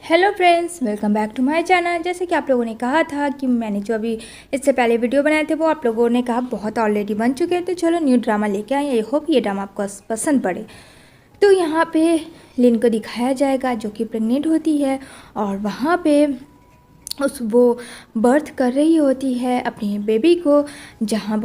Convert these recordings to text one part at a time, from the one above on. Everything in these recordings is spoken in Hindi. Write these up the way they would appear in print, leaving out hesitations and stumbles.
Hello friends, welcome back to my channel. जैसे कि आप लोगों ने कहा था कि मैंने जो अभी इससे पहले वीडियो बनाए थे वो आप लोगों ने कहा बहुत ऑलरेडी बन चुके हैं, तो चलो न्यू ड्रामा लेके आए। आई होप ये ड्रामा आपको पसंद पड़े। तो यहाँ पे लिन को दिखाया जाएगा जो कि प्रेग्नेंट होती है और वहाँ पे वो बर्थ कर रही होती है अपनी बेबी को। जहाँ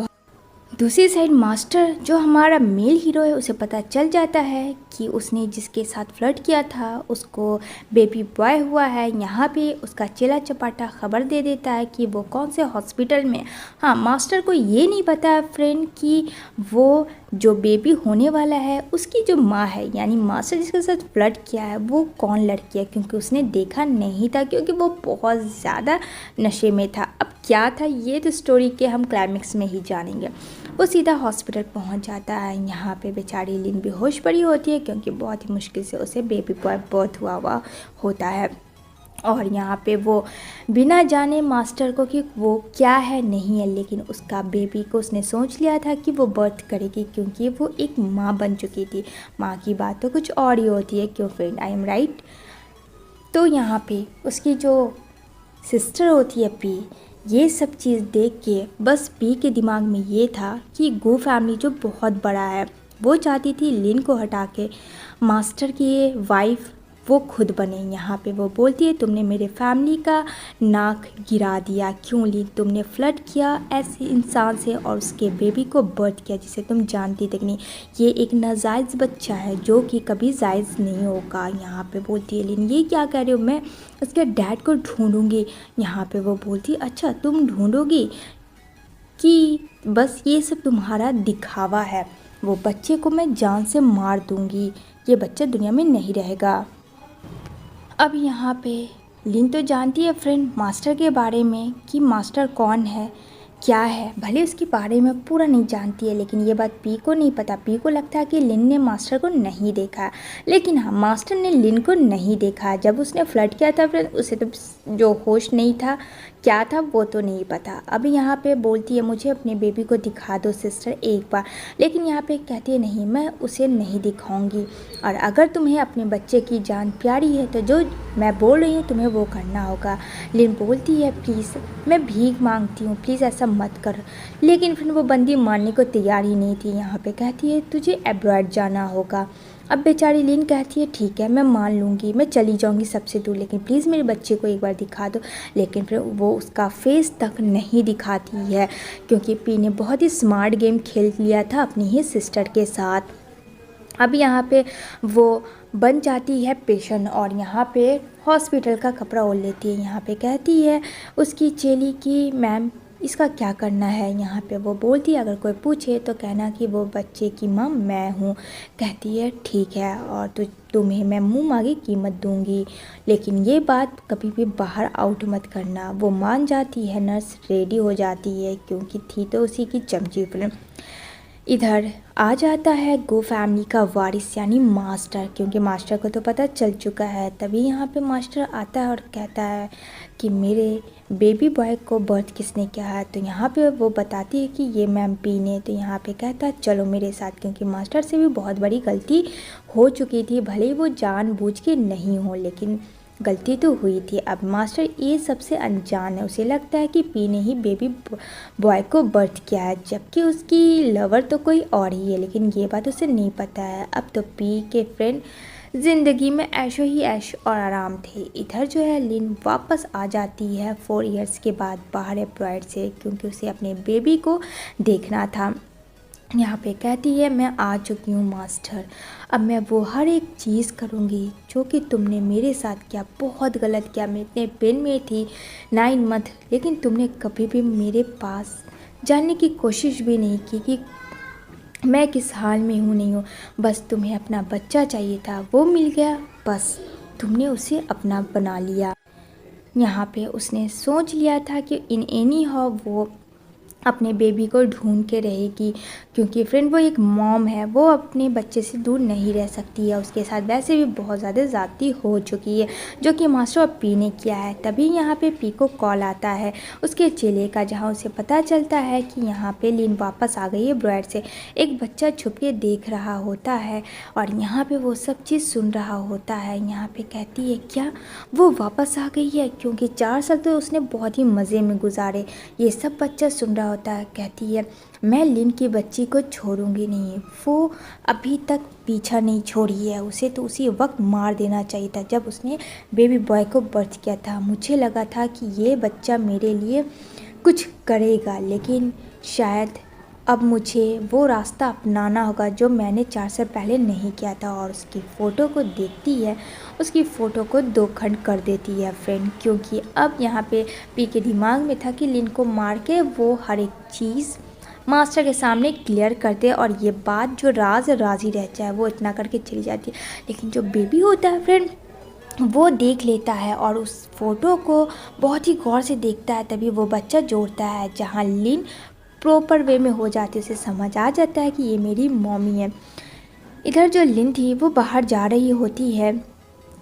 दूसरी साइड मास्टर जो हमारा मेल हीरो है उसे पता चल जाता है कि उसने जिसके साथ फ्लर्ट किया था उसको बेबी बॉय हुआ है। यहाँ पे उसका चेला चपाटा खबर दे देता है कि वो कौन से हॉस्पिटल में। हाँ, मास्टर को ये नहीं पता है फ्रेंड कि वो जो बेबी होने वाला है उसकी जो माँ है, यानी मास्टर जिसके साथ फ्लर्ट किया है वो कौन लड़की है, क्योंकि उसने देखा नहीं था, क्योंकि वो बहुत ज़्यादा नशे में था। अब क्या था ये तो स्टोरी के हम क्लाइमेक्स में ही जानेंगे। वो सीधा हॉस्पिटल पहुंच जाता है। यहाँ पे बेचारी लिन बेहोश पड़ी होती है क्योंकि बहुत ही मुश्किल से उसे बेबी बॉय बर्थ हुआ होता है। और यहाँ पे वो बिना जाने मास्टर को कि वो क्या है नहीं है, लेकिन उसका बेबी को उसने सोच लिया था कि वो बर्थ करेगी, क्योंकि वो एक माँ बन चुकी थी। माँ की बात तो कुछ और ही होती है, क्यों फ्रेंड, आई एम राइट। तो यहाँ पे उसकी जो सिस्टर होती है पी, ये सब चीज़ देख के बस पी के दिमाग में ये था कि गो फैमिली जो बहुत बड़ा है, वो चाहती थी लिन को हटा के मास्टर की वाइफ वो खुद बने। यहाँ पे वो बोलती है तुमने मेरे फैमिली का नाक गिरा दिया, क्यों लिन, तुमने फ्लर्ट किया ऐसे इंसान से और उसके बेबी को बर्थ किया जिसे तुम जानती तक नहीं। ये एक नाजायज़ बच्चा है जो कि कभी जायज़ नहीं होगा। यहाँ पे बोलती है लिन ये क्या कह रहे हो, मैं उसके डैड को ढूंढूंगी। यहाँ पे वो बोलती अच्छा तुम ढूंढोगी कि बस ये सब तुम्हारा दिखावा है, वो बच्चे को मैं जान से मार दूंगी, ये बच्चा दुनिया में नहीं रहेगा। अब यहाँ पे लिन तो जानती है फ्रेंड मास्टर के बारे में कि मास्टर कौन है क्या है, भले उसके बारे में पूरा नहीं जानती है, लेकिन ये बात पी को नहीं पता। पी को लगता है कि लिन ने मास्टर को नहीं देखा, लेकिन हाँ मास्टर ने लिन को नहीं देखा। जब उसने फ्लर्ट किया था फ्रेंड उसे तो जो होश नहीं था, क्या था वो तो नहीं पता। अब यहाँ पे बोलती है मुझे अपने बेबी को दिखा दो सिस्टर एक बार, लेकिन यहाँ पे कहती है नहीं मैं उसे नहीं दिखाऊंगी, और अगर तुम्हें अपने बच्चे की जान प्यारी है तो जो मैं बोल रही हूँ तुम्हें वो करना होगा। लिन बोलती है प्लीज़ मैं भीख मांगती हूँ, प्लीज़ ऐसा मत कर, लेकिन फिर वो बंदी मानने को तैयार ही नहीं थी। यहाँ पे कहती है तुझे अब्रॉड जाना होगा। अब बेचारी लिन कहती है ठीक है मैं मान लूँगी, मैं चली जाऊँगी सबसे दूर, लेकिन प्लीज़ मेरे बच्चे को एक बार दिखा दो। लेकिन फिर वो उसका फेस तक नहीं दिखाती है, क्योंकि पी ने बहुत ही स्मार्ट गेम खेल लिया था अपनी ही सिस्टर के साथ। अब यहाँ पे वो बन जाती है पेशेंट और यहाँ पे हॉस्पिटल का कपड़ा ओढ़ लेती है। यहाँ पे कहती है उसकी चेली की मैम इसका क्या करना है। यहाँ पे वो बोलती है अगर कोई पूछे तो कहना कि वो बच्चे की माँ मैं हूँ। कहती है ठीक है और तुम्हें मैं मुँह मांगी कीमत दूंगी, लेकिन ये बात कभी भी बाहर आउट मत करना। वो मान जाती है, नर्स रेडी हो जाती है क्योंकि थी तो उसी की चमची फिल्म। इधर आ जाता है गो फैमिली का वारिस यानी मास्टर, क्योंकि मास्टर को तो पता चल चुका है। तभी यहाँ पे मास्टर आता है और कहता है कि मेरे बेबी बॉय को बर्थ किसने किया है। तो यहाँ पे वो बताती है कि ये मैम पी ने। तो यहाँ पे कहता है चलो मेरे साथ, क्योंकि मास्टर से भी बहुत बड़ी गलती हो चुकी थी, भले ही वो जानबूझ के नहीं हो लेकिन गलती तो हुई थी। अब मास्टर ये सबसे अनजान है, उसे लगता है कि पी ने ही बेबी बॉय को बर्थ किया है, जबकि उसकी लवर तो कोई और ही है, लेकिन ये बात उसे नहीं पता है। अब तो पी के फ्रेंड ज़िंदगी में ऐशो ही ऐश और आराम थे। इधर जो है लिन वापस आ जाती है 4 इयर्स के बाद बाहर एम्प्लॉयड से, क्योंकि उसे अपने बेबी को देखना था। यहाँ पे कहती है मैं आ चुकी हूँ मास्टर, अब मैं वो हर एक चीज़ करूँगी जो कि तुमने मेरे साथ किया, बहुत गलत किया। मैं इतने पेन में थी 9 मंथ, लेकिन तुमने कभी भी मेरे पास जानने की कोशिश भी नहीं की कि मैं किस हाल में हूँ नहीं हूँ। बस तुम्हें अपना बच्चा चाहिए था, वो मिल गया, बस तुमने उसे अपना बना लिया। यहाँ पे उसने सोच लिया था कि इन एनी हाउ वो अपने बेबी को ढूंढ के रहेगी, क्योंकि फ्रेंड वो एक मॉम है, वो अपने बच्चे से दूर नहीं रह सकती है। उसके साथ वैसे भी बहुत ज़्यादा ज़्यादती हो चुकी है, जो कि मास्टर और पी ने किया है। तभी यहाँ पे पी को कॉल आता है उसके चेले का, जहाँ उसे पता चलता है कि यहाँ पे लिन वापस आ गई है ब्रॉयड से। एक बच्चा छुप के देख रहा होता है और यहाँ पे वो सब चीज़ सुन रहा होता है। यहाँ पे कहती है क्या वो वापस आ गई है, क्योंकि 4 साल तो उसने बहुत ही मज़े में गुजारे। ये सब बच्चा सुन रहा होता है। कहती है मैं लिन की बच्ची को छोड़ूंगी नहीं, वो अभी तक पीछा नहीं छोड़ी है, उसे तो उसी वक्त मार देना चाहिए था जब उसने बेबी बॉय को बर्थ किया था। मुझे लगा था कि ये बच्चा मेरे लिए कुछ करेगा, लेकिन शायद अब मुझे वो रास्ता अपनाना होगा जो मैंने 4 साल पहले नहीं किया था। और उसकी फ़ोटो को देखती है, उसकी फ़ोटो को 2 खंड कर देती है फ्रेंड, क्योंकि अब यहाँ पे पी के दिमाग में था कि लिन को मार के वो हर एक चीज़ मास्टर के सामने क्लियर कर दे और ये बात जो राज ही रह जाए। वो इतना करके चली जाती है, लेकिन जो बेबी होता है फ्रेंड वो देख लेता है और उस फ़ोटो को बहुत ही गौर से देखता है। तभी वो बच्चा जोड़ता है, जहाँ लिन प्रॉपर वे में हो जाती है, उसे समझ आ जाता है कि ये मेरी मम्मी है। इधर जो लिन थी वो बाहर जा रही होती है,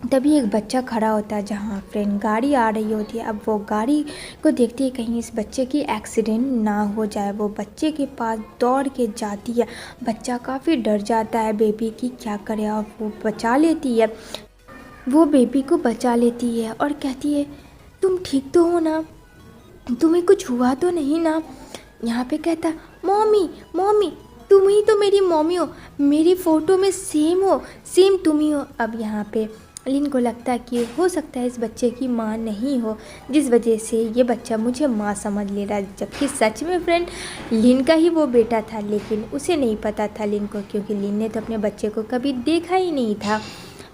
तभी एक बच्चा खड़ा होता है जहाँ फ्रेंड गाड़ी आ रही होती है। अब वो गाड़ी को देखती है कहीं इस बच्चे की एक्सीडेंट ना हो जाए। वो बच्चे के पास दौड़ के जाती है, बच्चा काफ़ी डर जाता है बेबी की क्या करे, और वो बचा लेती है, वो बेबी को बचा लेती है और कहती है तुम ठीक तो हो ना, तुम्हें कुछ हुआ तो नहीं ना। यहाँ पे कहता मम्मी मम्मी तुम ही तो मेरी मम्मी हो, मेरी फ़ोटो में सेम हो, सेम तुम ही हो। अब यहाँ पे लिन को लगता है कि हो सकता है इस बच्चे की माँ नहीं हो, जिस वजह से ये बच्चा मुझे माँ समझ ले रहा है, जबकि सच में फ्रेंड लिन का ही वो बेटा था। लेकिन उसे नहीं पता था लिन को, क्योंकि लिन ने तो अपने बच्चे को कभी देखा ही नहीं था।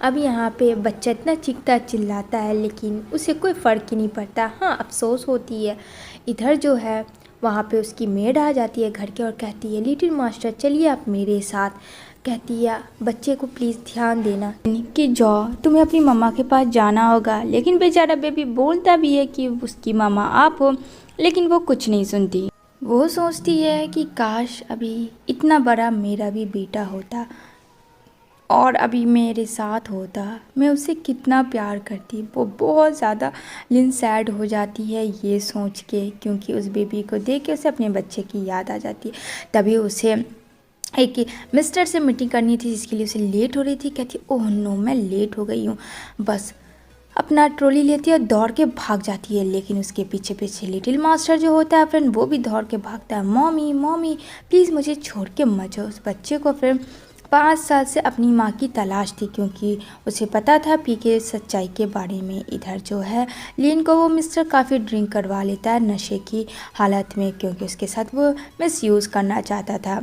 अब यहाँ पे बच्चा इतना चीखता चिल्लाता है, लेकिन उसे कोई फ़र्क ही नहीं पड़ता। हाँ, अफसोस होती है। इधर जो है वहाँ पे उसकी मेड आ जाती है घर के और कहती है लिटिल मास्टर चलिए आप मेरे साथ। कहती है बच्चे को प्लीज़ ध्यान देना कि जाओ तुम्हें अपनी मम्मा के पास जाना होगा। लेकिन बेचारा बेबी बोलता भी है कि उसकी मामा आप हो, लेकिन वो कुछ नहीं सुनती। वो सोचती है कि काश अभी इतना बड़ा मेरा भी बेटा होता और अभी मेरे साथ होता, मैं उसे कितना प्यार करती। वो बहुत ज़्यादा लिन सैड हो जाती है ये सोच के, क्योंकि उस बेबी को देख के उसे अपने बच्चे की याद आ जाती है। तभी उसे एक मिस्टर से मीटिंग करनी थी, जिसके लिए उसे लेट हो रही थी। कहती ओह नो मैं लेट हो गई हूँ, बस अपना ट्रॉली लेती है और दौड़ के भाग जाती है। लेकिन उसके पीछे पीछे लिटिल मास्टर जो होता है फ्रेंड वो भी दौड़ के भागता है। मम्मी मम्मी प्लीज़ मुझे छोड़ के मत जाओ। उस बच्चे को फ्रेंड 5 साल से अपनी माँ की तलाश थी, क्योंकि उसे पता था पी के सच्चाई के बारे में। इधर जो है लिन को वो मिस्टर काफ़ी ड्रिंक करवा लेता है नशे की हालत में, क्योंकि उसके साथ वो मिसयूज़ करना चाहता था।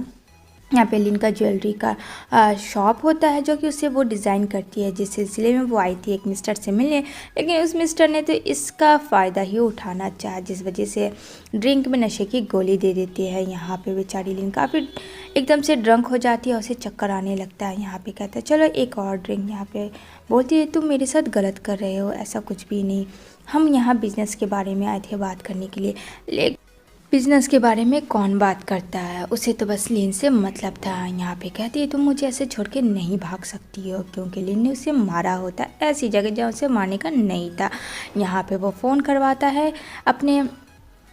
यहाँ पे लिन का ज्वेलरी का शॉप होता है, जो कि उसे वो डिज़ाइन करती है, जिस सिलसिले में वो आई थी एक मिस्टर से मिलने। लेकिन उस मिस्टर ने तो इसका फ़ायदा ही उठाना चाहा, जिस वजह से ड्रिंक में नशे की गोली दे देती है। यहाँ पे बेचारी लिन काफ़ी एकदम से ड्रंक हो जाती है और उसे चक्कर आने लगता है। यहाँ पे कहता है चलो एक और ड्रिंक। यहाँ पे बोलती है तुम मेरे साथ गलत कर रहे हो, ऐसा कुछ भी नहीं, हम यहाँ बिज़नेस के बारे में आए थे बात करने के लिए। लेकिन बिजनेस के बारे में कौन बात करता है, उसे तो बस लिन से मतलब था। यहाँ पे कहती है तुम मुझे ऐसे छोड़ के नहीं भाग सकती हो, क्योंकि लिन ने उसे मारा होता ऐसी जगह जहाँ उसे मारने का नहीं था। यहाँ पे वो फ़ोन करवाता है अपने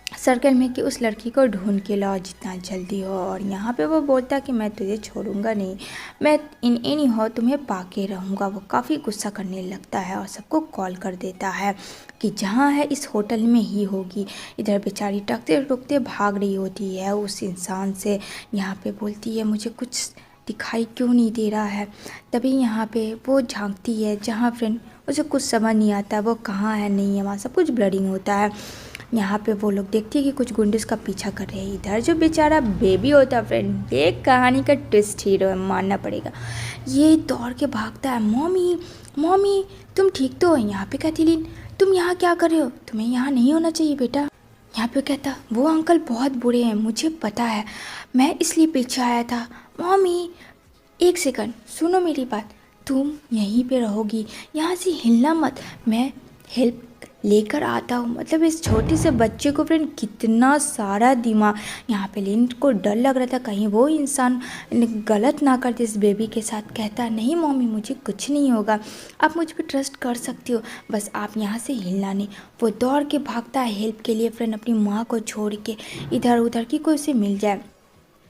सर्कल में कि उस लड़की को ढूंढ के लाओ जितना जल्दी हो। और यहाँ पे वो बोलता है कि मैं तुझे छोड़ूंगा नहीं, मैं इन एनी हो तुम्हें पाके रहूँगा। वो काफ़ी गुस्सा करने लगता है और सबको कॉल कर देता है कि जहाँ है इस होटल में ही होगी। इधर बेचारी टकते टुकते भाग रही होती है उस इंसान से। यहाँ पे बोलती है मुझे कुछ दिखाई क्यों नहीं दे रहा है। तभी यहाँ पे वो झांकती है जहाँ फ्रेंड उसे कुछ समझ नहीं आता वो कहाँ है नहीं है, वहाँ सब कुछ ब्लरिंग होता है। यहाँ पे वो लोग देखती है कि कुछ गुंडे उसका पीछा कर रहे हैं। इधर जो बेचारा बेबी होता है फ्रेंड, एक कहानी का ट्विस्ट हीरो है मानना पड़ेगा, ये दौड़ के भागता है मम्मी मम्मी तुम ठीक तो हो। यहाँ पे कहती लिन तुम यहाँ क्या कर रहे हो, तुम्हें यहाँ नहीं होना चाहिए बेटा। यहाँ पे कहता वो अंकल बहुत बुरे हैं मुझे पता है, मैं इसलिए पीछे आया था। मम्मी एक सेकंड सुनो मेरी बात, तुम यहीं पे रहोगी, यहाँ से हिलना मत, मैं हेल्प लेकर आता हूँ। मतलब इस छोटे से बच्चे को फ्रेंड कितना सारा दिमाग। यहाँ पे लिन को डर लग रहा था कहीं वो इंसान गलत ना कर दे इस बेबी के साथ। कहता नहीं मम्मी मुझे कुछ नहीं होगा, आप मुझ पर ट्रस्ट कर सकती हो, बस आप यहाँ से हिलना नहीं। वो दौड़ के भागता है हेल्प के लिए फ्रेंड, अपनी माँ को छोड़ के इधर उधर की कोई उसे मिल जाए।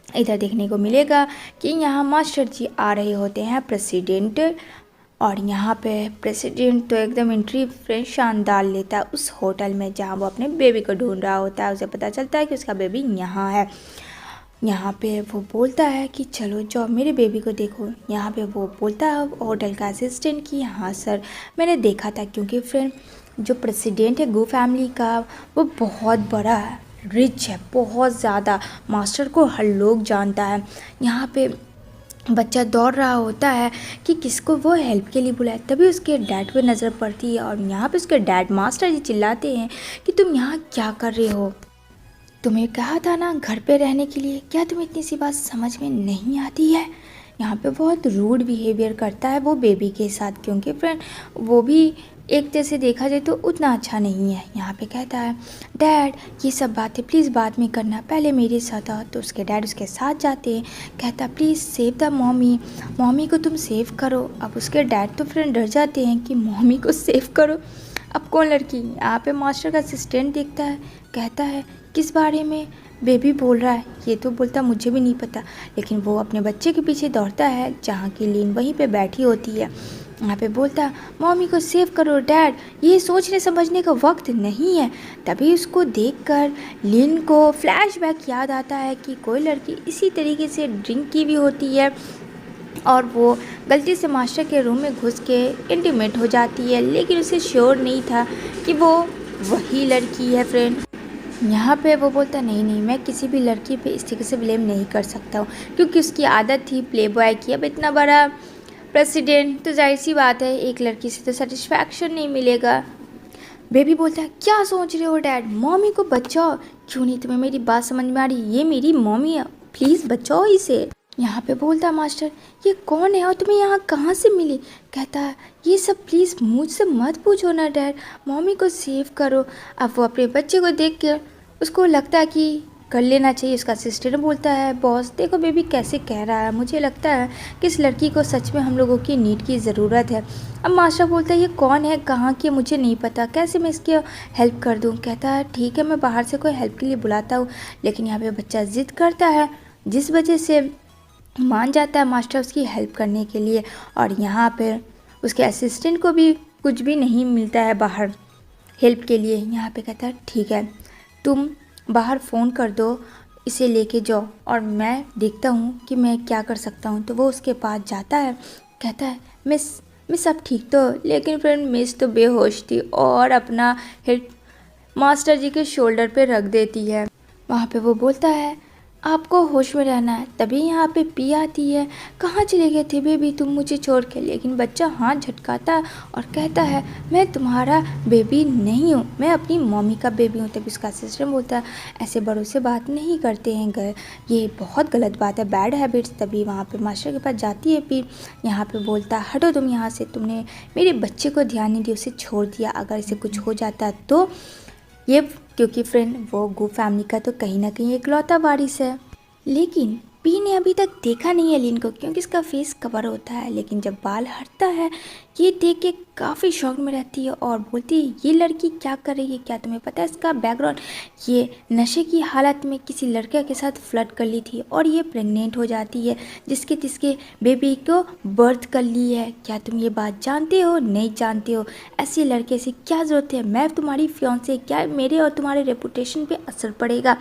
इधर देखने को मिलेगा कि यहाँ मास्टर जी आ रहे होते हैं प्रेसिडेंट, और यहाँ पे प्रेसिडेंट तो एकदम एंट्री फ्रेंड शानदार लेता है उस होटल में जहाँ वो अपने बेबी को ढूंढ रहा होता है। उसे पता चलता है कि उसका बेबी यहाँ है। यहाँ पे वो बोलता है कि चलो जाओ मेरे बेबी को देखो। यहाँ पे वो बोलता है होटल का असिस्टेंट कि हाँ सर मैंने देखा था, क्योंकि फ्रेंड जो प्रेसिडेंट है गू फैमिली का वो बहुत बड़ा है, रिच है बहुत ज़्यादा, मास्टर को हर लोग जानता है। यहाँ पे बच्चा दौड़ रहा होता है कि किसको वो हेल्प के लिए बुलाए, तभी उसके डैड पे नज़र पड़ती है, और यहाँ पे उसके डैड मास्टर जी चिल्लाते हैं कि तुम यहाँ क्या कर रहे हो, तुम्हें कहा था ना घर पे रहने के लिए, क्या तुम्हें इतनी सी बात समझ में नहीं आती है। यहाँ पे बहुत रूड बिहेवियर करता है वो बेबी के साथ, क्योंकि फ्रेंड वो भी एक जैसे देखा जाए तो उतना अच्छा नहीं है। यहाँ पे कहता है डैड ये सब बातें प्लीज़ बाद में करना, पहले मेरे साथ आओ। तो उसके डैड उसके साथ जाते हैं। कहता please save the mommy, mommy को तुम सेव करो। अब उसके डैड तो फ्रेंड डर जाते हैं कि मॉमी को सेव करो, अब कौन लड़की। यहाँ पे मास्टर का असिस्टेंट देखता है, कहता है किस बारे में बेबी बोल रहा है। ये तो बोलता मुझे भी नहीं पता, लेकिन वो अपने बच्चे के पीछे दौड़ता है जहाँ की लीन वहीं पे बैठी होती है। यहाँ पे बोलता मम्मी को सेव करो डैड, ये सोचने समझने का वक्त नहीं है। तभी उसको देखकर लीन को फ्लैशबैक याद आता है कि कोई लड़की इसी तरीके से ड्रिंक की भी होती है, और वो गलती से मास्टर के रूम में घुस के इंटीमेट हो जाती है, लेकिन उसे श्योर नहीं था कि वो वही लड़की है फ्रेंड। यहाँ पे वो बोलता नहीं नहीं मैं किसी भी लड़की पे इस तरीके से ब्लेम नहीं कर सकता हूँ, क्योंकि उसकी आदत थी प्ले बॉय की। अब इतना बड़ा प्रेसिडेंट तो जाहिर सी बात है एक लड़की से तो सेटिस्फैक्शन नहीं मिलेगा। बेबी बोलता है क्या सोच रहे हो डैड, मम्मी को बचाओ। क्यों नहीं तुम्हें मेरी बात समझ में आ रही, ये मेरी मम्मी है, प्लीज़ बचाओ इसे। यहाँ पे बोलता मास्टर ये कौन है और तुम्हें यहाँ कहाँ से मिली। कहता है ये सब प्लीज़ मुझसे मत पूछो ना डैड, मम्मी को सेव करो। अब वो अपने बच्चे को देख के उसको लगता है कि कर लेना चाहिए। उसका असिस्टेंट बोलता है बॉस देखो बेबी कैसे कह रहा है, मुझे लगता है कि इस लड़की को सच में हम लोगों की नीड की ज़रूरत है। अब मास्टर बोलता है ये कौन है कहाँ की मुझे नहीं पता, कैसे मैं इसकी हेल्प कर दूँ। कहता है ठीक है मैं बाहर से कोई हेल्प के लिए बुलाता हूँ। लेकिन यहाँ पे बच्चा ज़िद करता है, जिस वजह से मान जाता है मास्टर उसकी हेल्प करने के लिए। और यहाँ पे उसके असिस्टेंट को भी कुछ भी नहीं मिलता है बाहर हेल्प के लिए। यहाँ पे कहता है ठीक है तुम बाहर फ़ोन कर दो, इसे लेके जाओ और मैं देखता हूँ कि मैं क्या कर सकता हूँ। तो वो उसके पास जाता है, कहता है मिस सब ठीक तो, लेकिन फ्रेंड मिस तो बेहोश थी और अपना हेड मास्टर जी के शोल्डर पे रख देती है। वहाँ पे वो बोलता है आपको होश में रहना है। तभी यहाँ पे पी आती है, कहाँ चले गए थे बेबी तुम मुझे छोड़ के। लेकिन बच्चा हाथ झटकाता है और कहता है मैं तुम्हारा बेबी नहीं हूँ, मैं अपनी मम्मी का बेबी हूँ। तभी उसका सिस्टम बोलता है ऐसे बड़ों से बात नहीं करते हैं, ये बहुत गलत बात है, बैड हैबिट्स। तभी वहाँ पे मास्टर के पास जाती है पी। यहाँ पे बोलता है हटो तुम यहाँ से, तुमने मेरे बच्चे को ध्यान नहीं दिया, उसे छोड़ दिया, अगर इसे कुछ हो जाता तो ये, क्योंकि फ्रेंड वो गू फैमिली का तो कहीं ना कहीं इकलौता वारिस है। लेकिन पी ने अभी तक देखा नहीं है लीन को, क्योंकि इसका फेस कवर होता है। लेकिन जब बाल हटता है ये देख के काफ़ी शॉक में रहती है और बोलती है ये लड़की क्या कर रही है, क्या तुम्हें पता है इसका बैकग्राउंड, ये नशे की हालत में किसी लड़के के साथ फ्लर्ट कर ली थी और ये प्रेग्नेंट हो जाती है, जिसके तिसके बेबी को बर्थ कर ली है। क्या तुम ये बात जानते हो, नहीं जानते हो, ऐसे लड़के से क्या ज़रूरत है, मैं तुम्हारी फियांसे, क्या मेरे और तुम्हारे रेपुटेशन पे असर पड़ेगा।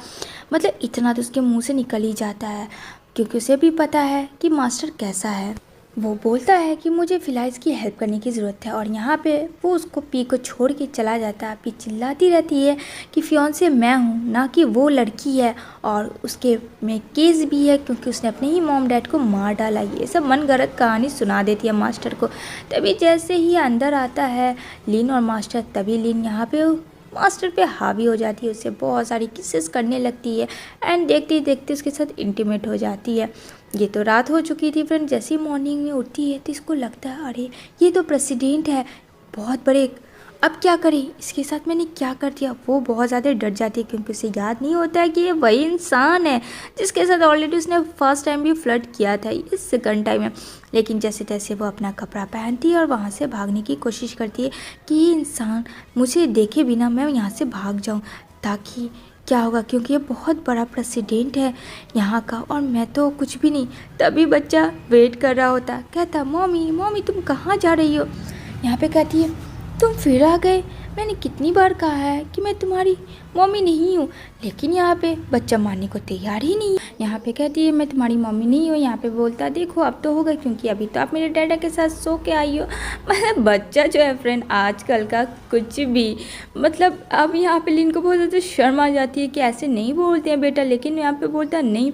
मतलब इतना तो उसके मुंह से निकल ही जाता है, क्योंकि उसे भी पता है कि मास्टर कैसा है। वो बोलता है कि मुझे फ़िलहाल इसकी हेल्प करने की ज़रूरत है, और यहाँ पे वो उसको पी को छोड़ के चला जाता है। पी चिल्लाती रहती है कि फियांसे मैं हूँ ना कि वो लड़की है, और उसके में केस भी है क्योंकि उसने अपने ही मॉम डैड को मार डाला। ये सब मनगढ़ंत कहानी सुना देती है मास्टर को। तभी जैसे ही अंदर आता है लीन और मास्टर, तभी लीन यहाँ पे मास्टर पे हावी हो जाती है, उससे बहुत सारी किसेस करने लगती है एंड देखते ही देखते उसके साथ इंटीमेट हो जाती है। ये तो रात हो चुकी थी फ्रेंड। जैसे ही मॉर्निंग में उठती है तो इसको लगता है अरे ये तो प्रेसिडेंट है, बहुत बड़े अब क्या करें, इसके साथ मैंने क्या कर दिया। वो बहुत ज़्यादा डर जाती है क्योंकि उसे याद नहीं होता है कि ये वही इंसान है जिसके साथ ऑलरेडी उसने फर्स्ट टाइम भी फ्लर्ट किया था, इस सेकंड टाइम है। लेकिन जैसे तैसे वो अपना कपड़ा पहनती है और वहाँ से भागने की कोशिश करती है कि ये इंसान मुझे देखे बिना मैं यहाँ से भाग जाऊँ, ताकि क्या होगा, क्योंकि ये बहुत बड़ा प्रेसिडेंट है यहाँ का और मैं तो कुछ भी नहीं। तभी बच्चा वेट कर रहा होता, कहता मम्मी मम्मी तुम कहाँ जा रही हो। यहाँ पे कहती है तुम फिर आ गए, मैंने कितनी बार कहा है कि मैं तुम्हारी मम्मी नहीं हूँ, लेकिन यहाँ पे बच्चा मानने को तैयार ही नहीं। यहाँ पे कहती है मैं तुम्हारी मम्मी नहीं हूँ। यहाँ पे बोलता है देखो अब तो हो गई, क्योंकि अभी तो आप मेरे डैडा के साथ सो के आई हो। मतलब बच्चा जो है फ्रेंड आजकल का कुछ भी, मतलब अब यहाँ पे लिन को बहुत ज़्यादा शर्म आ जाती है कि ऐसे नहीं बोलते हैं बेटा, लेकिन यहाँ पे बोलता है नहीं,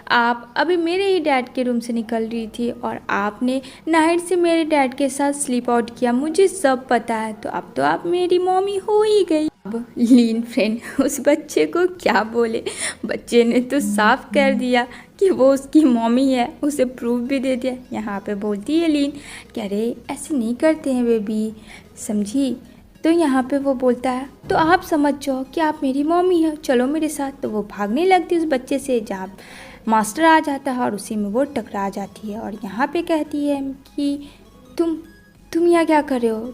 आप अभी मेरे ही डैड के रूम से निकल रही थी और आपने नाइट से मेरे डैड के साथ स्लीप आउट किया, मुझे सब पता है, तो अब तो आप मेरी मम्मी हो ही गई। अब लीन फ्रेंड उस बच्चे को क्या बोले, बच्चे ने तो साफ कर दिया कि वो उसकी मम्मी है, उसे प्रूफ भी दे दिया। यहाँ पे बोलती है लीन कि अरे ऐसे नहीं करते हैं बेबी, समझी। तो यहाँ पे वो बोलता है तो आप समझ जाओ कि आप मेरी मम्मी हो, चलो मेरे साथ। तो वो भागने लगती है उस बच्चे से, जहाँ मास्टर आ जाता है और उसी में वो टकरा जाती है और यहाँ पे कहती है कि तुम यहाँ क्या कर रहे हो।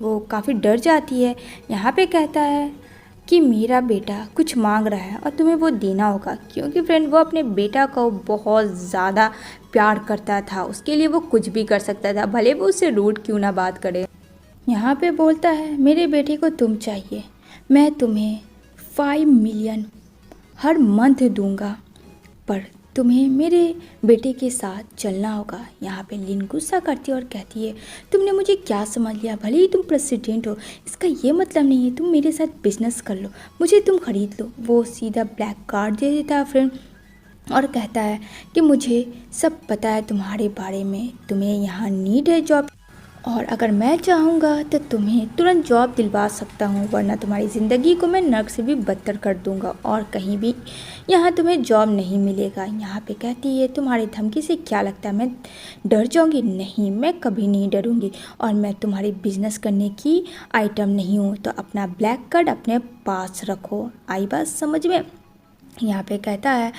वो काफ़ी डर जाती है। यहाँ पे कहता है कि मेरा बेटा कुछ मांग रहा है और तुम्हें वो देना होगा, क्योंकि फ्रेंड वो अपने बेटा को बहुत ज़्यादा प्यार करता था, उसके लिए वो कुछ भी कर सकता था, भले वो उससे रूड क्यों ना बात करे। यहाँ पे बोलता है मेरे बेटे को तुम चाहिए, मैं तुम्हें 5 मिलियन हर मंथ दूंगा, पर तुम्हें मेरे बेटे के साथ चलना होगा। यहाँ पे लिन गुस्सा करती है और कहती है तुमने मुझे क्या समझ लिया, भले ही तुम प्रेसिडेंट हो, इसका ये मतलब नहीं है तुम मेरे साथ बिजनेस कर लो, मुझे तुम खरीद लो। वो सीधा ब्लैक कार्ड दे देता है फ्रेंड और कहता है कि मुझे सब पता है तुम्हारे बारे में, तुम्हें यहाँ नीड है जॉब, और अगर मैं चाहूँगा तो तुम्हें तुरंत जॉब दिलवा सकता हूँ, वरना तुम्हारी ज़िंदगी को मैं नर्क से भी बदतर कर दूँगा और कहीं भी यहाँ तुम्हें जॉब नहीं मिलेगा। यहाँ पे कहती है तुम्हारी धमकी से क्या लगता है मैं डर जाऊँगी, नहीं मैं कभी नहीं डरूँगी, और मैं तुम्हारी बिजनेस करने की आइटम नहीं हूँ, तो अपना ब्लैक कार्ड अपने पास रखो। आई बात समझ में। यहाँ पे कहता है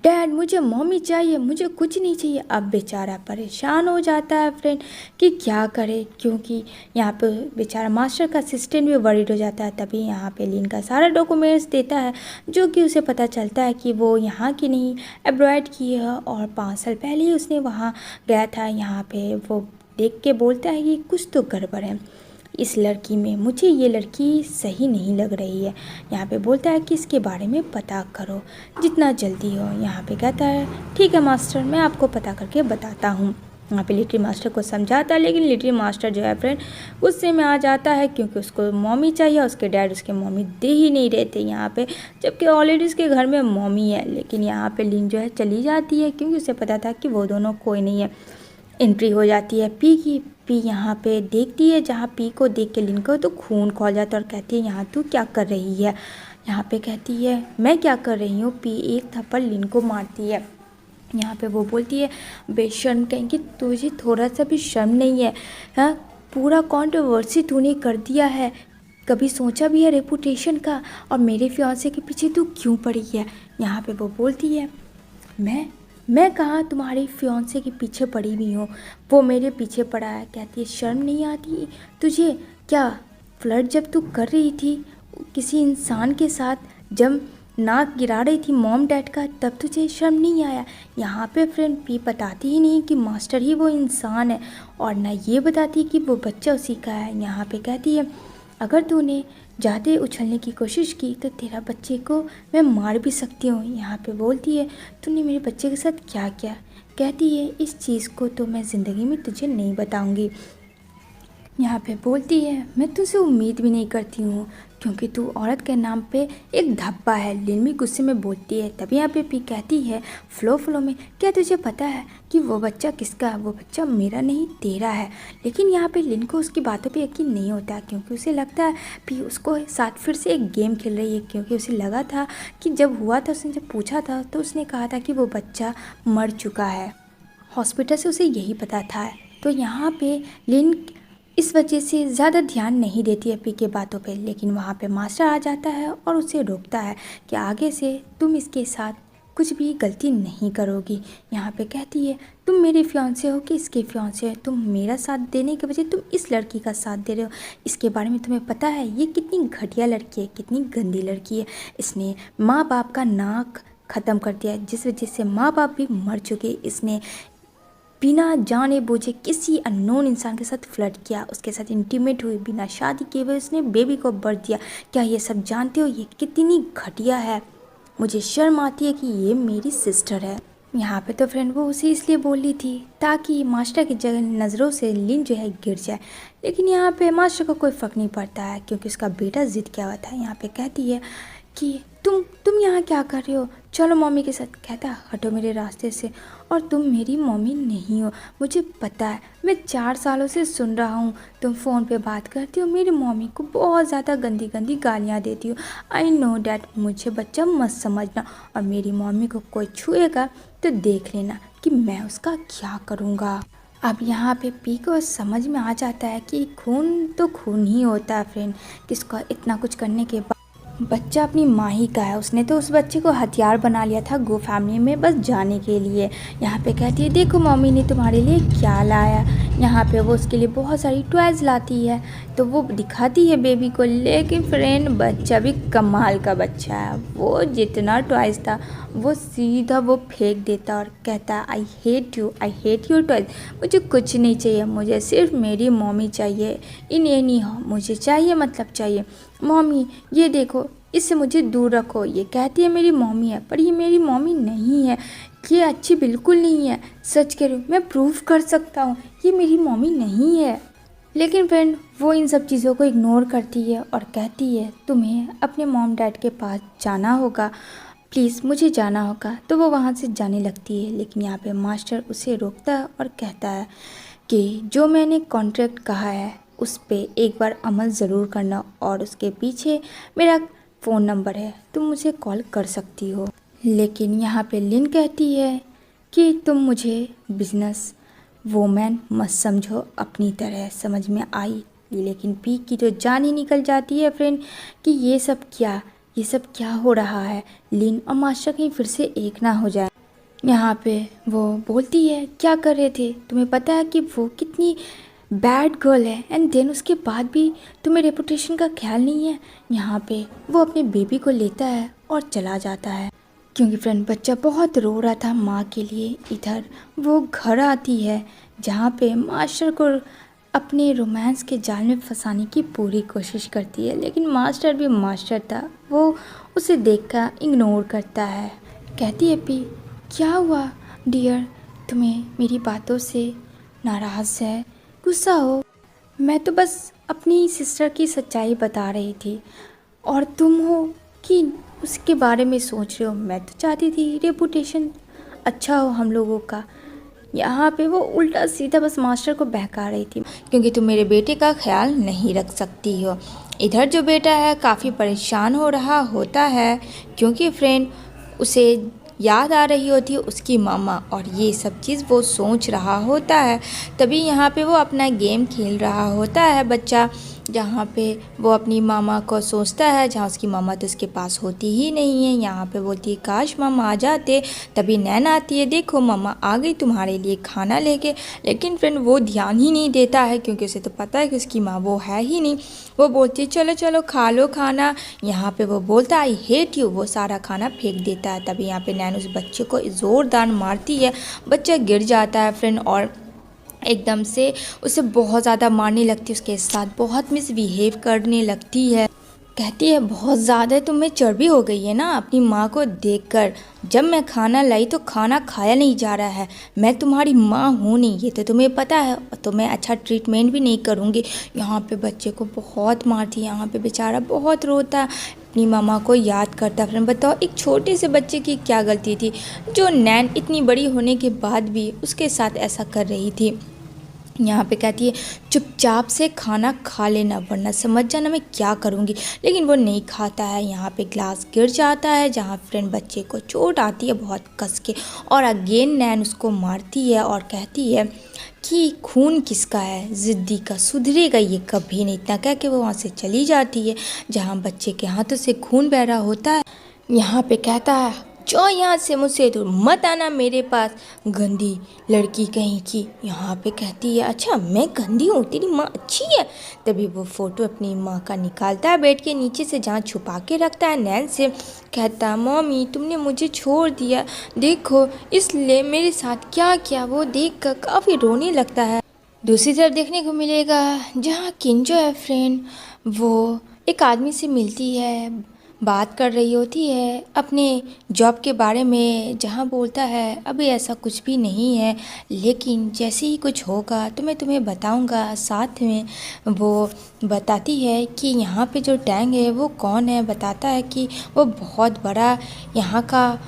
डैड मुझे मम्मी चाहिए, मुझे कुछ नहीं चाहिए। अब बेचारा परेशान हो जाता है फ्रेंड कि क्या करे, क्योंकि यहाँ पे बेचारा मास्टर का असिस्टेंट भी वरीड हो जाता है। तभी यहाँ पे लिन का सारा डॉक्यूमेंट्स देता है, जो कि उसे पता चलता है कि वो यहाँ की नहीं एब्रॉयड की है और 5 साल पहले ही उसने वहाँ गया था। यहाँ पे वो देख के बोलता है कि कुछ तो गड़बड़ है इस लड़की में, मुझे ये लड़की सही नहीं लग रही है। यहाँ पे बोलता है कि इसके बारे में पता करो जितना जल्दी हो। यहाँ पे कहता है ठीक है मास्टर, मैं आपको पता करके बताता हूँ। यहाँ पे लिटिल मास्टर को समझाता है, लेकिन लिटिल मास्टर जो है फ्रेंड गुस्से में आ जाता है, क्योंकि उसको मम्मी चाहिए, उसके डैड उसके मम्मी दे ही नहीं रहते यहाँ पे, जबकि ऑलरेडी उसके घर में मम्मी है। लेकिन यहाँ पे लिन जो है चली जाती है, क्योंकि उसे पता था कि वो दोनों कोई नहीं है। एंट्री हो जाती है पी की। पी यहाँ पे देखती है, जहाँ पी को देख के लिन को तो खून खौल जाता है और कहती है यहाँ तू क्या कर रही है। यहाँ पे कहती है मैं क्या कर रही हूँ। पी एक थप्पड़ लिन को मारती है। यहाँ पे वो बोलती है बेशर्म कहीं कि तुझे थोड़ा सा भी शर्म नहीं है, हाँ पूरा कंट्रोवर्सी तूने कर दिया है, कभी सोचा भी है रेपुटेशन का, और मेरे फियांसे के पीछे तू क्यों पड़ी है। यहाँ पे वो बोलती है मैं कहाँ तुम्हारे फियांसे के पीछे पड़ी हुई हूँ, वो मेरे पीछे पड़ा है। कहती है शर्म नहीं आती तुझे, क्या फ्लर्ट जब तू कर रही थी किसी इंसान के साथ, जब नाक गिरा रही थी मॉम डैड का, तब तुझे शर्म नहीं आया। यहाँ पे फ्रेंड पी बताती ही नहीं कि मास्टर ही वो इंसान है, और ना ये बताती कि वो बच्चा उसी का है। यहाँ पे कहती है अगर तूने ज़्यादा उछलने की कोशिश की तो तेरा बच्चे को मैं मार भी सकती हूँ। यहाँ पे बोलती है तूने मेरे बच्चे के साथ क्या किया। कहती है इस चीज़ को तो मैं ज़िंदगी में तुझे नहीं बताऊँगी। यहाँ पे बोलती है मैं तुझसे उम्मीद भी नहीं करती हूँ, क्योंकि तू औरत के नाम पे एक धब्बा है। लिन भी गुस्से में बोलती है। तभी यहाँ पे पी कहती है फ्लो में क्या तुझे पता है कि वो बच्चा किसका है, वो बच्चा मेरा नहीं तेरा है। लेकिन यहाँ पे लिन को उसकी बातों पे यकीन नहीं होता, क्योंकि उसे लगता है पी उसको साथ फिर से एक गेम खेल रही है, क्योंकि उसे लगा था कि जब हुआ था उसने जब पूछा था तो उसने कहा था कि वो बच्चा मर चुका है, हॉस्पिटल से उसे यही पता था। तो यहाँ पे लिन इस वजह से ज़्यादा ध्यान नहीं देती एप्पी के बातों पे। लेकिन वहाँ पे मास्टर आ जाता है और उसे रोकता है कि आगे से तुम इसके साथ कुछ भी गलती नहीं करोगी। यहाँ पे कहती है तुम मेरे फियांसे हो कि इसके फियांसे हो, तुम मेरा साथ देने के बजाय तुम इस लड़की का साथ दे रहे हो। इसके बारे में तुम्हें पता है ये कितनी घटिया लड़की है, कितनी गंदी लड़की है। इसने माँ बाप का नाक ख़त्म कर दिया है, जिस वजह से माँ बाप भी मर चुके। इसने बिना जाने बूझे किसी अननोन इंसान के साथ फ्लर्ट किया, उसके साथ इंटीमेट हुई, बिना शादी किए हुए उसने बेबी को बर्थ दिया। क्या ये सब जानते हो ये कितनी घटिया है? मुझे शर्म आती है कि ये मेरी सिस्टर है। यहाँ पे तो फ्रेंड वो उसे इसलिए बोल रही थी ताकि मास्टर की जगह नज़रों से लिन जो है गिर जाए। लेकिन यहाँ पे मास्टर को कोई फ़र्क नहीं पड़ता है क्योंकि उसका बेटा ज़िद किया हुआ था। यहाँ पे कहती है कि तुम यहाँ क्या कर रहे हो, चलो मम्मी के साथ। कहता है हटो मेरे रास्ते से, और तुम मेरी मम्मी नहीं हो। मुझे पता है, मैं 4 सालों से सुन रहा हूँ तुम फ़ोन पे बात करती हो, मेरी मम्मी को बहुत ज़्यादा गंदी गंदी गालियाँ देती हो। आई नो डैट, मुझे बच्चा मत समझना, और मेरी मम्मी को कोई छुएगा तो देख लेना कि मैं उसका क्या करूँगा। अब यहाँ पे पी को समझ में आ जाता है कि खून तो खून ही होता है फ्रेंड। किसका इतना कुछ करने के बाद बच्चा अपनी माँ ही का है। उसने तो उस बच्चे को हथियार बना लिया था गो फैमिली में बस जाने के लिए। यहाँ पे कहती है देखो मम्मी ने तुम्हारे लिए क्या लाया। यहाँ पे वो उसके लिए बहुत सारी टॉयज़ लाती है तो वो दिखाती है बेबी को। लेकिन फ्रेंड बच्चा भी कमाल का बच्चा है, वो जितना टॉयज़ था वो सीधा वो फेंक देता और कहता आई हेट यू टॉयज़। मुझे कुछ नहीं चाहिए, मुझे सिर्फ मेरी मम्मी चाहिए। इन्हें नहीं हो, मुझे चाहिए मतलब चाहिए। मम्मी ये देखो, इससे मुझे दूर रखो। ये कहती है मेरी मम्मी है, पर ये मेरी मम्मी नहीं है, ये अच्छी बिल्कुल नहीं है। सच कह रही हूँ, मैं प्रूफ कर सकता हूँ ये मेरी मम्मी नहीं है। लेकिन फ्रेंड वो इन सब चीज़ों को इग्नोर करती है और कहती है तुम्हें अपने मॉम डैड के पास जाना होगा, प्लीज़ मुझे जाना होगा। तो वो वहाँ से जाने लगती है। लेकिन यहाँ पे मास्टर उसे रोकता है और कहता है कि जो मैंने कॉन्ट्रैक्ट कहा है उस पे एक बार अमल ज़रूर करना, और उसके पीछे मेरा फ़ोन नंबर है, तुम मुझे कॉल कर सकती हो। लेकिन यहाँ पे लिन कहती है कि तुम मुझे बिजनेस वोमैन मत समझो, अपनी तरह समझ में आई। लेकिन पी की तो जान ही निकल जाती है फ्रेंड कि ये सब क्या हो रहा है। लिन और मास्टर कहीं फिर से एक ना हो जाए। यहाँ पे वो बोलती है क्या कर रहे थे, तुम्हें पता है कि वो कितनी बैड गर्ल है, एंड देन उसके बाद भी तुम्हें रेपुटेशन का ख्याल नहीं है। यहाँ पे वो अपने बेबी को लेता है और चला जाता है क्योंकि फ्रेंड बच्चा बहुत रो रहा था माँ के लिए। इधर वो घर आती है जहाँ पे मास्टर को अपने रोमांस के जाल में फंसाने की पूरी कोशिश करती है। लेकिन मास्टर भी मास्टर था, वो उसे देखकर इग्नोर करता है। कहती है पी क्या हुआ डियर, तुम्हें मेरी बातों से नाराज़ है, गुस्सा हो? मैं तो बस अपनी सिस्टर की सच्चाई बता रही थी और तुम हो कि उसके बारे में सोच रहे हो। मैं तो चाहती थी रेपुटेशन अच्छा हो हम लोगों का। यहाँ पे वो उल्टा सीधा बस मास्टर को बहका रही थी क्योंकि तुम मेरे बेटे का ख्याल नहीं रख सकती हो। इधर जो बेटा है काफ़ी परेशान हो रहा होता है क्योंकि फ्रेंड उसे याद आ रही होती है उसकी मामा, और ये सब चीज़ वो सोच रहा होता है। तभी यहाँ पे वो अपना गेम खेल रहा होता है बच्चा, जहाँ पे वो अपनी मामा को सोचता है, जहाँ उसकी मामा तो उसके पास होती ही नहीं है। यहाँ पे बोलती है काश मामा आ जाते। तभी नैन आती है, देखो मामा आ गई तुम्हारे लिए खाना लेके। लेकिन फ्रेंड वो ध्यान ही नहीं देता है क्योंकि उसे तो पता है कि उसकी माँ वो है ही नहीं। वो बोलती है चलो चलो खा लो खाना। यहाँ पे वो बोलता है आई हेट यू, वो सारा खाना फेंक देता है। तभी यहाँ पे नैन उस बच्चे को ज़ोरदार मारती है, बच्चा गिर जाता है फ्रेंड, और एकदम से उसे बहुत ज़्यादा मारने लगती है, उसके साथ बहुत मिसबिहेव करने लगती है। कहती है बहुत ज़्यादा तुम्हें चर्बी हो गई है ना अपनी माँ को देखकर। जब मैं खाना लाई तो खाना खाया नहीं जा रहा है। मैं तुम्हारी माँ हूँ नहीं, ये तो तुम्हें पता है, तो मैं अच्छा ट्रीटमेंट भी नहीं करूँगी। यहाँ पे बच्चे को बहुत मारती है। यहाँ पे बेचारा बहुत रोता, अपनी मामा को याद करता। फ्रेंड बताओ एक छोटे से बच्चे की क्या गलती थी जो नैन इतनी बड़ी होने के बाद भी उसके साथ ऐसा कर रही थी। यहाँ पे कहती है चुपचाप से खाना खा लेना वरना समझ जाना मैं क्या करूँगी। लेकिन वो नहीं खाता है। यहाँ पे ग्लास गिर जाता है जहाँ फ्रेंड बच्चे को चोट आती है बहुत कस के, और अगेन नैन उसको मारती है और कहती है कि खून किसका है, ज़िद्दी का, सुधरेगा ये कभी नहीं। इतना कह के वो वहाँ से चली जाती है जहाँ बच्चे के हाथों से खून बह रहा होता है। यहाँ पे कहता है जो यहाँ से मुझसे दूर मत आना मेरे पास, गंदी लड़की कहीं की। यहाँ पे कहती है अच्छा मैं गंदी हूँ, तेरी माँ अच्छी है। तभी वो फ़ोटो अपनी माँ का निकालता है बेड के नीचे से जहाँ छुपा के रखता है नैन से। कहता मम्मी तुमने मुझे छोड़ दिया, देखो इसलिए मेरे साथ क्या किया। वो देख कर काफ़ी रोने लगता है। दूसरी तरफ देखने को मिलेगा जहाँ किन जो है फ्रेंड वो एक आदमी से मिलती है, बात कर रही होती है अपने जॉब के बारे में, जहाँ बोलता है अभी ऐसा कुछ भी नहीं है लेकिन जैसे ही कुछ होगा तो मैं तुम्हें बताऊंगा। साथ में वो बताती है कि यहाँ पे जो टैंग है वो कौन है, बताता है कि वो बहुत बड़ा यहाँ का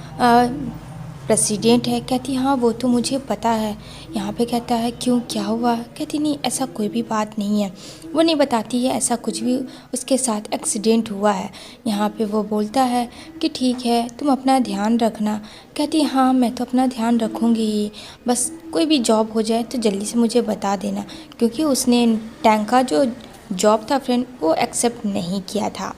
प्रेसिडेंट है। कहती हाँ वो तो मुझे पता है। यहाँ पे कहता है क्यों क्या हुआ, कहती नहीं ऐसा कोई भी बात नहीं है। वो नहीं बताती है ऐसा कुछ भी उसके साथ एक्सीडेंट हुआ है। यहाँ पे वो बोलता है कि ठीक है तुम अपना ध्यान रखना। कहती हाँ मैं तो अपना ध्यान रखूँगी ही, बस कोई भी जॉब हो जाए तो जल्दी से मुझे बता देना, क्योंकि उसने टैंक का जो जॉब था फ्रेंड वो एक्सेप्ट नहीं किया था।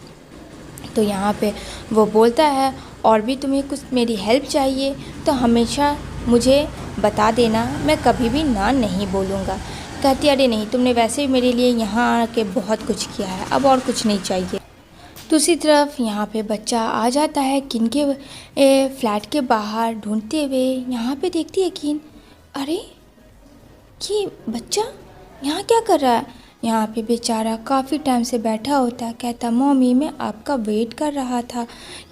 तो यहाँ पे वो बोलता है और भी तुम्हें कुछ मेरी हेल्प चाहिए तो हमेशा मुझे बता देना, मैं कभी भी ना नहीं बोलूँगा। कहती अरे नहीं तुमने वैसे भी मेरे लिए यहाँ आके बहुत कुछ किया है, अब और कुछ नहीं चाहिए। दूसरी तरफ यहाँ पे बच्चा आ जाता है किन के फ्लैट के बाहर ढूंढते हुए। यहाँ पे देखती है किन, अरे ये बच्चा यहाँ क्या कर रहा है। यहाँ पे बेचारा काफ़ी टाइम से बैठा होता है। कहता मम्मी मैं आपका वेट कर रहा था।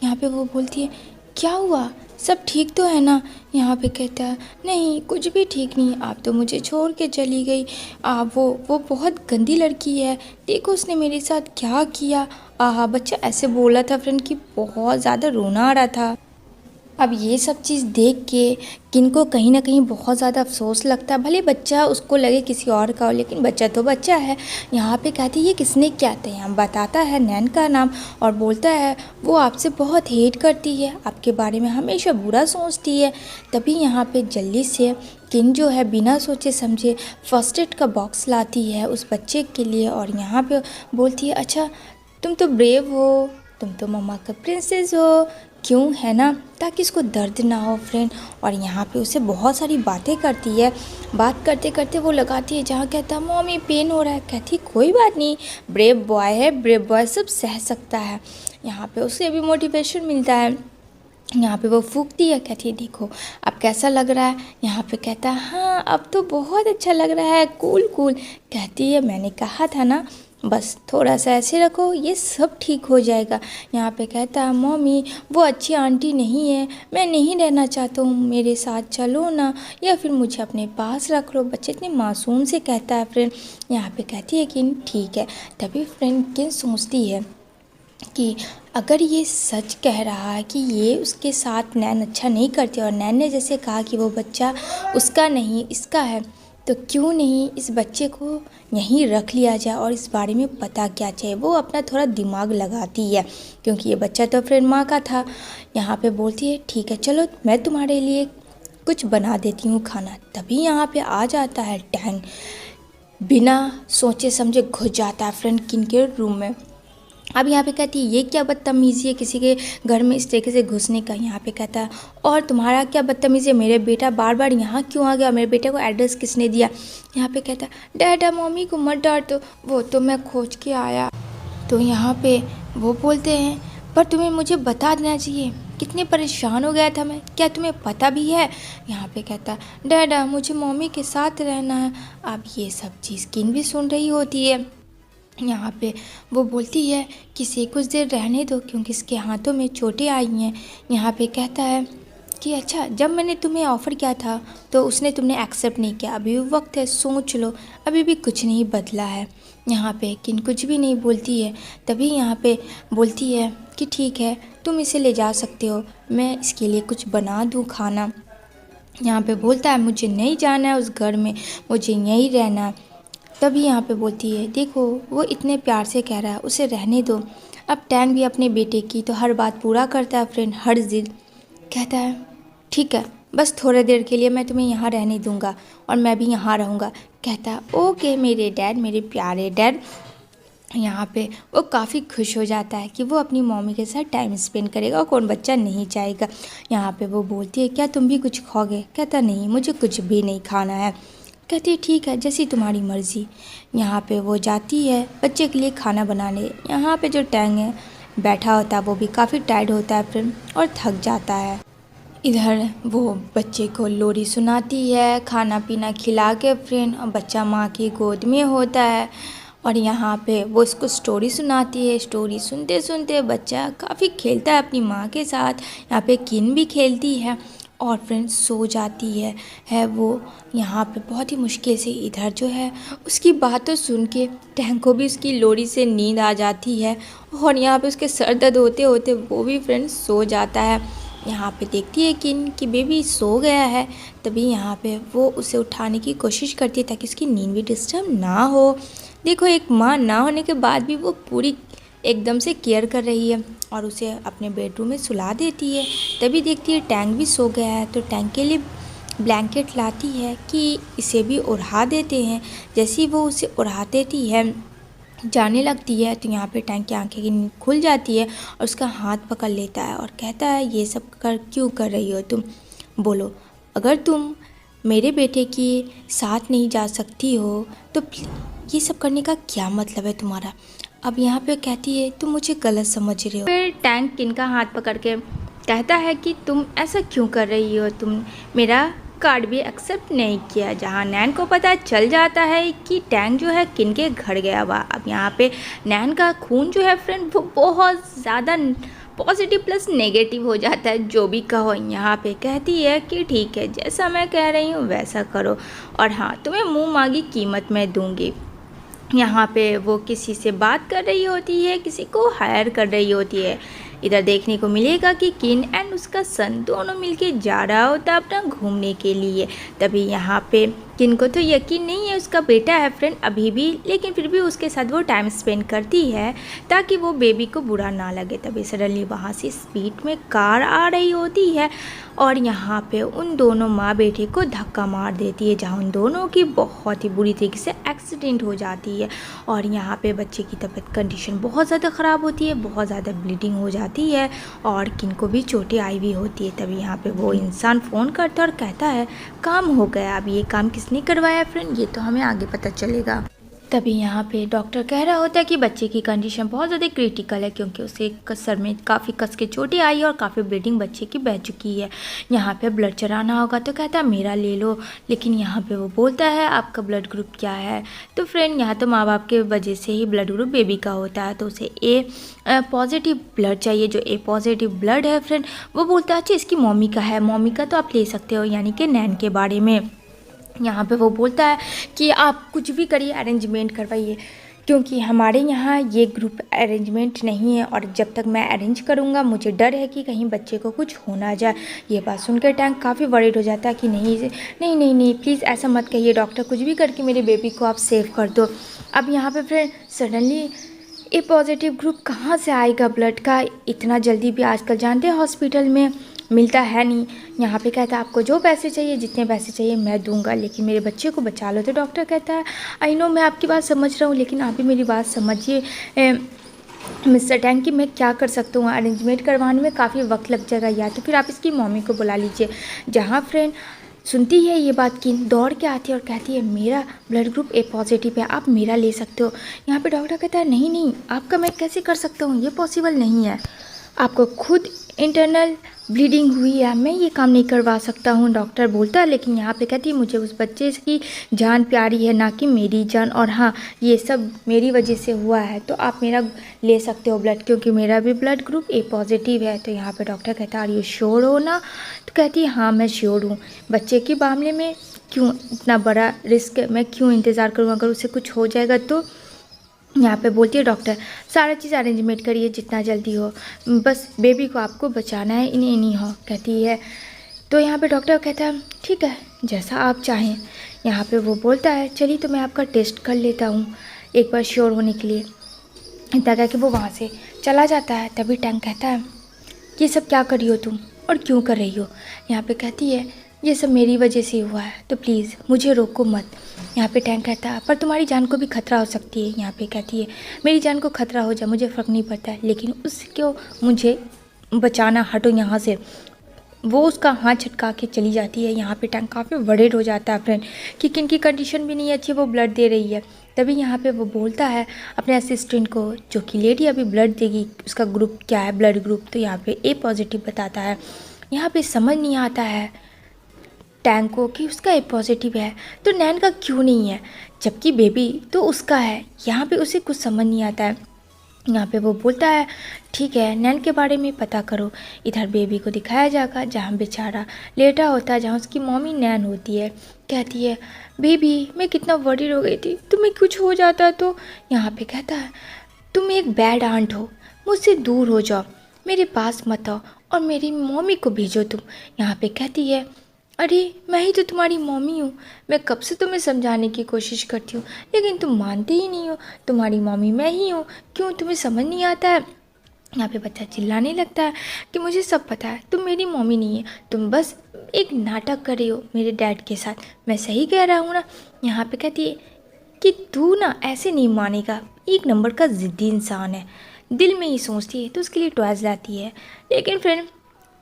यहाँ पे वो बोलती है क्या हुआ, सब ठीक तो है ना। यहाँ पे कहता है नहीं कुछ भी ठीक नहीं, आप तो मुझे छोड़ के चली गई। वो बहुत गंदी लड़की है, देखो उसने मेरे साथ क्या किया। आहा बच्चा ऐसे बोला था फ्रेंड कि बहुत ज़्यादा रोना आ रहा था। अब ये सब चीज़ देख के किन को कहीं ना कहीं बहुत ज़्यादा अफसोस लगता है। भले बच्चा उसको लगे किसी और का हो, लेकिन बच्चा तो बच्चा है। यहाँ पे कहती है ये किसने क्या था, यहाँ बताता है नैन का नाम और बोलता है वो आपसे बहुत हेट करती है, आपके बारे में हमेशा बुरा सोचती है। तभी यहाँ पे जल्दी से किन जो है बिना सोचे समझे फर्स्ट एड का बॉक्स लाती है उस बच्चे के लिए, और यहाँ पे बोलती है अच्छा तुम तो ब्रेव हो, तुम तो मम्मा का प्रिंसेस हो, क्यों है ना, ताकि इसको दर्द ना हो फ्रेंड। और यहाँ पे उसे बहुत सारी बातें करती है। बात करते करते वो लगाती है जहाँ कहता है मम्मी पेन हो रहा है। कहती कोई बात नहीं, ब्रेव बॉय है, ब्रेव बॉय सब सह सकता है। यहाँ पे उसे भी मोटिवेशन मिलता है। यहाँ पे वो फूकती है, कहती है देखो अब कैसा लग रहा है। यहाँ पे कहता है हाँ अब तो बहुत अच्छा लग रहा है, कूल कूल। कहती है मैंने कहा था ना, बस थोड़ा सा ऐसे रखो ये सब ठीक हो जाएगा। यहाँ पे कहता है मम्मी वो अच्छी आंटी नहीं है, मैं नहीं रहना चाहता हूँ, मेरे साथ चलो ना, या फिर मुझे अपने पास रख लो। बच्चे इतने मासूम से कहता है फ्रेंड। यहाँ पे कहती है कि ठीक है। तभी फ्रेंड किन सोचती है कि अगर ये सच कह रहा है कि ये उसके साथ नैन अच्छा नहीं करती, और नैन ने जैसे कहा कि वो बच्चा उसका नहीं इसका है, तो क्यों नहीं इस बच्चे को यहीं रख लिया जाए और इस बारे में पता क्या चाहिए। वो अपना थोड़ा दिमाग लगाती है क्योंकि ये बच्चा तो फ्रेंड माँ का था। यहाँ पे बोलती है ठीक है चलो मैं तुम्हारे लिए कुछ बना देती हूँ खाना। तभी यहाँ पे आ जाता है टैंग, बिना सोचे समझे घुस जाता है फ्रेंड किन के रूम में। अब यहाँ पे कहती है ये क्या बदतमीज़ी है किसी के घर में इस तरीके से घुसने का। यहाँ पे कहता है और तुम्हारा क्या बदतमीज़ी है, मेरे बेटा बार बार यहाँ क्यों आ गया, मेरे बेटे को एड्रेस किसने दिया। यहाँ पे कहता है डैडा मम्मी को मत डांटो, वो तो मैं खोज के आया। तो यहाँ पे वो बोलते हैं पर तुम्हें मुझे बता देना चाहिए, कितने परेशान हो गया था मैं, क्या तुम्हें पता भी है। यहाँ पे कहता है डैडा मुझे मम्मी के साथ रहना है। अब ये सब चीज़ किन भी सुन रही होती है। यहाँ पे वो बोलती है कि इसे कुछ देर रहने दो क्योंकि इसके हाथों में चोटें आई हैं। यहाँ पे कहता है कि अच्छा जब मैंने तुम्हें ऑफ़र किया था तो उसने तुमने एक्सेप्ट नहीं किया, अभी भी वक्त है सोच लो, अभी भी कुछ नहीं बदला है। यहाँ पे किन कुछ भी नहीं बोलती है। तभी यहाँ पे बोलती है कि ठीक है तुम इसे ले जा सकते हो, मैं इसके लिए कुछ बना दूँ खाना। यहाँ पे बोलता है मुझे नहीं जाना है उस घर में, मुझे यहीं रहना है। तभी यहाँ पे बोलती है देखो वो इतने प्यार से कह रहा है, उसे रहने दो। अब टैंक भी अपने बेटे की तो हर बात पूरा करता है फ्रेंड, हर जिद। कहता है ठीक है बस थोड़ी देर के लिए मैं तुम्हें यहाँ रहने दूँगा और मैं भी यहाँ रहूँगा। कहता है ओके मेरे डैड, मेरे प्यारे डैड। यहाँ पे वो काफ़ी खुश हो जाता है कि वो अपनी मम्मी के साथ टाइम स्पेंड करेगा और कौन बच्चा नहीं चाहेगा। यहाँ पे वो बोलती है क्या तुम भी कुछ खाओगे? कहता नहीं मुझे कुछ भी नहीं खाना है। कहती है ठीक है जैसी तुम्हारी मर्ज़ी। यहाँ पे वो जाती है बच्चे के लिए खाना बनाने। यहाँ पे जो टैंग है बैठा होता है वो भी काफ़ी टायर्ड होता है फ्रेंड और थक जाता है। इधर वो बच्चे को लोरी सुनाती है खाना पीना खिला के फ्रेंड, और बच्चा माँ की गोद में होता है और यहाँ पे वो इसको स्टोरी सुनाती है। स्टोरी सुनते सुनते बच्चा काफ़ी खेलता है अपनी माँ के साथ। यहाँ पे किन भी खेलती है और फ्रेंड्स सो जाती है वो यहाँ पे बहुत ही मुश्किल से। इधर जो है उसकी बातों सुन के टैंक को भी उसकी लोरी से नींद आ जाती है और यहाँ पे उसके सर दर्द होते होते वो भी फ्रेंड्स सो जाता है। यहाँ पे देखती है किन कि बेबी सो गया है। तभी यहाँ पे वो उसे उठाने की कोशिश करती है ताकि उसकी नींद भी डिस्टर्ब ना हो। देखो एक माँ ना होने के बाद भी वो पूरी एकदम से केयर कर रही है और उसे अपने बेडरूम में सुला देती है। तभी देखती है टैंक भी सो गया है तो टैंक के लिए ब्लैंकेट लाती है कि इसे भी उड़ा देते हैं। जैसे ही वो उसे उड़ा देती है जाने लगती है तो यहाँ पे टैंक की आंखें की नींद खुल जाती है और उसका हाथ पकड़ लेता है और कहता है ये सब क्यों कर रही हो तुम? बोलो अगर तुम मेरे बेटे के साथ नहीं जा सकती हो तो ये सब करने का क्या मतलब है तुम्हारा? अब यहाँ पे कहती है तुम मुझे गलत समझ रहे हो। फिर टैंक किन का हाथ पकड़ के कहता है कि तुम ऐसा क्यों कर रही हो, तुम मेरा कार्ड भी एक्सेप्ट नहीं किया। जहाँ नैन को पता चल जाता है कि टैंक जो है किन के घर गया हुआ। अब यहाँ पे नैन का खून जो है फ्रेंड वो बहुत ज़्यादा पॉजिटिव प्लस नेगेटिव हो जाता है। जो भी कहो यहाँ पे कहती है कि ठीक है जैसा मैं कह रही हूँ वैसा करो और हाँ तुम्हें मुँह मांगी कीमत मैं दूँगी। यहाँ पे वो किसी से बात कर रही होती है, किसी को हायर कर रही होती है। इधर देखने को मिलेगा कि किन एंड उसका सन दोनों मिलके जा रहा होता है अपना घूमने के लिए। तभी यहाँ पे किन को तो यकीन नहीं है उसका बेटा है फ्रेंड अभी भी, लेकिन फिर भी उसके साथ वो टाइम स्पेंड करती है ताकि वो बेबी को बुरा ना लगे। तभी सडनली वहाँ से स्पीड में कार आ रही होती है और यहाँ पे उन दोनों माँ बेटे को धक्का मार देती है, जहाँ उन दोनों की बहुत ही बुरी तरीके से एक्सीडेंट हो जाती है और यहाँ पे बच्चे की तबीयत कंडीशन बहुत ज़्यादा ख़राब होती है, बहुत ज़्यादा ब्लीडिंग हो जाती है और किन को भी चोटें आई हुई होती है। तभी यहाँ पे वो इंसान फ़ोन करता है और कहता है काम हो गया। अब ये काम किसने करवाया फ्रेंड ये तो हमें आगे पता चलेगा। तभी यहाँ पे डॉक्टर कह रहा होता है कि बच्चे की कंडीशन बहुत ज़्यादा क्रिटिकल है क्योंकि उसे सर में काफ़ी कस के चोटें आई और काफ़ी ब्लीडिंग बच्चे की बह चुकी है। यहाँ पे ब्लड चढ़ाना होगा तो कहता है मेरा ले लो, लेकिन यहाँ पे वो बोलता है आपका ब्लड ग्रुप क्या है? तो फ्रेंड यहाँ तो माँ बाप के वजह से ही ब्लड ग्रुप बेबी का होता है तो उसे ए पॉजिटिव ब्लड चाहिए। जो ए पॉजिटिव ब्लड है फ्रेंड वो बोलता है अच्छा इसकी मम्मी का है, मम्मी का तो आप ले सकते हो, यानी कि नैन के बारे में। यहाँ पे वो बोलता है कि आप कुछ भी करिए अरेंजमेंट करवाइए क्योंकि हमारे यहाँ ये ग्रुप अरेंजमेंट नहीं है और जब तक मैं अरेंज करूँगा मुझे डर है कि कहीं बच्चे को कुछ हो ना जाए। ये बात सुनकर टैंक काफ़ी वरीड हो जाता है कि नहीं नहीं नहीं नहीं प्लीज़ ऐसा मत कहिए डॉक्टर, कुछ भी करके मेरे बेबी को आप सेव कर दो। अब यहाँ पे फिर सडनली ए पॉजिटिव ग्रुप कहाँ से आएगा ब्लड का, इतना जल्दी भी आजकल जानते हैं हॉस्पिटल में मिलता है नहीं। यहाँ पे कहता है आपको जो पैसे चाहिए जितने पैसे चाहिए मैं दूंगा, लेकिन मेरे बच्चे को बचा लो। तो डॉक्टर कहता है आई नो मैं आपकी बात समझ रहा हूँ लेकिन आप भी मेरी बात समझिए मिस्टर टैंक कि मैं क्या कर सकता हूँ, अरेंजमेंट करवाने में काफ़ी वक्त लग जाएगा, या तो फिर आप इसकी मम्मी को बुला लीजिए। जहाँ फ्रेंड सुनती है ये बात कि दौड़ के आती है और कहती है मेरा ब्लड ग्रुप ए पॉजिटिव है, आप मेरा ले सकते हो। यहाँ पे डॉक्टर कहता है नहीं नहीं आपका मैं कैसे कर सकता हूँ, ये पॉसिबल नहीं है, आपको खुद इंटरनल ब्लीडिंग हुई है, मैं ये काम नहीं करवा सकता हूँ। डॉक्टर बोलता है लेकिन यहाँ पे कहती है मुझे उस बच्चे की जान प्यारी है ना कि मेरी जान, और हाँ ये सब मेरी वजह से हुआ है तो आप मेरा ले सकते हो ब्लड क्योंकि मेरा भी ब्लड ग्रुप ए पॉजिटिव है। तो यहाँ पे डॉक्टर कहता है आर यू श्योर हो ना? तो कहती है हाँ मैं श्योर हूँ, बच्चे के मामले में क्यों इतना बड़ा रिस्क मैं क्यों इंतज़ार करूँ, अगर उसे कुछ हो जाएगा तो। यहाँ पे बोलती है डॉक्टर सारा चीज़ अरेंजमेंट करिए जितना जल्दी हो, बस बेबी को आपको बचाना है, इन्हें नहीं हो। कहती है तो यहाँ पे डॉक्टर कहता है ठीक है जैसा आप चाहें। यहाँ पे वो बोलता है चलिए तो मैं आपका टेस्ट कर लेता हूँ एक बार श्योर होने के लिए। इतना कह के वो वहाँ से चला जाता है। तभी टैंक कहता है ये सब क्या कर रही हो तुम और क्यों कर रही हो। यहाँ पे कहती है ये सब मेरी वजह से हुआ है तो प्लीज़ मुझे रोको मत। यहाँ पे टैंक कहता है पर तुम्हारी जान को भी खतरा हो सकती है। यहाँ पे कहती है मेरी जान को खतरा हो जाए मुझे फ़र्क नहीं पड़ता है, लेकिन उसको मुझे बचाना, हटो यहाँ से। वो उसका हाथ झटका के चली जाती है। यहाँ पे टैंक काफ़ी वरीड हो जाता है फ्रेंड कि किन की कंडीशन भी नहीं अच्छी, वो ब्लड दे रही है। तभी यहाँ पे वो बोलता है अपने असिस्टेंट को जो कि लेडी अभी ब्लड देगी उसका ग्रुप क्या है, ब्लड ग्रुप। तो यहाँ पे ए पॉजिटिव बताता है। यहाँ पे समझ नहीं आता है टैंक को कि उसका ए पॉजिटिव है तो नैन का क्यों नहीं है, जबकि बेबी तो उसका है। यहाँ पे उसे कुछ समझ नहीं आता है। यहाँ पे वो बोलता है ठीक है नैन के बारे में पता करो। इधर बेबी को दिखाया जाएगा जहाँ बेचारा लेटा होता है, जहाँ उसकी मम्मी नैन होती है। कहती है बेबी मैं कितना वरीड हो गई थी, तुम्हें कुछ हो जाता तो। यहाँ पे कहता है तुम एक बैड आंट हो, मुझसे दूर हो जाओ, मेरे पास मत आओ और मेरी मम्मी को भेजो तुम। यहाँ पे कहती है अरे मैं ही तो तुम्हारी मम्मी हूँ, मैं कब से तुम्हें समझाने की कोशिश करती हूँ लेकिन तुम मानते ही नहीं हो, तुम्हारी मम्मी मैं ही हूँ, क्यों तुम्हें समझ नहीं आता है। यहाँ पे बच्चा चिल्लाने लगता है कि मुझे सब पता है, तुम मेरी मम्मी नहीं है, तुम बस एक नाटक कर रही हो मेरे डैड के साथ, मैं सही कह रहा हूँ ना। यहाँ पे कहती है कि तू ना ऐसे नहीं मानेगा, एक नंबर का ज़िद्दी इंसान है, दिल में ही सोचती है तो उसके लिए टॉयज़ लाती है। लेकिन फ्रेंड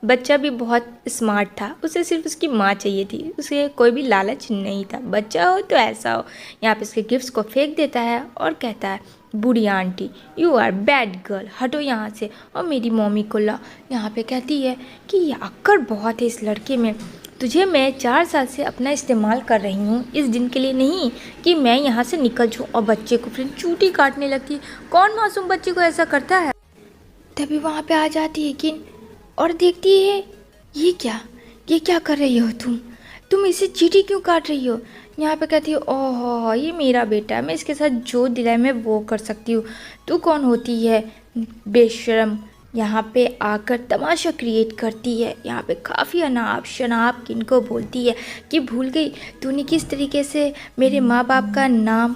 बच्चा भी बहुत स्मार्ट था, उसे सिर्फ उसकी माँ चाहिए थी, उसे कोई भी लालच नहीं था, बच्चा हो तो ऐसा हो। यहाँ पे उसके गिफ्ट्स को फेंक देता है और कहता है बूढ़ी aunty you are bad girl, हटो यहाँ से और मेरी मम्मी को ला। यहाँ पे कहती है कि ये अक्कर बहुत है इस लड़के में, तुझे मैं 4 साल से अपना इस्तेमाल कर रही हूँ, इस दिन के लिए नहीं कि मैं यहाँ से निकल जाऊँ। और बच्चे को फिर चूटी काटने लगती है। कौन मासूम बच्चे को ऐसा करता है। तभी वहाँ पे आ जाती है कि और देखती है ये क्या कर रही हो तुम इसे चींटी क्यों काट रही हो। यहाँ पे कहती है ओह ये मेरा बेटा है, मैं इसके साथ जो दिलाए मैं वो कर सकती हूँ, तू कौन होती है बेशरम। यहाँ पे आकर तमाशा क्रिएट करती है। यहाँ पे काफ़ी अनाप शनाप किनको बोलती है कि भूल गई तूने किस तरीके से मेरे माँ बाप का नाम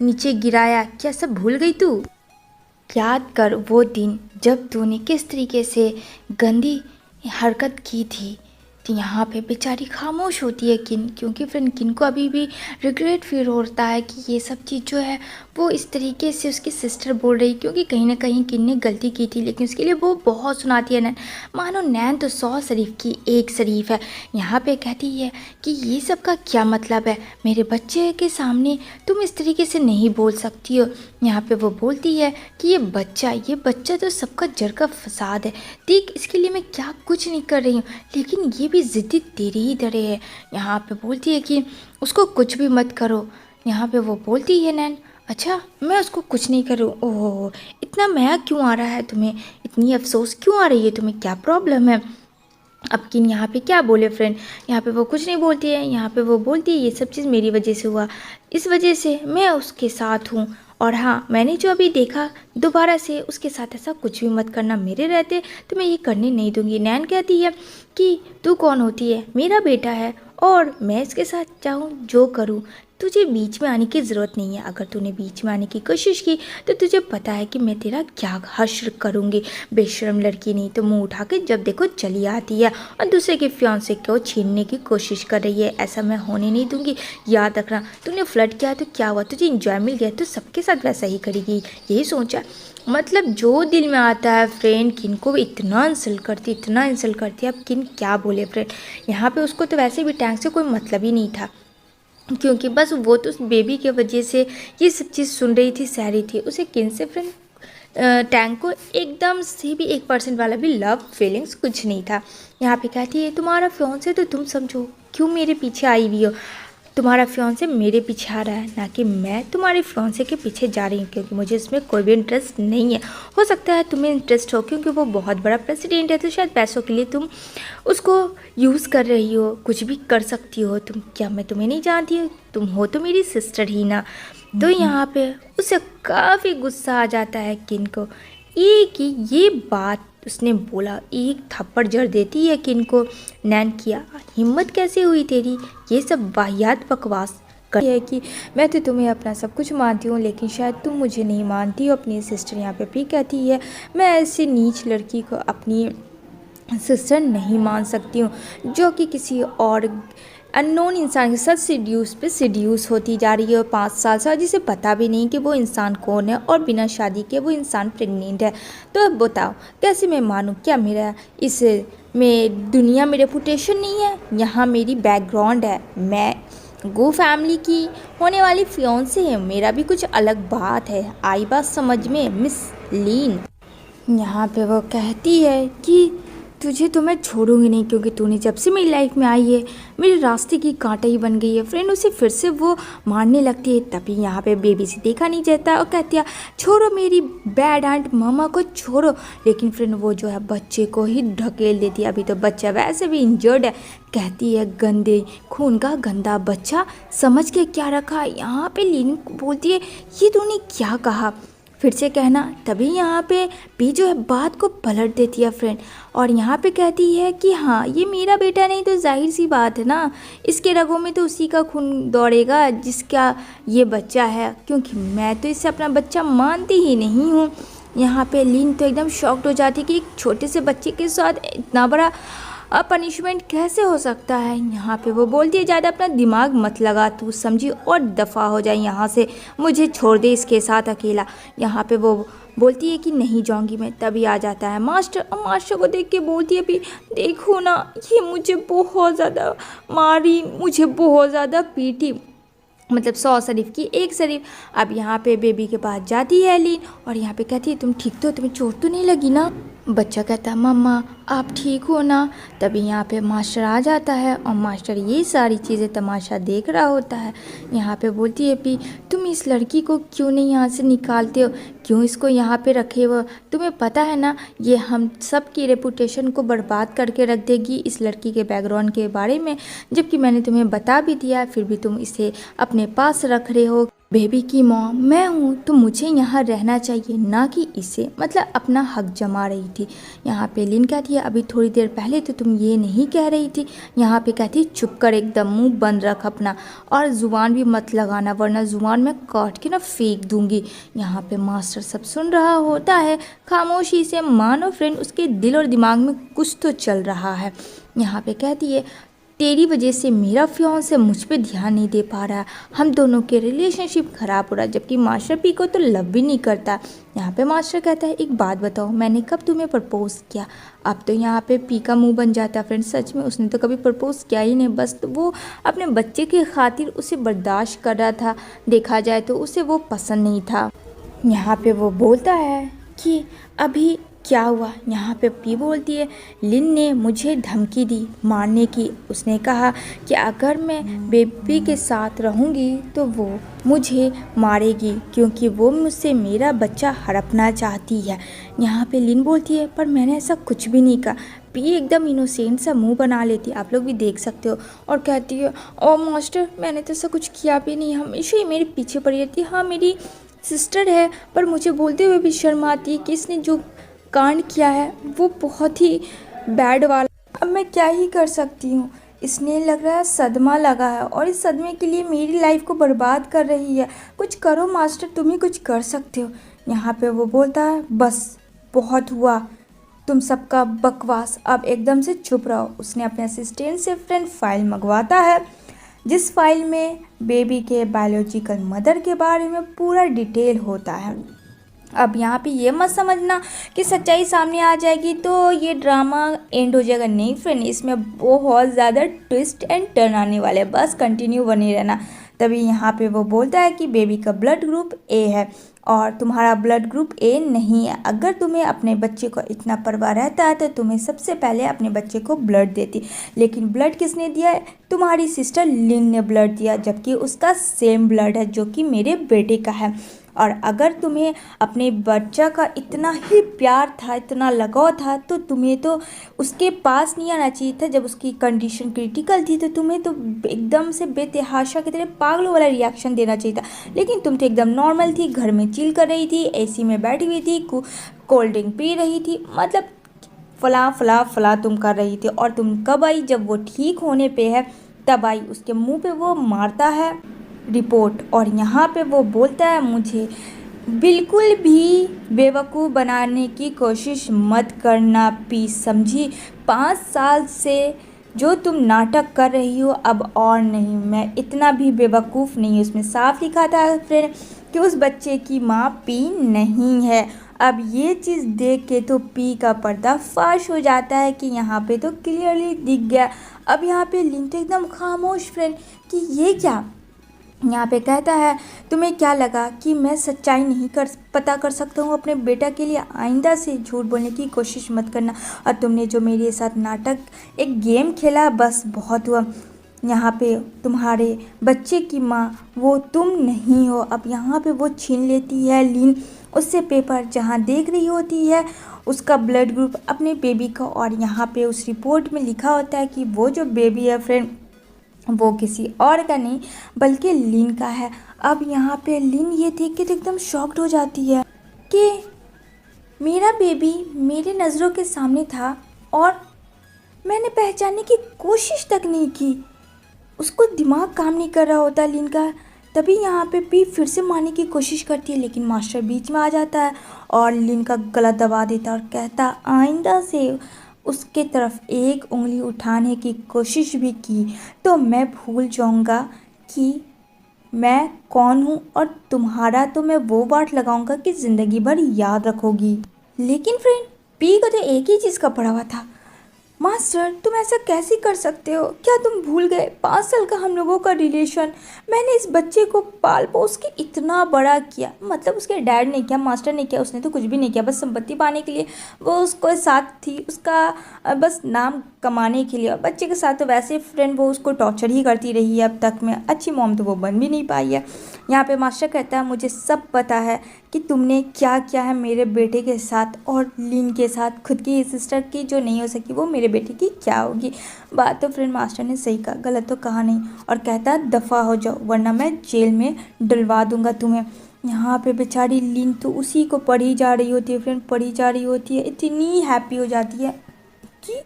नीचे गिराया, क्या सब भूल गई तू। याद कर वो दिन जब तूने किस तरीके से गंदी हरकत की थी। तो यहाँ पे बेचारी खामोश होती है क्योंकि फ्रेंड किन को अभी भी रिग्रेट फील होता है कि ये सब चीज़ जो है वो इस तरीके से उसकी सिस्टर बोल रही, क्योंकि कहीं ना कहीं किन ने गलती की थी, लेकिन उसके लिए वो बहुत सुनाती है नैन। मानो नैन तो 100 शरीफ की एक शरीफ है। यहाँ पे कहती है कि ये सब का क्या मतलब है, मेरे बच्चे के सामने तुम इस तरीके से नहीं बोल सकती हो। यहाँ पे वो बोलती है कि ये बच्चा तो सबका जड़ का फसाद है, देख इसके लिए मैं क्या कुछ नहीं कर रही हूँ, लेकिन ये भी ज़िद्दी तेरी ही तरह है। यहाँ पे बोलती है कि उसको कुछ भी मत करो। यहाँ पे वो बोलती है नैन अच्छा मैं उसको कुछ नहीं करूँ। ओह इतना महक क्यों आ रहा है तुम्हें, इतनी अफसोस क्यों आ रही है तुम्हें, क्या प्रॉब्लम है। अब किन यहाँ पे क्या बोले फ्रेंड, यहाँ पे वो कुछ नहीं बोलती है। यहाँ पे वो बोलती है ये सब चीज़ मेरी वजह से हुआ, इस वजह से मैं उसके साथ हूँ, और हाँ मैंने जो अभी देखा दोबारा से उसके साथ ऐसा कुछ भी मत करना, मेरे रहते तो मैं ये करने नहीं दूंगी। नैन कहती है कि तू कौन होती है, मेरा बेटा है और मैं इसके साथ चाहूँ जो करूँ, तुझे बीच में आने की ज़रूरत नहीं है। अगर तूने बीच में आने की कोशिश की तो तुझे पता है कि मैं तेरा क्या हश्र करूँगी। बेशर्म लड़की नहीं तो मुंह उठा के जब देखो चली आती है और दूसरे के फियांसे को छीनने की कोशिश कर रही है। ऐसा मैं होने नहीं दूंगी, याद रखना। तूने फ्लर्ट किया तो क्या हुआ, तुझे इंजॉय मिल गया तो सबके साथ वैसा ही करेगी, यही सोचा। मतलब जो दिल में आता है फ्रेंड, किन को इतना इंसल्ट करती है। अब किन क्या बोले फ्रेंड, यहाँ पे उसको तो वैसे भी टैंक से कोई मतलब ही नहीं था, क्योंकि बस वो तो उस बेबी के वजह से ये सब चीज़ सुन रही थी, सह रही थी। उसे किन से फ्रेंड टैंक को एकदम से भी 1% वाला भी लव फीलिंग्स कुछ नहीं था। यहाँ पे कहती है तुम्हारा फियांसे तो तुम समझो, क्यों मेरे पीछे आई हुई हो। तुम्हारा फियांसे मेरे पीछे आ रहा है, ना कि मैं तुम्हारे फियांसे के पीछे जा रही हूँ, क्योंकि मुझे इसमें कोई भी इंटरेस्ट नहीं है। हो सकता है तुम्हें इंटरेस्ट हो क्योंकि वो बहुत बड़ा प्रेसिडेंट है, तो शायद पैसों के लिए तुम उसको यूज़ कर रही हो, कुछ भी कर सकती हो तुम। क्या मैं तुम्हें नहीं जानती हूँ, तुम हो तो मेरी सिस्टर ही ना। तो यहाँ पे उसे काफ़ी गुस्सा आ जाता है किन को, एक ही ये बात उसने बोला, एक थप्पड़ जड़ देती है कि इनको नैन किया, हिम्मत कैसे हुई तेरी ये सब वाहियात बकवास है कि मैं तो तुम्हें अपना सब कुछ मानती हूँ, लेकिन शायद तुम मुझे नहीं मानती हो। अपनी सिस्टर यहाँ पे भी कहती है मैं ऐसी नीच लड़की को अपनी सिस्टर नहीं मान सकती हूँ जो कि किसी और अननोन इंसान के साथ सिड्यूस होती जा रही है 5 साल से, और जिसे पता भी नहीं कि वो इंसान कौन है, और बिना शादी के वो इंसान प्रेग्नेंट है। तो अब बताओ कैसे मैं मानूँ? क्या मेरा इस में दुनिया में रेपुटेशन नहीं है? यहाँ मेरी बैकग्राउंड है, मैं गो फैमिली की होने वाली फियोंसे है, मेरा भी कुछ अलग बात है। आई बात समझ में मिस लीन? यहाँ पे वो कहती है कि तुझे तो मैं छोड़ूंगी नहीं, क्योंकि तूने जब से मेरी लाइफ में आई है मेरे रास्ते की कांटा ही बन गई है। फ्रेंड उसे फिर से वो मारने लगती है, तभी यहाँ पे बेबी से देखा नहीं जाता और कहती है छोड़ो मेरी बैड आंट, मामा को छोड़ो। लेकिन फ्रेंड वो जो है बच्चे को ही ढकेल देती है, अभी तो बच्चा वैसे भी इंजर्ड है। कहती है गंदे खून का गंदा बच्चा, समझ के क्या रखा। यहाँ पे लीन बोलती है ये तूने क्या कहा, फिर से कहना। तभी यहाँ पे पी जो है बात को पलट देती है फ्रेंड, और यहाँ पे कहती है कि हाँ ये मेरा बेटा नहीं तो जाहिर सी बात है ना, इसके रगों में तो उसी का खून दौड़ेगा जिसका ये बच्चा है, क्योंकि मैं तो इसे अपना बच्चा मानती ही नहीं हूँ। यहाँ पे लीन तो एकदम शॉक्ड हो जाती है कि एक छोटे से बच्चे के साथ इतना बड़ा पनिशमेंट कैसे हो सकता है। यहाँ पे वो बोलती है ज़्यादा अपना दिमाग मत लगा तू, समझी, और दफ़ा हो जाए यहाँ से, मुझे छोड़ दे इसके साथ अकेला। यहाँ पे वो बोलती है कि नहीं जाऊँगी मैं। तभी आ जाता है मास्टर, और मास्टर को देख के बोलती है भी देखो ना ये मुझे बहुत ज़्यादा मारी, मुझे बहुत ज़्यादा पीटी, मतलब 100 शरीफ की एक शरीफ। अब यहाँ पे बेबी के पास जाती है लीन, और यहाँ पे कहती है तुम ठीक तो, तुम्हें चोट तो नहीं लगी ना? बच्चा कहता है मम्मा आप ठीक हो ना? तभी यहाँ पे मास्टर आ जाता है, और मास्टर ये सारी चीज़ें तमाशा देख रहा होता है। यहाँ पे बोलती है पी तुम इस लड़की को क्यों नहीं यहाँ से निकालते हो, क्यों इसको यहाँ पे रखे हो? तुम्हें पता है ना ये हम सब की रेपुटेशन को बर्बाद करके रख देगी इस लड़की के बैकग्राउंड के बारे में, जबकि मैंने तुम्हें बता भी दिया फिर भी तुम इसे अपने पास रख रहे हो। बेबी की मॉम मैं हूँ तो मुझे यहाँ रहना चाहिए, ना कि इसे, मतलब अपना हक जमा रही थी। यहाँ पे लिन कहती है अभी थोड़ी देर पहले तो तुम ये नहीं कह रही थी। यहाँ पे कहती है चुप कर, एकदम मुंह बंद रख अपना, और जुबान भी मत लगाना वरना जुबान में काट के ना फेंक दूंगी। यहाँ पे मास्टर सब सुन रहा होता है खामोशी से, मानो फ्रेंड उसके दिल और दिमाग में कुछ तो चल रहा है। यहाँ पे कहती है तेरी वजह से मेरा फियांसे मुझ पे ध्यान नहीं दे पा रहा है, हम दोनों के रिलेशनशिप ख़राब हो रहा है, जबकि मास्टर पी को तो लव भी नहीं करता। यहाँ पे मास्टर कहता है एक बात बताओ मैंने कब तुम्हें प्रपोज़ किया? अब तो यहाँ पे पी का मुंह बन जाता है फ्रेंड, सच में उसने तो कभी प्रपोज़ किया ही नहीं, बस तो वो अपने बच्चे की खातिर उसे बर्दाश्त कर रहा था, देखा जाए तो उसे वो पसंद नहीं था। यहाँ पे वो बोलता है कि अभी क्या हुआ? यहाँ पे पी बोलती है लिन ने मुझे धमकी दी मारने की, उसने कहा कि अगर मैं बेबी के साथ रहूँगी तो वो मुझे मारेगी क्योंकि वो मुझसे मेरा बच्चा हड़पना चाहती है। यहाँ पे लिन बोलती है पर मैंने ऐसा कुछ भी नहीं कहा। पी एकदम इनोसेंट सा मुंह बना लेती है, आप लोग भी देख सकते हो, और कहती है ओ मास्टर मैंने तो ऐसा कुछ किया भी नहीं, हमेशा ही मेरे पीछे पड़ी रहती है। हाँ मेरी सिस्टर है, पर मुझे बोलते हुए भी शर्म आती है कि इसने जो कांड किया है वो बहुत ही बैड वाला। अब मैं क्या ही कर सकती हूँ, इसने लग रहा है सदमा लगा है और इस सदमे के लिए मेरी लाइफ को बर्बाद कर रही है। कुछ करो मास्टर, तुम ही कुछ कर सकते हो। यहाँ पे वो बोलता है बस बहुत हुआ तुम सबका बकवास, अब एकदम से चुप रहो। उसने अपने असिस्टेंट से फ्रेंड फाइल मंगवाता है जिस फाइल में बेबी के बायोलॉजिकल मदर के बारे में पूरा डिटेल होता है। अब यहाँ पे ये मत समझना कि सच्चाई सामने आ जाएगी तो ये ड्रामा एंड हो जाएगा, नहीं फ्रेंड, इसमें बहुत ज़्यादा ट्विस्ट एंड टर्न आने वाले हैं, बस कंटिन्यू बने रहना। तभी यहाँ पे वो बोलता है कि बेबी का ब्लड ग्रुप ए है और तुम्हारा ब्लड ग्रुप ए नहीं है। अगर तुम्हें अपने बच्चे को इतना परवाह रहता है तो तुम्हें सबसे पहले अपने बच्चे को ब्लड देती, लेकिन ब्लड किसने दिया है? तुम्हारी सिस्टर लिन ने ब्लड दिया, जबकि उसका सेम ब्लड है जो कि मेरे बेटे का है। और अगर तुम्हें अपने बच्चा का इतना ही प्यार था, इतना लगाव था, तो तुम्हें तो उसके पास नहीं आना चाहिए था। जब उसकी कंडीशन क्रिटिकल थी तो तुम्हें तो एकदम से बेतहाशा की तरह पागलों वाला रिएक्शन देना चाहिए था। लेकिन तुम तो एकदम नॉर्मल थी, घर में चिल कर रही थी, एसी में बैठी हुई थी, कोल्ड ड्रिंक पी रही थी, मतलब फला फला फला तुम कर रही थी। और तुम कब आई? जब वो ठीक होने पे है तब आई। उसके मुंह पे वो मारता है रिपोर्ट और यहाँ पे वो बोलता है मुझे बिल्कुल भी बेवकूफ़ बनाने की कोशिश मत करना प्लीज़, समझी? 5 साल से जो तुम नाटक कर रही हो अब और नहीं, मैं इतना भी बेवकूफ़ नहीं हूँ। उसमें साफ लिखा था फ्रेंड कि उस बच्चे की माँ पी नहीं है। अब ये चीज़ देख के तो पी का पर्दाफाश हो जाता है कि यहाँ पे तो क्लियरली दिख गया। अब यहाँ पे लिन तो एकदम खामोश फ्रेंड कि ये क्या। यहाँ पे कहता है तुम्हें क्या लगा कि मैं सच्चाई नहीं पता कर सकता हूँ अपने बेटा के लिए? आइंदा से झूठ बोलने की कोशिश मत करना। और तुमने जो मेरे साथ नाटक एक गेम खेला बस बहुत हुआ। यहाँ पे तुम्हारे बच्चे की माँ वो तुम नहीं हो। अब यहाँ पे वो छीन लेती है लिन उससे पेपर जहाँ देख रही होती है उसका ब्लड ग्रुप अपने बेबी का। और यहाँ पे उस रिपोर्ट में लिखा होता है कि वो जो बेबी है फ्रेंड वो किसी और का नहीं बल्कि लिन का है। अब यहाँ पे लिन ये देख के तो एकदम शॉक्ड हो जाती है कि मेरा बेबी मेरे नज़रों के सामने था और मैंने पहचानने की कोशिश तक नहीं की। उसको दिमाग काम नहीं कर रहा होता लिन का। तभी यहाँ पे पी फिर से मारने की कोशिश करती है लेकिन मास्टर बीच में आ जाता है और लिन का गला दबा देता और कहता आइंदा से उसके तरफ एक उंगली उठाने की कोशिश भी की तो मैं भूल जाऊंगा कि मैं कौन हूँ और तुम्हारा तो मैं वो वाट लगाऊंगा कि ज़िंदगी भर याद रखोगी। लेकिन फ्रेंड पी को तो एक ही चीज़ का पड़ा हुआ था, मास्टर तुम ऐसा कैसे कर सकते हो? क्या तुम भूल गए 5 साल का हम लोगों का रिलेशन? मैंने इस बच्चे को पाल पोस के इतना बड़ा किया, मतलब उसके डैड ने किया, मास्टर ने किया, उसने तो कुछ भी नहीं किया, बस संपत्ति पाने के लिए वो उसको साथ थी, उसका बस नाम कमाने के लिए। और बच्चे के साथ तो वैसे फ्रेंड वो उसको टॉर्चर ही करती रही है अब तक में, अच्छी मॉम तो वो बन भी नहीं पाई है। यहाँ पे मास्टर कहता है मुझे सब पता है कि तुमने क्या किया है मेरे बेटे के साथ और लिन के साथ, खुद की सिस्टर की जो नहीं हो सकी वो मेरे बेटे की क्या होगी। बात तो फ्रेंड मास्टर ने सही कहा, गलत तो कहा नहीं। और कहता है दफ़ा हो जाओ वरना मैं जेल में डलवा दूंगा तुम्हें। यहाँ पे बेचारी लिन तो उसी को पढ़ी जा रही होती है फ्रेंड, पढ़ी जा रही होती है, इतनी हैप्पी हो जाती है कि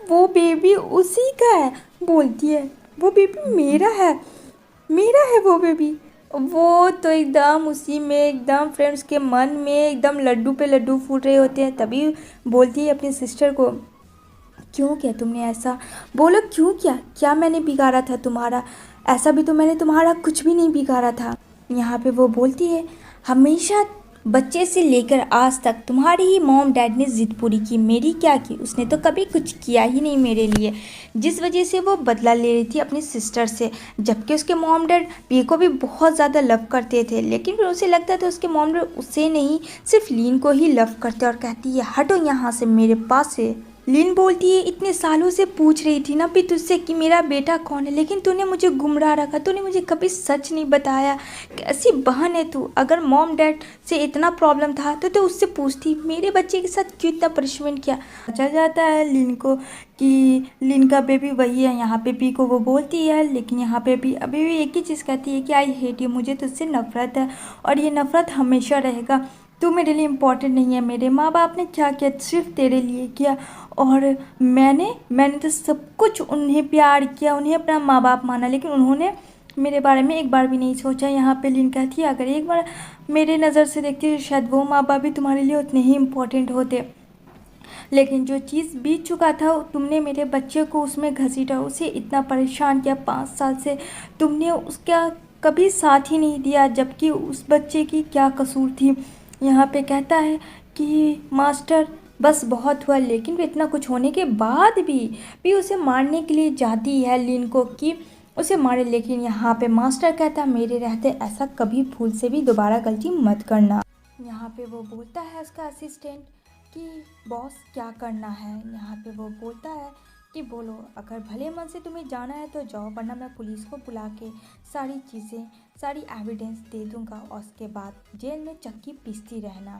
वो बेबी उसी का है। बोलती है वो बेबी मेरा है, मेरा है वो बेबी। वो तो एकदम उसी में एकदम फ्रेंड्स के मन में एकदम लड्डू पे लड्डू फूट रहे होते हैं। तभी बोलती है अपनी सिस्टर को क्यों किया तुमने ऐसा? बोलो क्यों किया? क्या मैंने बिगाड़ा था तुम्हारा? ऐसा भी तो मैंने तुम्हारा कुछ भी नहीं बिगाड़ा था। यहाँ पे वो बोलती है हमेशा बच्चे से लेकर आज तक तुम्हारी ही मॉम डैड ने ज़िद पूरी की, मेरी क्या की? उसने तो कभी कुछ किया ही नहीं मेरे लिए, जिस वजह से वो बदला ले रही थी अपनी सिस्टर से। जबकि उसके मॉम डैड पी को भी बहुत ज़्यादा लव करते थे, लेकिन फिर उसे लगता था उसके मॉम डैड उसे नहीं सिर्फ लीन को ही लव करते। और कहती है हटो यहाँ से मेरे पास से। लिन बोलती है इतने सालों से पूछ रही थी ना भी तुझसे कि मेरा बेटा कौन है, लेकिन तूने मुझे गुमराह रखा, तूने मुझे कभी सच नहीं बताया। कैसी बहन है तू? अगर मॉम डैड से इतना प्रॉब्लम था तो उससे पूछती, मेरे बच्चे के साथ क्यों इतना पनिशमेंट किया। चल जाता है लिन को कि लिन का बेबी वही है। यहाँ पे पी को वो बोलती है, लेकिन यहाँ पे भी अभी भी एक ही चीज़ कहती है कि आई हेट यू, मुझे तुझसे नफरत है और ये नफरत हमेशा रहेगा। तू मेरे लिए इम्पोर्टेंट नहीं है। मेरे माँ बाप ने क्या किया? सिर्फ तेरे लिए किया। और मैंने तो सब कुछ उन्हें प्यार किया, उन्हें अपना माँ बाप माना, लेकिन उन्होंने मेरे बारे में एक बार भी नहीं सोचा। यहाँ पे लिन कहती है अगर एक बार मेरे नज़र से देखती है शायद वो माँ बाप भी तुम्हारे लिए उतने ही इम्पोर्टेंट होते, लेकिन जो चीज़ बीत चुका था तुमने मेरे बच्चे को उसमें घसीटा, उसे इतना परेशान किया 5 साल से, तुमने उसका कभी साथ ही नहीं दिया, जबकि उस बच्चे की क्या कसूर थी। यहाँ पे कहता है कि मास्टर बस बहुत हुआ, लेकिन इतना कुछ होने के बाद भी उसे मारने के लिए जाती है लिन को कि उसे मारे। लेकिन यहाँ पे मास्टर कहता है मेरे रहते ऐसा कभी भूल से भी दोबारा गलती मत करना। यहाँ पे वो बोलता है उसका असिस्टेंट कि बॉस क्या करना है। यहाँ पे वो बोलता है कि बोलो अगर भले मन से तुम्हें जाना है तो जाओ, वरना मैं पुलिस को बुला के सारी चीज़ें, सारी एविडेंस दे दूँगा और उसके बाद जेल में चक्की पीसती रहना।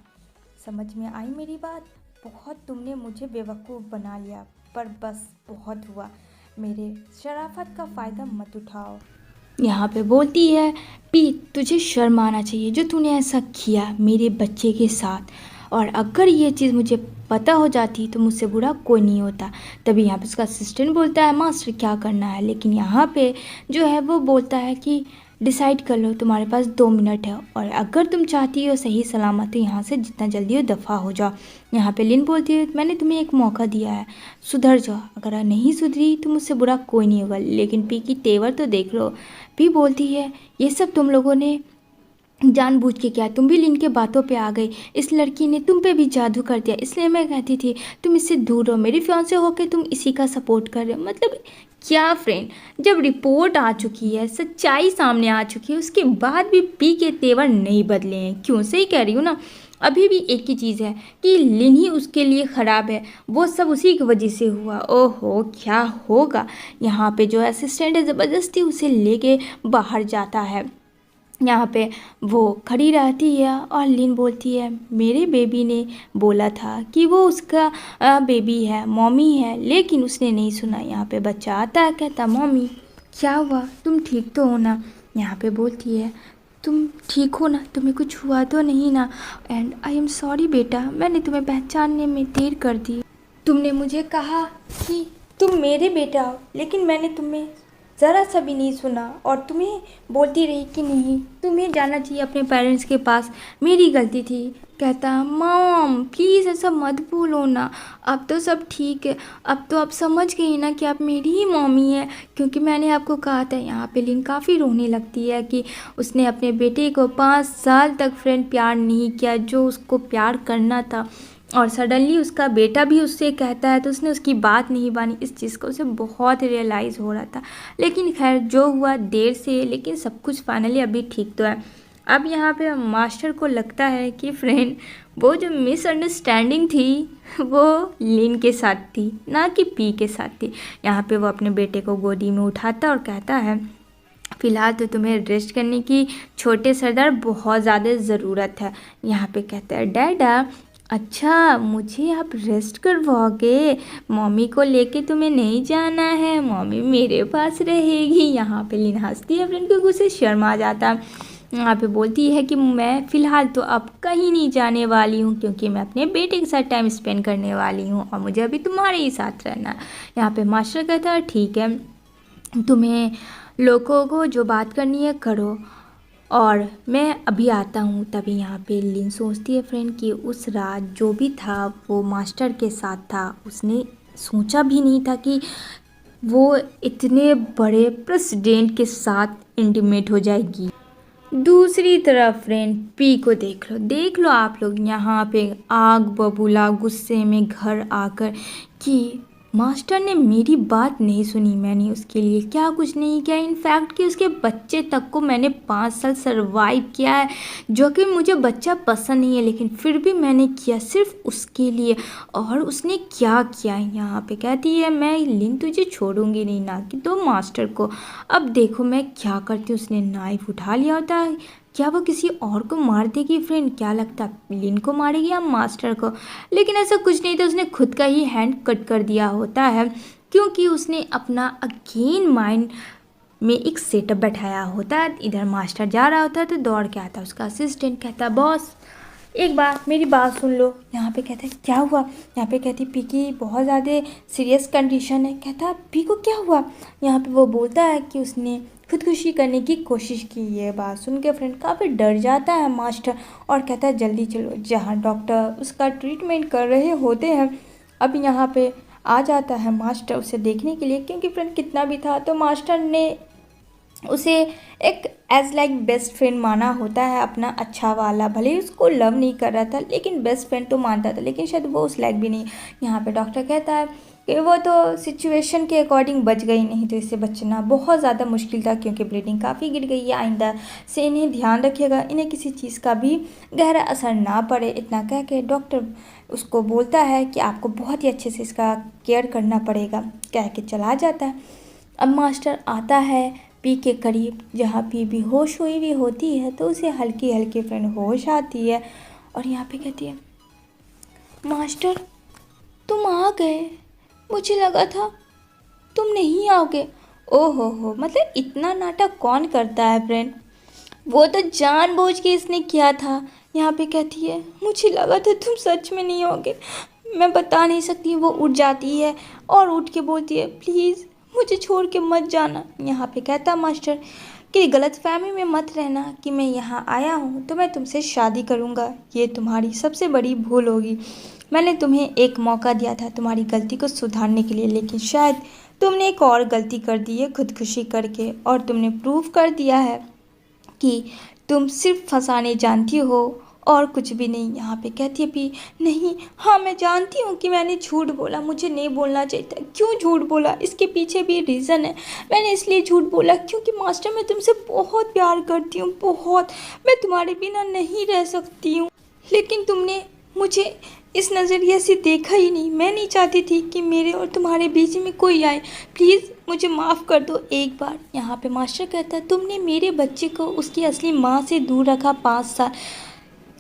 समझ में आई मेरी बात? बहुत तुमने मुझे बेवकूफ़ बना लिया, पर बस बहुत हुआ। मेरे शराफत का फ़ायदा मत उठाओ। यहाँ पे बोलती है, पी तुझे शर्म आना चाहिए जो तूने ऐसा किया मेरे बच्चे के साथ, और अगर ये चीज़ मुझे पता हो जाती तो मुझसे बुरा कोई नहीं होता। तभी यहाँ पे उसका असिस्टेंट बोलता है, मास्टर क्या करना है, लेकिन यहाँ पे जो है वो बोलता है कि डिसाइड कर लो, तुम्हारे पास 2 मिनट है, और अगर तुम चाहती हो सही सलामत तो यहाँ से जितना जल्दी हो दफ़ा हो जाओ। यहाँ पे लिन बोलती है, मैंने तुम्हें एक मौका दिया है, सुधर जाओ, अगर नहीं सुधरी तो मुझसे बुरा कोई नहीं होगा। लेकिन पी की तेवर तो देख लो। पी बोलती है, ये सब तुम लोगों ने जानबूझ के किया, तुम भी लिन के बातों पे आ गई, इस लड़की ने तुम पे भी जादू कर दिया, इसलिए मैं कहती थी तुम इससे दूर रहो, मेरी फियांसे होके तुम इसी का सपोर्ट कर रहे हो। मतलब क्या फ्रेंड, जब रिपोर्ट आ चुकी है, सच्चाई सामने आ चुकी है, उसके बाद भी पी के तेवर नहीं बदले हैं। क्यों? सही कह रही हूँ ना। अभी भी एक ही चीज़ है कि लिन ही उसके लिए ख़राब है, वो सब उसी की वजह से हुआ। ओहो क्या होगा। यहाँ पे जो असिस्टेंट है ज़बरदस्ती उसे लेके बाहर जाता है। यहाँ पे वो खड़ी रहती है और लिन बोलती है, मेरे बेबी ने बोला था कि वो उसका बेबी है, मॉमी है, लेकिन उसने नहीं सुना। यहाँ पे बच्चा आता है, कहता मॉमी क्या हुआ, तुम ठीक तो हो ना? यहाँ पे बोलती है, तुम ठीक हो ना, तुम्हें कुछ हुआ तो नहीं ना? एंड आई एम सॉरी बेटा, मैंने तुम्हें पहचानने में देर कर दी। तुमने मुझे कहा कि तुम मेरे बेटा हो, लेकिन मैंने तुम्हें ज़रा सा भी नहीं सुना और तुम्हें बोलती रही कि नहीं, तुम्हें जाना चाहिए अपने पेरेंट्स के पास, मेरी गलती थी। कहता मॉम प्लीज़ ऐसा मत बोलो ना, अब तो सब ठीक है, अब तो आप समझ गई ना कि आप मेरी ही मॉमी है, क्योंकि मैंने आपको कहा था। यहाँ पे लिन काफ़ी रोने लगती है कि उसने अपने बेटे को 5 साल तक फ्रेंड प्यार नहीं किया जो उसको प्यार करना था, और सडनली उसका बेटा भी उससे कहता है तो उसने उसकी बात नहीं मानी। इस चीज़ का उसे बहुत रियलाइज़ हो रहा था, लेकिन खैर जो हुआ देर से, लेकिन सब कुछ फाइनली अभी ठीक तो है। अब यहाँ पे मास्टर को लगता है कि फ्रेंड वो जो मिसअंडरस्टैंडिंग थी वो लिन के साथ थी, ना कि पी के साथ थी। यहाँ पे वो अपने बेटे को गोदी में उठाता और कहता है, फ़िलहाल तो तुम्हें रेस्ट करने की छोटे सरदार बहुत ज़्यादा ज़रूरत है। यहाँ पे कहता है, डैडा अच्छा मुझे आप रेस्ट करवाओगे, मम्मी को लेके तुम्हें नहीं जाना है, मम्मी मेरे पास रहेगी। यहाँ पे लिन हंसती है फ्रेंड, क्योंकि उसे शर्म आ जाता है। यहाँ पे बोलती है कि मैं फ़िलहाल तो अब कहीं नहीं जाने वाली हूँ, क्योंकि मैं अपने बेटे के साथ टाइम स्पेंड करने वाली हूँ और मुझे अभी तुम्हारे ही साथ रहना है। यहाँ पे मास्टर कहता है, ठीक है तुम्हें लोगों को जो बात करनी है करो, और मैं अभी आता हूँ। तभी यहाँ पे लिन सोचती है फ्रेंड कि उस रात जो भी था वो मास्टर के साथ था, उसने सोचा भी नहीं था कि वो इतने बड़े प्रेसिडेंट के साथ इंटीमेट हो जाएगी। दूसरी तरफ फ्रेंड पी को देख लो आप लोग, यहाँ पे आग बबूला गुस्से में घर आकर कि मास्टर ने मेरी बात नहीं सुनी, मैंने उसके लिए क्या कुछ नहीं किया, इनफैक्ट कि उसके बच्चे तक को मैंने 5 साल सरवाइव किया है, जो कि मुझे बच्चा पसंद नहीं है, लेकिन फिर भी मैंने किया सिर्फ उसके लिए। और उसने क्या किया, यहाँ पे कहती है, मैं लिन तुझे छोड़ूंगी नहीं, ना कि तो मास्टर को। अब देखो मैं क्या करती हूँ। उसने नाइफ उठा लिया होता है, क्या वो किसी और को मार देगी फ्रेंड? क्या लगता है लिन को मारेगी या मास्टर को? लेकिन ऐसा कुछ नहीं था, उसने खुद का ही हैंड कट कर दिया होता है, क्योंकि उसने अपना अगेन माइंड में एक सेटअप बैठाया होता है। इधर मास्टर जा रहा होता है तो दौड़ के आता है उसका असिस्टेंट, कहता बॉस एक बार मेरी बात सुन लो। यहाँ पे कहता है क्या हुआ? यहाँ पे कहती पी की बहुत ज़्यादा सीरियस कंडीशन है। कहता पी को क्या हुआ? यहाँ पे वो बोलता है कि उसने खुदकुशी करने की कोशिश की। ये बात सुन के फ्रेंड काफ़ी डर जाता है मास्टर, और कहता है जल्दी चलो, जहाँ डॉक्टर उसका ट्रीटमेंट कर रहे होते हैं। अब यहाँ पे आ जाता है मास्टर उसे देखने के लिए, क्योंकि फ्रेंड कितना भी था तो मास्टर ने उसे एक एज लाइक बेस्ट फ्रेंड माना होता है, अपना अच्छा वाला। भले ही उसको लव नहीं कर रहा था, लेकिन बेस्ट फ्रेंड तो मानता था, लेकिन शायद वो उस लायक भी नहीं। यहाँ पे डॉक्टर कहता है कि वो तो सिचुएशन के अकॉर्डिंग बच गई, नहीं तो इससे बचना बहुत ज़्यादा मुश्किल था क्योंकि ब्लीडिंग काफ़ी गिर गई है। आइंदा से इन्हें ध्यान रखिएगा, इन्हें किसी चीज़ का भी गहरा असर ना पड़े। इतना कह के डॉक्टर उसको बोलता है कि आपको बहुत ही अच्छे से इसका केयर करना पड़ेगा, कह के चला जाता है। अब मास्टर आता है पी के करीब, जहाँ पी बेहोश हुई भी होती है तो उसे हल्की हल्की फ्रेंड होश आती है और यहाँ पे कहती है, मास्टर तुम आ गए, मुझे लगा था तुम नहीं आओगे। ओहो हो, मतलब इतना नाटक कौन करता है फ्रेंड, वो तो जानबूझ के इसने किया था। यहाँ पे कहती है, मुझे लगा था तुम सच में नहीं आओगे, मैं बता नहीं सकती। वो उठ जाती है और उठ के बोलती है, प्लीज़ मुझे छोड़ के मत जाना। यहाँ पे कहता मास्टर कि गलतफहमी में मत रहना कि मैं यहाँ आया हूँ तो मैं तुमसे शादी करूँगा, ये तुम्हारी सबसे बड़ी भूल होगी। मैंने तुम्हें एक मौका दिया था तुम्हारी गलती को सुधारने के लिए, लेकिन शायद तुमने एक और गलती कर दी है खुदकुशी करके, और तुमने प्रूव कर दिया है कि तुम सिर्फ फंसाने जानती हो और कुछ भी नहीं। यहाँ पे कहती है पी, नहीं हाँ मैं जानती हूँ कि मैंने झूठ बोला, मुझे नहीं बोलना चाहिए था। क्यों झूठ बोला, इसके पीछे भी रीज़न है। मैंने इसलिए झूठ बोला क्योंकि मास्टर मैं तुमसे बहुत प्यार करती हूँ, बहुत, मैं तुम्हारे बिना नहीं रह सकती हूँ। लेकिन तुमने मुझे इस नज़रिए से देखा ही नहीं। मैं नहीं चाहती थी कि मेरे और तुम्हारे बीच में कोई आए, प्लीज़ मुझे माफ़ कर दो एक बार। यहाँ पे मास्टर कहता है, तुमने मेरे बच्चे को उसकी असली माँ से दूर रखा 5 साल,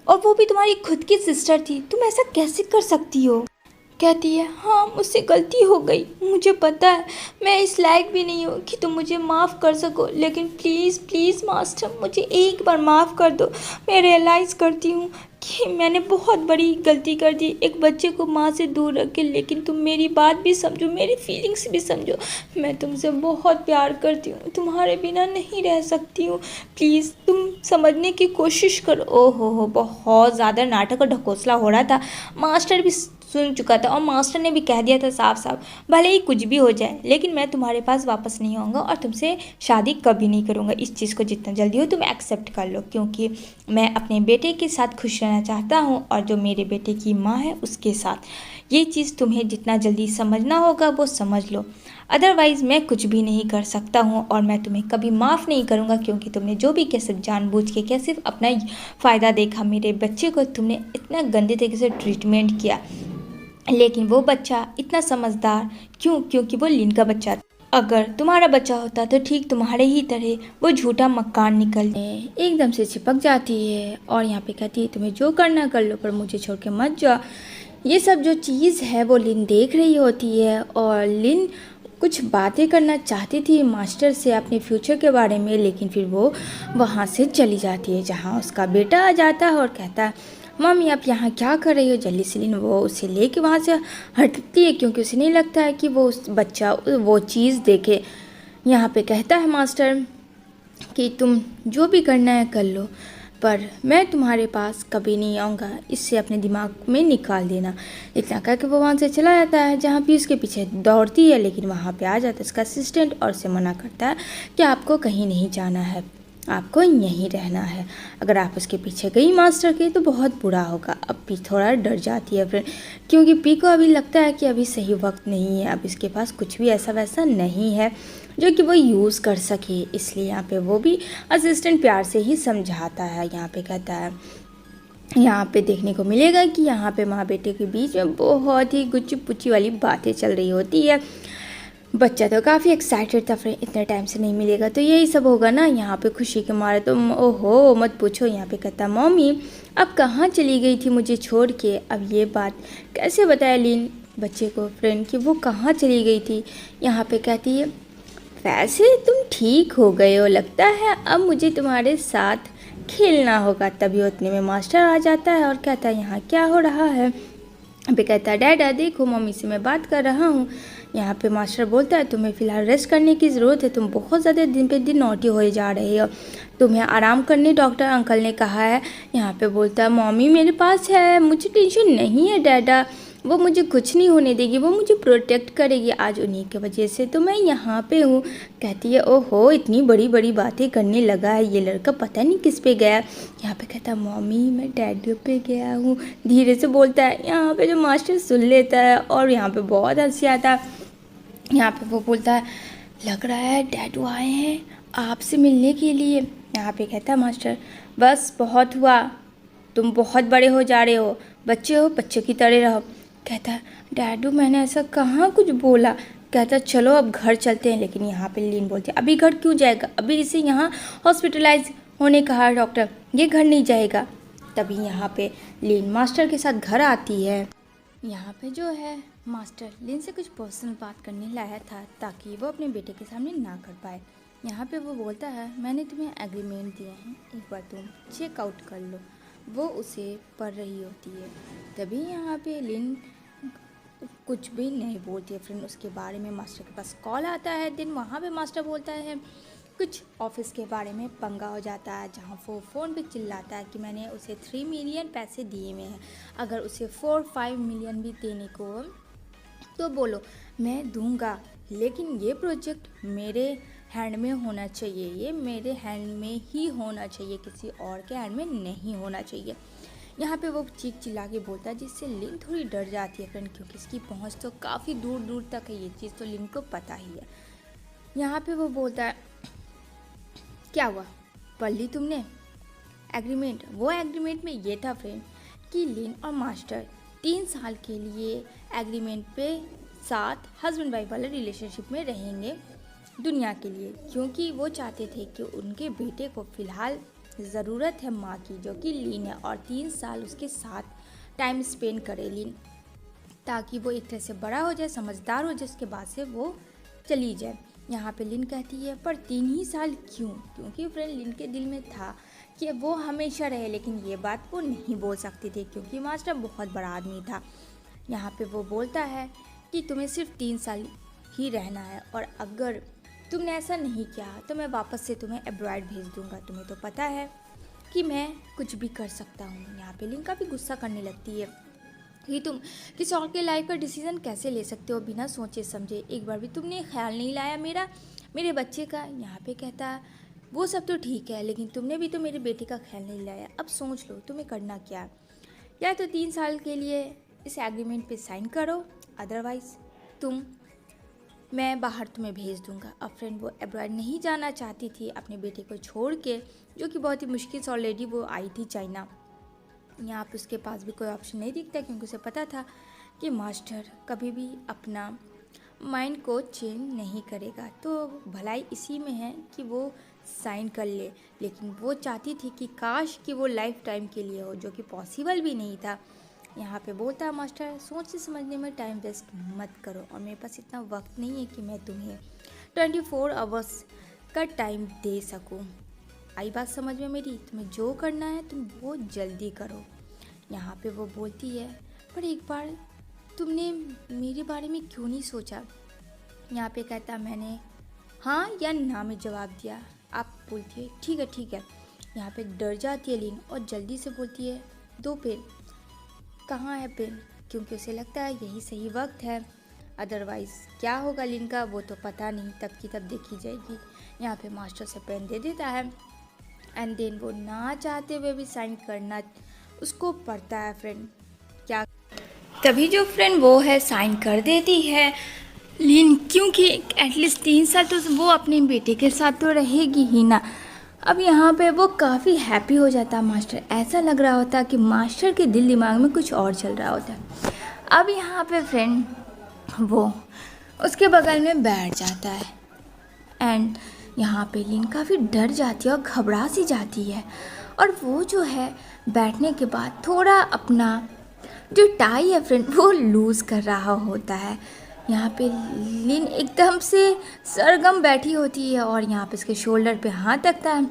और वो भी तुम्हारी खुद की सिस्टर थी, तुम ऐसा कैसे कर सकती हो। कहती है, हाँ मुझसे गलती हो गई, मुझे पता है मैं इस लायक भी नहीं हूँ कि तुम मुझे माफ़ कर सको, लेकिन प्लीज़ प्लीज़ मास्टर मुझे एक बार माफ़ कर दो। मैं रियलाइज़ करती हूँ कि मैंने बहुत बड़ी गलती कर दी एक बच्चे को माँ से दूर रख के, लेकिन तुम मेरी बात भी समझो, मेरी फीलिंग्स भी समझो। मैं तुमसे बहुत प्यार करती हूँ, तुम्हारे बिना नहीं रह सकती हूँ, प्लीज़ तुम समझने की कोशिश करो। ओहो हो, बहुत ज़्यादा नाटक और ढकोसला हो रहा था। मास्टर भी सुन चुका था और मास्टर ने भी कह दिया था साफ साफ, भले ही कुछ भी हो जाए लेकिन मैं तुम्हारे पास वापस नहीं आऊँगा और तुमसे शादी कभी नहीं करूँगा। इस चीज़ को जितना जल्दी हो तुम एक्सेप्ट कर लो, क्योंकि मैं अपने बेटे के साथ खुश रहना चाहता हूँ और जो मेरे बेटे की माँ है उसके साथ। ये चीज़ तुम्हें जितना जल्दी समझना होगा वो समझ लो, अदरवाइज़ मैं कुछ भी नहीं कर सकता हूँ और मैं तुम्हें कभी माफ़ नहीं करूँगा, क्योंकि तुमने जो भी किया सिर्फ जानबूझ के किया, सिर्फ अपना फ़ायदा देखा। मेरे बच्चे को तुमने इतना गंदे तरीके से ट्रीटमेंट किया, लेकिन वो बच्चा इतना समझदार क्यों, क्योंकि वो लिन का बच्चा था। अगर तुम्हारा बच्चा होता तो ठीक तुम्हारे ही तरह वो झूठा मकान निकल एकदम से चिपक जाती है और यहाँ पे कहती है, तुम्हें जो करना कर लो पर मुझे छोड़ के मत जाओ। ये सब जो चीज़ है वो लिन देख रही होती है और लिन कुछ बातें करना चाहती थी मास्टर से अपने फ्यूचर के बारे में, लेकिन फिर वो वहाँ से चली जाती है, जहाँ उसका बेटा आ जाता है और कहता है, मम्मी आप यहाँ क्या कर रही हो। जल्दी से लिन वो उसे लेके वहाँ से हटती है, क्योंकि उसे नहीं लगता है कि वो उस बच्चा वो चीज़ देखे। यहाँ पे कहता है मास्टर कि तुम जो भी करना है कर लो, पर मैं तुम्हारे पास कभी नहीं आऊँगा, इससे अपने दिमाग में निकाल देना। इतना कह के वो वहाँ से चला जाता है, जहाँ भी उसके पीछे दौड़ती है, लेकिन वहाँ पे आ जाता है उसका असिस्टेंट और उसे मना करता है कि आपको कहीं नहीं जाना है, आपको यहीं रहना है। अगर आप उसके पीछे गई मास्टर के तो बहुत बुरा होगा। अब भी थोड़ा डर जाती है फ्रेंड, क्योंकि पी को अभी लगता है कि अभी सही वक्त नहीं है, अब इसके पास कुछ भी ऐसा वैसा नहीं है जो कि वो यूज़ कर सके, इसलिए यहाँ पे वो भी असिस्टेंट प्यार से ही समझाता है। यहाँ पे कहता है, यहाँ पे देखने को मिलेगा कि यहाँ पे माँ बेटे के बीच में बहुत ही गुच्ची पुच्ची वाली बातें चल रही होती है। बच्चा तो काफ़ी एक्साइटेड था, फ्रेंड इतने टाइम से नहीं मिलेगा तो यही सब होगा ना। यहाँ पे खुशी के मारे तो ओहो मत पूछो। यहाँ पे कहता, मम्मी अब कहाँ चली गई थी मुझे छोड़ के। अब ये बात कैसे बताया लिन बच्चे को फ्रेंड कि वो कहाँ चली गई थी। यहाँ पे कहती है, वैसे तुम ठीक हो गए हो लगता है, अब मुझे तुम्हारे साथ खेलना होगा। तभी उतने में मास्टर आ जाता है और कहता है, यहाँ क्या हो रहा है। अभी कहता है, डैडा देखो मम्मी से मैं बात कर रहा हूँ। यहाँ पे मास्टर बोलता है, तुम्हें फ़िलहाल रेस्ट करने की ज़रूरत है, तुम बहुत ज़्यादा दिन पे दिन नोटी हो जा रहे हो, तुम्हें आराम करने डॉक्टर अंकल ने कहा है। यहाँ पे बोलता है, मम्मी मेरे पास है, मुझे टेंशन नहीं है डैडा, वो मुझे कुछ नहीं होने देगी, वो मुझे प्रोटेक्ट करेगी आज उन्हीं की वजह से तो मैं यहाँ पे हूँ। कहती है ओहो इतनी बड़ी बड़ी बातें करने लगा है ये लड़का, पता नहीं किस पे गया। यहाँ पे कहता है मम्मी मैं डैडी पे गया हूँ, धीरे से बोलता है। यहाँ पे जो मास्टर सुन लेता है और यहाँ पे बहुत हंसी आता है। यहाँ पे वो बोलता है लग रहा है डैडू आए हैं आपसे मिलने के लिए। यहाँ पे कहता है मास्टर बस बहुत हुआ, तुम बहुत बड़े हो जा रहे हो, बच्चे हो बच्चे की तरह रहो। कहता है डैडू मैंने ऐसा कहाँ कुछ बोला। कहता है चलो अब घर चलते हैं। लेकिन यहाँ पे लीन बोलती है अभी घर क्यों जाएगा, अभी इसे यहाँ हॉस्पिटलाइज होने कहा है डॉक्टर, ये घर नहीं जाएगा। तभी यहाँ पे लीन मास्टर के साथ घर आती है। यहाँ पे जो है मास्टर लीन से कुछ पर्सनल बात करने लाया था ताकि वो अपने बेटे के सामने ना कर पाए। यहाँ पे वो बोलता है मैंने तुम्हें एग्रीमेंट दिया है, एक बार तुम चेकआउट कर लो। वो उसे पढ़ रही होती है। तभी यहाँ पे लिन कुछ भी नहीं बोलती है। फ्रेंड उसके बारे में मास्टर के पास कॉल आता है। दिन वहाँ पे मास्टर बोलता है कुछ ऑफिस के बारे में पंगा हो जाता है, जहाँ वो फ़ोन पे चिल्लाता है कि मैंने उसे 3 मिलियन पैसे दिए हुए हैं, अगर उसे 4-5 मिलियन भी देने को तो बोलो मैं दूंगा, लेकिन ये प्रोजेक्ट मेरे हैंड में होना चाहिए, ये मेरे हैंड में ही होना चाहिए, किसी और के हैंड में नहीं होना चाहिए। यहाँ पे वो चीख चिल्ला के बोलता है जिससे लिन थोड़ी डर जाती है फ्रेंड, क्योंकि इसकी पहुँच तो काफ़ी दूर दूर तक है, ये चीज़ तो लिन को पता ही है। यहाँ पे वो बोलता है क्या हुआ पढ़ ली तुमने एग्रीमेंट। वो एग्रीमेंट में ये था फ्रेंड कि लिन और मास्टर 3 साल के लिए एग्रीमेंट पे साथ हस्बैंड वाइफ वाले रिलेशनशिप में रहेंगे दुनिया के लिए, क्योंकि वो चाहते थे कि उनके बेटे को फ़िलहाल ज़रूरत है माँ की, जो कि लीन है, और 3 साल उसके साथ टाइम स्पेंड करे लीन, ताकि वो एक तरह से बड़ा हो जाए, समझदार हो जाए, उसके बाद से वो चली जाए। यहाँ पे लिन कहती है पर 3 ही साल क्यों, क्योंकि फ्रेंड लिन के दिल में था कि वो हमेशा रहे, लेकिन ये बात वो नहीं बोल सकती थी क्योंकि मास्टर बहुत बड़ा आदमी था। यहाँ पे वो बोलता है कि तुम्हें सिर्फ 3 साल ही रहना है, और अगर तुमने ऐसा नहीं किया तो मैं वापस से तुम्हें अब्रॉड भेज दूंगा, तुम्हें तो पता है कि मैं कुछ भी कर सकता हूँ। यहाँ पे लिन काफ़ी गुस्सा करने लगती है कि तुम किसी और के लाइफ का डिसीज़न कैसे ले सकते हो बिना सोचे समझे, एक बार भी तुमने ख्याल नहीं लाया मेरे बच्चे का। यहाँ पे कहता है वो सब तो ठीक है, लेकिन तुमने भी तो मेरे बेटे का ख्याल नहीं लाया, अब सोच लो तुम्हें करना क्या है, या तो 3 साल के लिए इस एग्रीमेंट पे साइन करो, अदरवाइज़ मैं बाहर तुम्हें भेज दूंगा। अब फ्रेंड वो अब्रॉड नहीं जाना चाहती थी अपने बेटे को छोड़ के, जो कि बहुत ही मुश्किल से ऑलरेडी वो आई थी चाइना। यहाँ पे उसके पास भी कोई ऑप्शन नहीं दिखता, क्योंकि उसे पता था कि मास्टर कभी भी अपना माइंड को चेंज नहीं करेगा, तो भलाई इसी में है कि वो साइन कर ले। लेकिन वो चाहती थी कि काश कि वो लाइफ टाइम के लिए हो, जो कि पॉसिबल भी नहीं था। यहाँ पे बोलता है मास्टर सोचने समझने में टाइम वेस्ट मत करो, और मेरे पास इतना वक्त नहीं है कि मैं तुम्हें 24 आवर्स का टाइम दे सकूँ। आई बात समझ में मेरी, तुम्हें जो करना है तुम वो जल्दी करो। यहाँ पे वो बोलती है पर एक बार तुमने मेरे बारे में क्यों नहीं सोचा। यहाँ पे कहता मैंने हाँ या ना में जवाब दिया। आप बोलती है ठीक है। यहाँ पे डर जाती है लीन और जल्दी से बोलती है 2 पेन। कहाँ है पेन, क्योंकि उसे लगता है यही सही वक्त है, अदरवाइज़ क्या होगा लिन का वो तो पता नहीं, तब की तब देखी जाएगी। यहाँ पे मास्टर से पेन दे देता है एंड देन वो ना चाहते हुए भी साइन करना उसको पड़ता है फ्रेंड। क्या तभी जो फ्रेंड वो है साइन कर देती है लीन, क्योंकि एटलीस्ट 3 साल तो वो अपने बेटे के साथ तो रहेगी ही ना। अब यहाँ पे वो काफ़ी हैप्पी हो जाता है मास्टर, ऐसा लग रहा होता कि मास्टर के दिल दिमाग में कुछ और चल रहा होता है। अब यहाँ पे फ्रेंड वो उसके बगल में बैठ जाता है एंड यहाँ पे लीन काफ़ी डर जाती है और घबरा सी जाती है, और वो जो है बैठने के बाद थोड़ा अपना जो टाई है फ्रेंड वो लूज़ कर रहा होता है। यहाँ पे लीन एकदम से सरगम बैठी होती है और यहाँ पे इसके शोल्डर पे हाथ रखता है।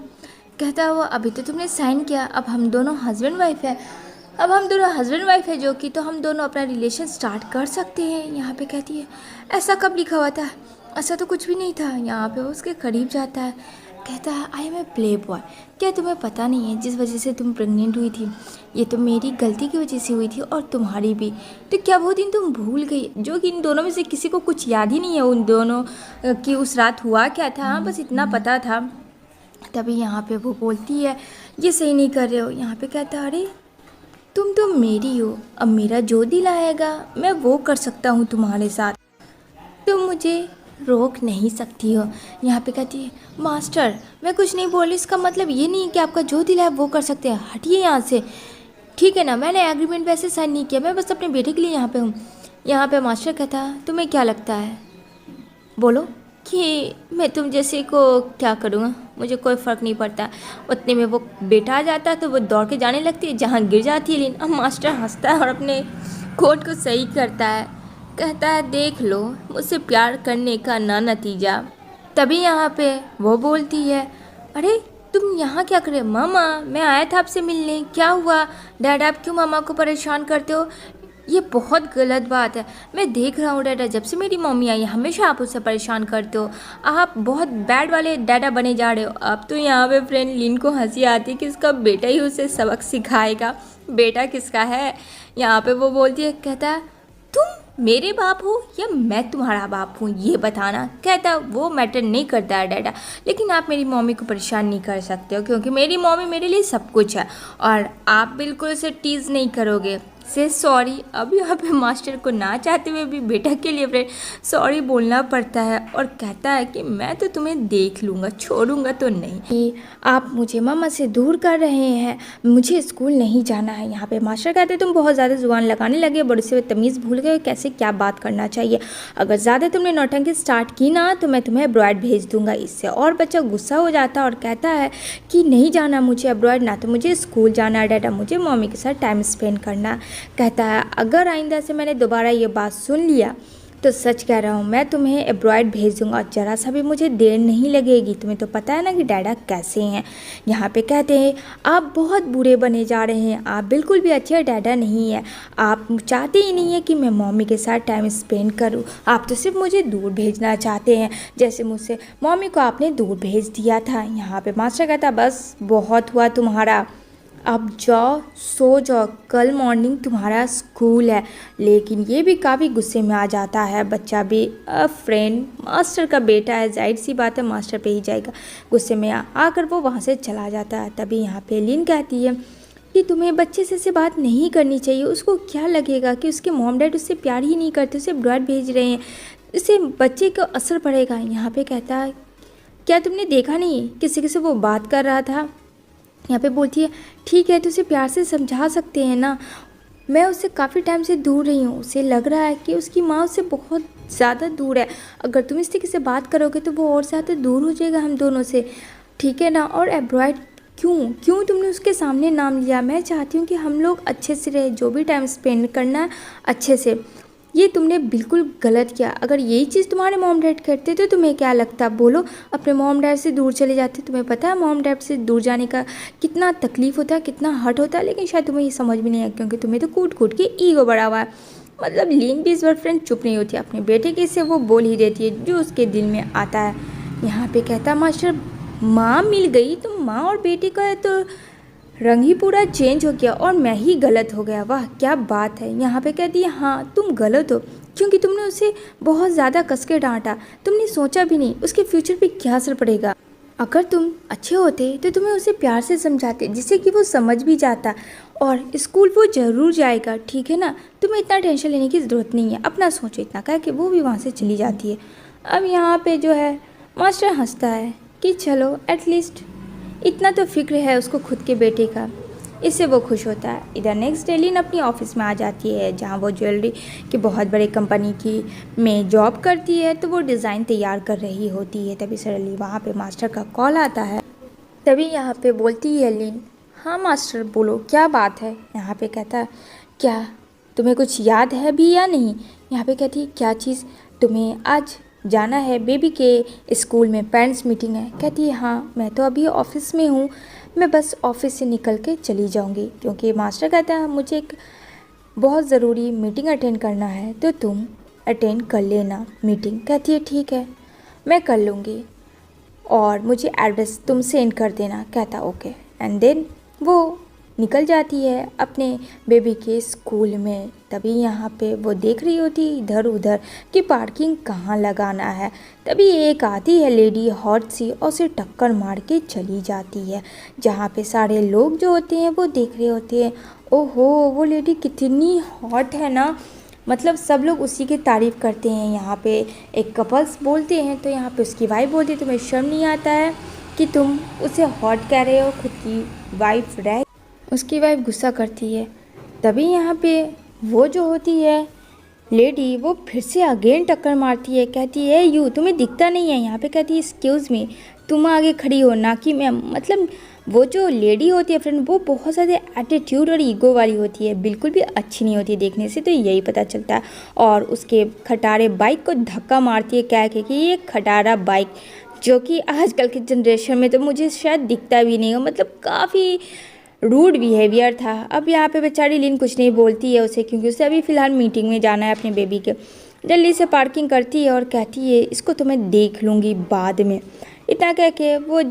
कहता है वो अभी तो तुमने साइन किया, अब हम दोनों हस्बैंड वाइफ है जो कि, तो हम दोनों अपना रिलेशन स्टार्ट कर सकते हैं। यहाँ पे कहती है ऐसा कब लिखा हुआ था, ऐसा तो कुछ भी नहीं था। यहाँ पे वो उसके करीब जाता है कहता है I am a playboy. क्या तुम्हें पता नहीं है जिस वजह से तुम प्रेग्नेंट हुई थी ये तो मेरी गलती की वजह से हुई थी और तुम्हारी भी। तो क्या वो दिन तुम भूल गई जो कि इन दोनों में से किसी को कुछ याद ही नहीं है उन दोनों की उस रात हुआ क्या था। हाँ बस इतना पता था। तभी यहाँ पे वो बोलती है ये सही नहीं कर रहे हो। यहाँ पे कहता है अरे तुम तो मेरी हो, अब मेरा जो दिल आएगा मैं वो कर सकता हूँ तुम्हारे साथ, तुम मुझे रोक नहीं सकती हो। यहाँ पे कहती है मास्टर मैं कुछ नहीं बोल रही, इसका मतलब ये नहीं है कि आपका जो दिल है वो कर सकते हैं, हटिए यहाँ से। ठीक है ना, मैंने एग्रीमेंट वैसे साइन नहीं किया, मैं बस अपने बेटे के लिए यहाँ पे हूँ। यहाँ पे मास्टर कहता है तुम्हें क्या लगता है, बोलो कि मैं तुम जैसे को क्या करूँगा, मुझे कोई फ़र्क नहीं पड़ता। उतने में वो बेटा आ जाता है तो वो दौड़ के जाने लगती है जहाँ गिर जाती है लीन। अब मास्टर हंसता है और अपने कोट को सही करता है, कहता है देख लो मुझसे प्यार करने का ना नतीजा। तभी यहाँ पे वो बोलती है अरे तुम यहाँ क्या कर रहे हो। मामा मैं आया था आपसे मिलने, क्या हुआ डैड आप क्यों मामा को परेशान करते हो, ये बहुत गलत बात है। मैं देख रहा हूँ डैडा जब से मेरी मम्मी आई हमेशा आप उससे परेशान करते हो, आप बहुत बैड वाले डैडा बने जा रहे हो। अब तो यहाँ पे फ्रेंड लिन को हंसी आती है कि इसका बेटा ही उसे सबक सिखाएगा। बेटा किसका है, यहाँ पे वो बोलती है, कहता है तुम मेरे बाप हो या मैं तुम्हारा बाप हूँ ये बताना। कहता वो मैटर नहीं करता है डैडा, लेकिन आप मेरी मम्मी को परेशान नहीं कर सकते हो क्योंकि मेरी मम्मी मेरे लिए सब कुछ है और आप बिल्कुल उसे टीज़ नहीं करोगे। से सॉरी। अब यहाँ पे मास्टर को ना चाहते हुए भी बेटा के लिए फ्रेंड सॉरी बोलना पड़ता है और कहता है कि मैं तो तुम्हें देख लूँगा, छोड़ूंगा तो नहीं। कि आप मुझे मामा से दूर कर रहे हैं, मुझे स्कूल नहीं जाना है। यहाँ पे मास्टर कहते तुम बहुत ज़्यादा जुबान लगाने लगे, बड़े से तमीज़ भूल गए कैसे क्या बात करना चाहिए। अगर ज़्यादा तुमने नौटंकी स्टार्ट की ना तो मैं तुम्हें अब्रॉड भेज दूँगा। इससे और बच्चा गुस्सा हो जाता है और कहता है कि नहीं जाना मुझे अब्रॉड, ना तो मुझे स्कूल जाना है डैडा, मुझे मम्मी के साथ टाइम स्पेंड करना। कहता है अगर आइंदा से मैंने दोबारा ये बात सुन लिया तो सच कह रहा हूँ मैं तुम्हें एब्रॉयड भेज दूँगा और ज़रा सा भी मुझे देर नहीं लगेगी। तुम्हें तो पता है ना कि डैडा कैसे हैं। यहाँ पे कहते हैं आप बहुत बुरे बने जा रहे हैं, आप बिल्कुल भी अच्छे डैडा नहीं है, आप चाहते ही नहीं है कि मैं मम्मी के साथ टाइम स्पेंड करूँ, आप तो सिर्फ मुझे दूर भेजना चाहते हैं जैसे मुझसे मम्मी को आपने दूर भेज दिया था। यहाँ पर मास्टर कहता बस बहुत हुआ तुम्हारा, अब जाओ सो जाओ, कल मॉर्निंग तुम्हारा स्कूल है। लेकिन ये भी काफ़ी गुस्से में आ जाता है बच्चा भी, फ्रेंड मास्टर का बेटा है, जाहिर सी बात है मास्टर पे ही जाएगा। गुस्से में आकर वो वहाँ से चला जाता है। तभी यहाँ पे लिन कहती है कि तुम्हें बच्चे से बात नहीं करनी चाहिए, उसको क्या लगेगा कि उसके मॉम डैड उससे प्यार ही नहीं करते, उसे ब्रॉड भेज रहे हैं, इससे बच्चे को असर पड़ेगा। यहाँ पे कहता है क्या तुमने देखा नहीं किसी से वो बात कर रहा था। यहाँ पे बोलती है ठीक है तो उसे प्यार से समझा सकते हैं ना, मैं उससे काफ़ी टाइम से दूर रही हूँ, उसे लग रहा है कि उसकी माँ उससे बहुत ज़्यादा दूर है, अगर तुम इस तरीके से बात करोगे तो वो और ज़्यादा दूर हो जाएगा हम दोनों से, ठीक है ना। और एब्रॉयड क्यों तुमने उसके सामने नाम लिया, मैं चाहती हूँ कि हम लोग अच्छे से रहे, जो भी टाइम स्पेंड करना है अच्छे से, ये तुमने बिल्कुल गलत किया। अगर यही चीज़ तुम्हारे मॉम डैड करते तो तुम्हें क्या लगता, बोलो अपने मॉम डैड से दूर चले जाते। तुम्हें पता है मॉम डैड से दूर जाने का कितना तकलीफ़ होता है, कितना हर्ट होता है, लेकिन शायद तुम्हें ये समझ भी नहीं है क्योंकि तुम्हें तो कूट के ईगो बढ़ा हुआ है। मतलब लिन भी इस बार फ्रेंड चुप नहीं होती, अपने बेटे के से वो बोल ही देती है जो उसके दिल में आता है। यहाँ पे कहता मास्टर माँ मिल गई तो माँ और बेटे का तो रंग ही पूरा चेंज हो गया और मैं ही गलत हो गया, वाह क्या बात है। यहाँ पे कहती है हाँ तुम गलत हो क्योंकि तुमने उसे बहुत ज़्यादा कस के डांटा, तुमने सोचा भी नहीं उसके फ्यूचर पे क्या असर पड़ेगा। अगर तुम अच्छे होते तो तुम्हें उसे प्यार से समझाते जिससे कि वो समझ भी जाता और स्कूल वो ज़रूर जाएगा, ठीक है ना। तुम्हें इतना टेंशन लेने की ज़रूरत नहीं है, अपना सोचो इतना कह के वो भी वहाँ से चली जाती है। अब यहाँ पर जो है मास्टर हंसता है कि चलो एटलीस्ट इतना तो फिक्र है उसको खुद के बेटे का, इससे वो खुश होता है। इधर नेक्स्ट डे लिन अपनी ऑफिस में आ जाती है जहाँ वो ज्वेलरी की बहुत बड़े कंपनी की में जॉब करती है, तो वो डिज़ाइन तैयार कर रही होती है। तभी सडनली वहाँ पे मास्टर का कॉल आता है। तभी यहाँ पे बोलती है लिन हाँ मास्टर बोलो क्या बात है। यहाँ पे कहता है क्या तुम्हें कुछ याद है भी या नहीं। यहाँ पे कहती है क्या चीज़, तुम्हें आज जाना है बेबी के स्कूल में, पेरेंट्स मीटिंग है। कहती है हाँ मैं तो अभी ऑफिस में हूँ, मैं बस ऑफिस से निकल के चली जाऊँगी क्योंकि मास्टर कहता है मुझे एक बहुत ज़रूरी मीटिंग अटेंड करना है तो तुम अटेंड कर लेना मीटिंग। कहती है ठीक है मैं कर लूँगी। और मुझे एड्रेस तुम सेंड कर देना। कहता ओके, एंड देन वो निकल जाती है अपने बेबी के स्कूल में। तभी यहाँ पे वो देख रही होती इधर उधर कि पार्किंग कहाँ लगाना है। तभी एक आती है लेडी हॉट सी और उसे टक्कर मार के चली जाती है। जहाँ पे सारे लोग जो होते हैं वो देख रहे होते हैं, ओहो वो लेडी कितनी हॉट है ना, मतलब सब लोग उसी की तारीफ़ करते हैं। यहाँ पे एक कपल्स बोलते हैं तो यहाँ पे उसकी वाइफ बोलती है तुम्हें शर्म नहीं आता है कि तुम उसे हॉट कह रहे हो, खुद की वाइफ रह। उसकी वाइफ गुस्सा करती है। तभी यहाँ पे वो जो होती है लेडी वो फिर से अगेन टक्कर मारती है। कहती है यू तुम्हें दिखता नहीं है। यहाँ पे कहती है एक्सक्यूज़ मी, तुम आगे खड़ी हो ना कि मैं। मतलब वो जो लेडी होती है फ्रेंड वो बहुत ज़्यादा एटीट्यूड और ईगो वाली होती है, बिल्कुल भी अच्छी नहीं होती देखने से, तो यही पता चलता है। और उसके खटारे बाइक को धक्का मारती है कह के कि ये खटारा बाइक, जो कि आजकल के जनरेशन में तो मुझे शायद दिखता भी नहीं हो, मतलब काफ़ी रूड बिहेवियर था। अब यहाँ पे बेचारी लिन कुछ नहीं बोलती है उसे, क्योंकि उसे अभी फ़िलहाल मीटिंग में जाना है अपने बेबी के। जल्दी से पार्किंग करती है और कहती है इसको तो मैं देख लूँगी बाद में। इतना कह के वो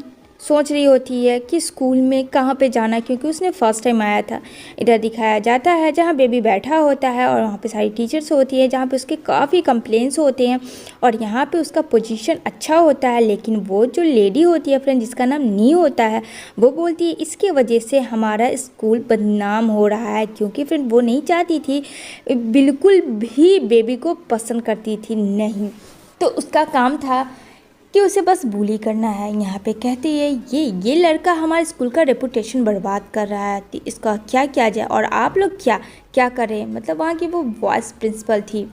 सोच रही होती है कि स्कूल में कहाँ पे जाना, क्योंकि उसने फ़र्स्ट टाइम आया था। इधर दिखाया जाता है जहाँ बेबी बैठा होता है और वहाँ पे सारी टीचर्स होती है, जहाँ पे उसके काफ़ी कंप्लेंट्स होते हैं और यहाँ पे उसका पोजीशन अच्छा होता है। लेकिन वो जो लेडी होती है फ्रेंड जिसका नाम नी होता है, वो बोलती है इसके वजह से हमारा स्कूल बदनाम हो रहा है, क्योंकि फ्रेंड वो नहीं चाहती थी, बिल्कुल भी बेबी को पसंद करती थी नहीं, तो उसका काम था कि उसे बस बुली करना है। यहाँ पे कहती है ये लड़का हमारे स्कूल का रेपुटेशन बर्बाद कर रहा है, तो इसका क्या किया जाए और आप लोग क्या क्या करें। मतलब वहाँ की वो वाइस प्रिंसिपल थी।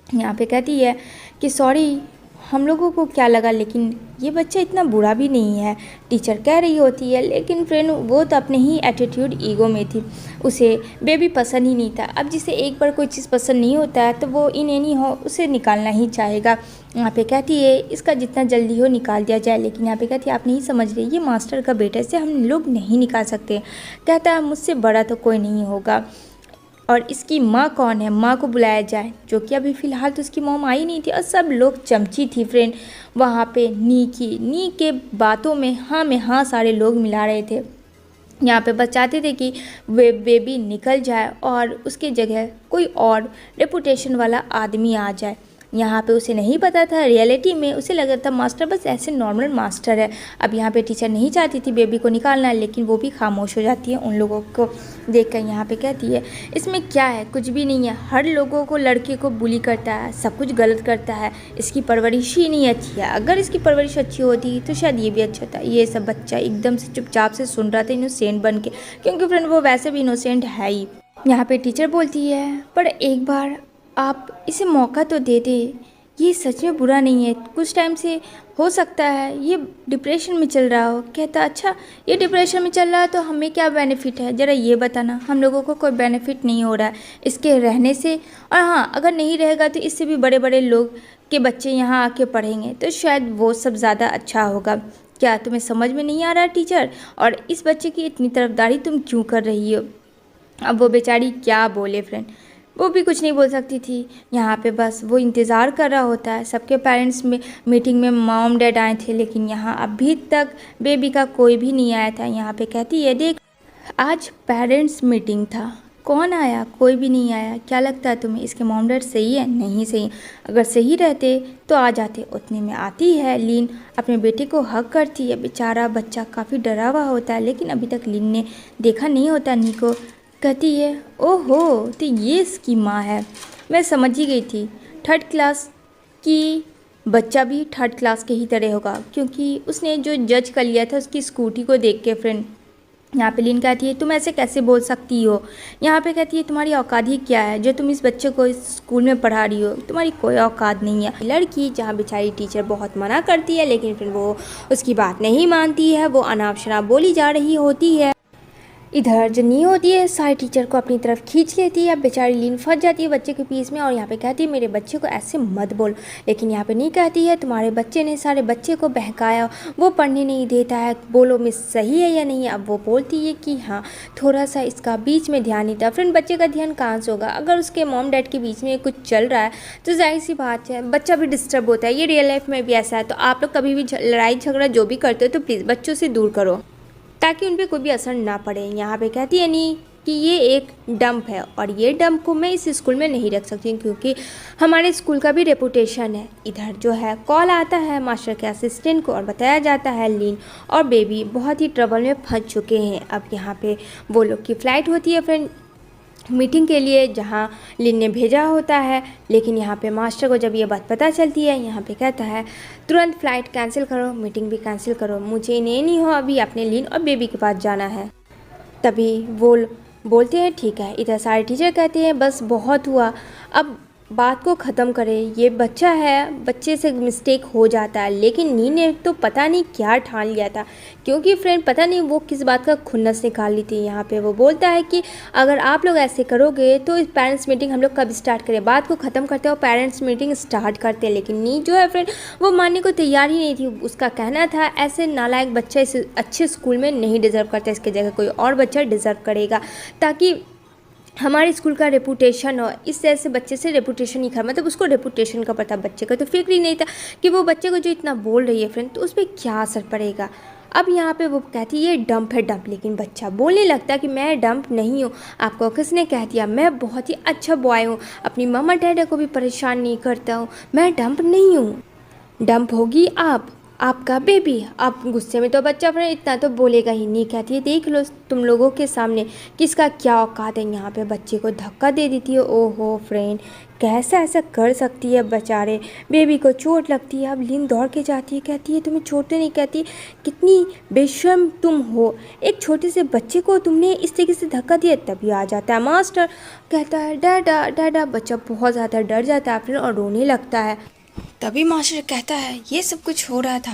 यहाँ पे कहती है कि सॉरी हम लोगों को क्या लगा, लेकिन ये बच्चा इतना बुरा भी नहीं है, टीचर कह रही होती है। लेकिन फ्रेंड वो तो अपने ही एटीट्यूड ईगो में थी, उसे बेबी पसंद ही नहीं था। अब जिसे एक बार कोई चीज़ पसंद नहीं होता है तो वो इन एनी हो उसे निकालना ही चाहेगा। यहाँ पे कहती है इसका जितना जल्दी हो निकाल दिया जाए। लेकिन यहाँ पे कहती है आप नहीं समझ रही, ये मास्टर का बेटा, इसे हम लोग नहीं निकाल सकते। कहता है मुझसे बड़ा तो कोई नहीं होगा, और इसकी माँ कौन है, माँ को बुलाया जाए, जो कि अभी फ़िलहाल तो उसकी मॉम आई नहीं थी। और सब लोग चमची थी फ्रेंड वहाँ पे नी के बातों में हाँ सारे लोग मिला रहे थे। यहाँ पे बस चाहते थे कि वे बेबी निकल जाए और उसकी जगह कोई और रेपुटेशन वाला आदमी आ जाए। यहाँ पे उसे नहीं पता था, रियलिटी में उसे लगा था मास्टर बस ऐसे नॉर्मल मास्टर है। अब यहाँ पे टीचर नहीं चाहती थी बेबी को निकालना, लेकिन वो भी खामोश हो जाती है उन लोगों को देखकर। यहाँ पे कहती है इसमें क्या है, कुछ भी नहीं है, हर लोगों को लड़के को बुली करता है, सब कुछ गलत करता है, इसकी परवरिश ही नहीं अच्छी है। अगर इसकी परवरिश अच्छी होती तो शायद ये भी अच्छा था। ये सब बच्चा एकदम से चुपचाप से सुन रहा था इनोसेंट बन के, क्योंकि फ्रेंड वो वैसे भी इनोसेंट है ही। यहाँ पे टीचर बोलती है पर एक बार आप इसे मौका तो दे दे, ये सच में बुरा नहीं है, कुछ टाइम से हो सकता है ये डिप्रेशन में चल रहा हो। कहता अच्छा ये डिप्रेशन में चल रहा है तो हमें क्या बेनिफिट है, ज़रा ये बताना। हम लोगों को कोई बेनिफिट नहीं हो रहा है इसके रहने से, और हाँ अगर नहीं रहेगा तो इससे भी बड़े बड़े लोग के बच्चे यहाँ आके पढ़ेंगे तो शायद वो सब ज़्यादा अच्छा होगा। क्या तुम्हें समझ में नहीं आ रहा टीचर, और इस बच्चे की इतनी तरफदारी तुम क्यों कर रही हो। अब वो बेचारी क्या बोले फ्रेंड, वो भी कुछ नहीं बोल सकती थी। यहाँ पे बस वो इंतज़ार कर रहा होता है। सबके पेरेंट्स में मीटिंग में मॉम डैड आए थे, लेकिन यहाँ अभी तक बेबी का कोई भी नहीं आया था। यहाँ पे कहती है देख आज पेरेंट्स मीटिंग था, कौन आया, कोई भी नहीं आया। क्या लगता है तुम्हें इसके मॉम डैड सही है, नहीं सही, अगर सही रहते तो आ जाते। उतने में आती है लीन, अपने बेटे को हक करती है। बेचारा बच्चा काफ़ी डरा हुआ होता है, लेकिन अभी तक लीन ने देखा नहीं होता नी को। कहती है ओहो तो ये इसकी माँ है, मैं समझ ही गई थी, थर्ड क्लास की बच्चा भी थर्ड क्लास के ही तरह होगा, क्योंकि उसने जो जज कर लिया था उसकी स्कूटी को देख के फ्रेंड। यहाँ पे लीन कहती है तुम ऐसे कैसे बोल सकती हो। यहाँ पे कहती है तुम्हारी औकात ही क्या है जो तुम इस बच्चे को इस स्कूल में पढ़ा रही हो, तुम्हारी कोई औकात नहीं है। लड़की जहाँ बेचारी टीचर बहुत मना करती है, लेकिन फिर वो उसकी बात नहीं मानती है, वो अनाप शनाप बोली जा रही होती है। इधर जो नी होती है सारी टीचर को अपनी तरफ खींच लेती है। अब बेचारी लीन फंस जाती है बच्चे के पीस में और यहाँ पे कहती है मेरे बच्चे को ऐसे मत बोल। लेकिन यहाँ पे नी कहती है तुम्हारे बच्चे ने सारे बच्चे को बहकाया, वो पढ़ने नहीं देता है, बोलो मिस सही है या नहीं। अब वो बोलती है कि हाँ थोड़ा सा इसका बीच में ध्यान नहीं था। फ्रेंड बच्चे का ध्यान कहाँ से होगा, अगर उसके मॉम डैड के बीच में कुछ चल रहा है तो जाहिर सी बात है बच्चा भी डिस्टर्ब होता है। ये रियल लाइफ में भी ऐसा है। तो आप लोग कभी भी लड़ाई झगड़ा जो भी करते हो तो प्लीज़ बच्चों से दूर करो ताकि उन पर कोई भी असर ना पड़े। यहाँ पे कहती है नी कि ये एक डंप है और ये डंप को मैं इस स्कूल में नहीं रख सकती क्योंकि हमारे स्कूल का भी रेपुटेशन है। इधर जो है कॉल आता है मास्टर के असिस्टेंट को और बताया जाता है लीन और बेबी बहुत ही ट्रबल में फंस चुके हैं। अब यहाँ पे वो लोग की फ़्लाइट होती है फ्रेंड मीटिंग के लिए जहाँ लिन ने भेजा होता है। लेकिन यहाँ पे मास्टर को जब ये बात पता चलती है यहाँ पे कहता है तुरंत फ़्लाइट कैंसिल करो, मीटिंग भी कैंसिल करो, मुझे नहीं हो अभी अपने लिन और बेबी के पास जाना है। तभी वो बोलते हैं ठीक है। इधर सारे टीचर कहते हैं बस बहुत हुआ, अब बात को ख़त्म करें, ये बच्चा है, बच्चे से मिस्टेक हो जाता है। लेकिन नी ने तो पता नहीं क्या ठान लिया था क्योंकि फ्रेंड पता नहीं वो किस बात का खुन्नस निकाल ली थी। यहाँ पे वो बोलता है कि अगर आप लोग ऐसे करोगे तो इस पेरेंट्स मीटिंग हम लोग कब स्टार्ट करें, बात को ख़त्म करते हैं और पेरेंट्स मीटिंग स्टार्ट करते हैं। लेकिन नी जो है फ्रेंड वो मानने को तैयार ही नहीं थी। उसका कहना था ऐसे नालायक बच्चा इस अच्छे स्कूल में नहीं डिज़र्व करता, इसकी जगह कोई और बच्चा डिज़र्व करेगा ताकि हमारे स्कूल का रेपुटेशन हो। इस तरह से बच्चे से रेपुटेशन ही खराब, मतलब उसको रेपुटेशन का पता, बच्चे का तो फिक्र ही नहीं था कि वो बच्चे को जो इतना बोल रही है फ्रेंड तो उस पर क्या असर पड़ेगा। अब यहाँ पे वो कहती है ये डंप है डंप, लेकिन बच्चा बोलने लगता कि मैं डंप नहीं हूँ, आपको किसने कह दिया, मैं बहुत ही अच्छा बॉय हूँ, अपनी मम्मा डैडा को भी परेशान नहीं करता हूँ, मैं डंप नहीं हूँ। डंप होगी आपका बेबी। अब गुस्से में तो बच्चा फ्रेंड इतना तो बोलेगा ही नहीं। कहती है देख लो तुम लोगों के सामने किसका क्या औकात है। यहाँ पे बच्चे को धक्का दे देती है। ओहो फ्रेंड कैसा ऐसा कर सकती है, बेचारे बेबी को चोट लगती है। अब लिन दौड़ के जाती है, कहती है तुम्हें चोट तो नहीं, कहती कितनी बेशर्म तुम हो, एक छोटे से बच्चे को तुमने इस तरीके से धक्का दिया। तभी आ जाता है मास्टर, कहता है डैडा डैडा। बच्चा बहुत ज़्यादा डर जाता है फ्रेंड और रोने लगता है। तभी मास्टर कहता है ये सब कुछ हो रहा था,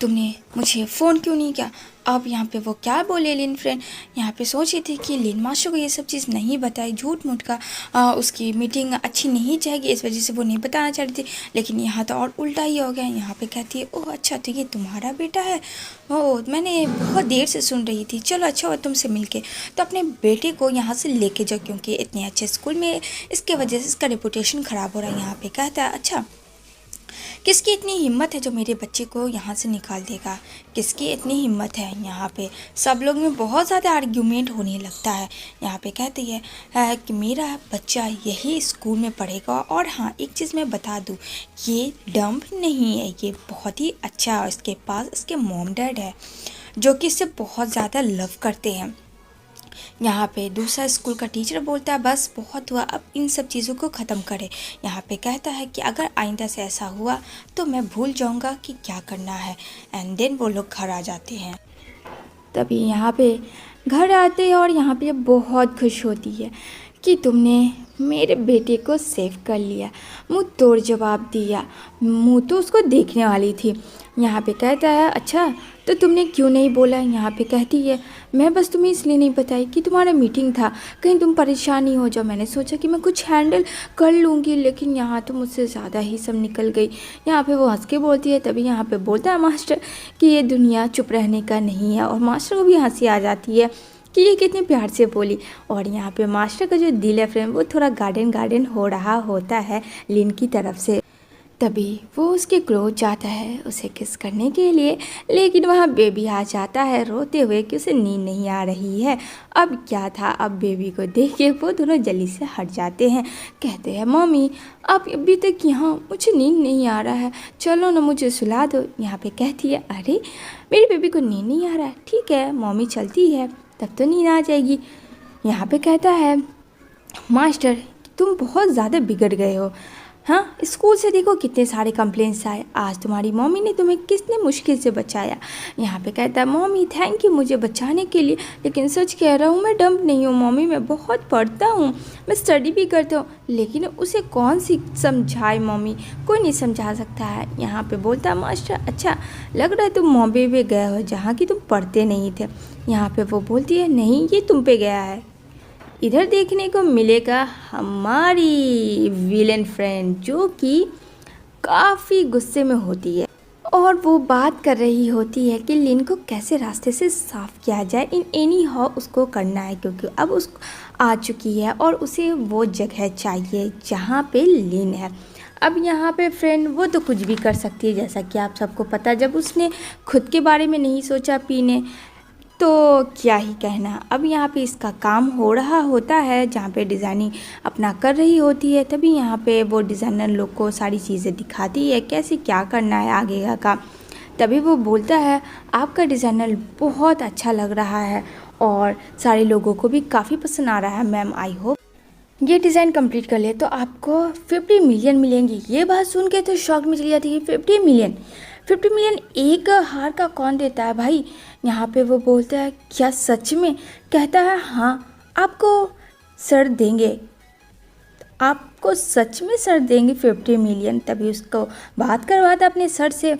तुमने मुझे फ़ोन क्यों नहीं किया। अब यहाँ पे वो क्या बोले लिन फ्रेंड, यहाँ पे सोच रही थी कि लिन मास्टर को ये सब चीज़ नहीं बताई, झूठ मूठ का उसकी मीटिंग अच्छी नहीं जाएगी इस वजह से वो नहीं बताना चाह रही थी। लेकिन यहाँ तो और उल्टा ही हो गया। यहाँ पे कहती है ओह अच्छा तो ये तुम्हारा बेटा है, ओह मैंने बहुत देर से सुन रही थी, चलो अच्छा हुआ तुमसे मिलके। तो अपने बेटे को यहाँ से लेके जाओ क्योंकि इतने अच्छे स्कूल में इसके वजह से इसका रेपुटेशन ख़राब हो रहा है। यहाँ पे कहता है अच्छा किसकी इतनी हिम्मत है जो मेरे बच्चे को यहाँ से निकाल देगा, किसकी इतनी हिम्मत है। यहाँ पे सब लोग में बहुत ज़्यादा आर्ग्यूमेंट होने लगता है। यहाँ पे कहती है कि मेरा बच्चा यही स्कूल में पढ़ेगा और हाँ एक चीज़ मैं बता दूँ ये डंप नहीं है, ये बहुत ही अच्छा है। इसके पास इसके मॉम डैड है जो कि इससे बहुत ज़्यादा लव करते हैं। यहाँ पे दूसरा स्कूल का टीचर बोलता है बस बहुत हुआ, अब इन सब चीज़ों को ख़त्म करें। यहाँ पे कहता है कि अगर आइंदा से ऐसा हुआ तो मैं भूल जाऊँगा कि क्या करना है। एंड देन वो लोग घर आ जाते हैं। तभी यहाँ पे घर आते हैं और यहाँ पे बहुत खुश होती है कि तुमने मेरे बेटे को सेव कर लिया। मुँह तोड़ जवाब दिया, मुँह तो उसको देखने वाली थी। यहाँ पे कहता है अच्छा तो तुमने क्यों नहीं बोला। यहाँ पे कहती है मैं बस तुम्हें इसलिए नहीं बताई कि तुम्हारा मीटिंग था, कहीं तुम परेशान नहीं हो जाओ, मैंने सोचा कि मैं कुछ हैंडल कर लूँगी, लेकिन यहाँ तो मुझसे ज़्यादा ही सब निकल गई। यहाँ पे वो हंस के बोलती है। तभी यहाँ पे बोलता है मास्टर कि ये दुनिया चुप रहने का नहीं है और मास्टर को भी हंसी आ जाती है कि ये कितने प्यार से बोली। और यहाँ पे मास्टर का जो दिल है फ्रेंड वो थोड़ा गार्डन हो रहा होता है लिन की तरफ से। तभी वो उसके क्लोज जाता है उसे किस करने के लिए, लेकिन वहाँ बेबी आ जाता है रोते हुए कि उसे नींद नहीं आ रही है। अब क्या था, अब बेबी को देख के वो दोनों जल्दी से हट जाते हैं। कहते हैं मम्मी आप अभी तक यहाँ, मुझे नींद नहीं आ रहा है, चलो ना मुझे सुला दो। यहाँ पे कहती है अरे मेरी बेबी को नींद नहीं आ रहा है, ठीक है मम्मी चलती है, तब तो नींद आ जाएगी। यहाँ पे कहता है मास्टर तुम बहुत ज़्यादा बिगड़ गए हो, हाँ, स्कूल से देखो कितने सारे कंप्लेंट्स आए, आज तुम्हारी मम्मी ने तुम्हें कितने मुश्किल से बचाया। यहाँ पे कहता है मम्मी थैंक यू मुझे बचाने के लिए, लेकिन सच कह रहा हूँ मैं डम्प नहीं हूँ मम्मी, मैं बहुत पढ़ता हूँ, मैं स्टडी भी करता हूँ, लेकिन उसे कौन सी समझाए मम्मी, कोई नहीं समझा सकता है। यहाँ पे बोलता है मास्टर अच्छा लग रहा है तुम बॉम्बे पे गए हो जहाँ कि तुम पढ़ते नहीं थे। यहाँ पे वो बोलती है नहीं ये तुम पे गया है। इधर देखने को मिलेगा हमारी विलेन फ्रेंड जो कि काफ़ी गुस्से में होती है और वो बात कर रही होती है कि लिन को कैसे रास्ते से साफ़ किया जाए। इन एनी हाउ उसको करना है क्योंकि अब उसको आ चुकी है और उसे वो जगह चाहिए जहाँ पे लिन है। अब यहाँ पे फ्रेंड वो तो कुछ भी कर सकती है, जैसा कि आप सबको पता, जब उसने खुद के बारे में नहीं सोचा पीने तो क्या ही कहना। अब यहाँ पे इसका काम हो रहा होता है जहाँ पे डिज़ाइनिंग अपना कर रही होती है, तभी यहाँ पे वो डिज़ाइनर लोग को सारी चीज़ें दिखाती है कैसे क्या करना है आगे का काम। तभी वो बोलता है आपका डिज़ाइनर बहुत अच्छा लग रहा है और सारे लोगों को भी काफ़ी पसंद आ रहा है मैम, आई होप ये डिज़ाइन कंप्लीट कर ले तो आपको 50 मिलियन मिलेंगी। ये बात सुन के तो शॉक में चली जाती है, 50 मिलियन एक हार का कौन देता है भाई। यहाँ पे वो बोलता है क्या सच में, कहता है हाँ आपको सर देंगे, आपको सच में सर देंगे 50 मिलियन। तभी उसको बात करवाता अपने सर से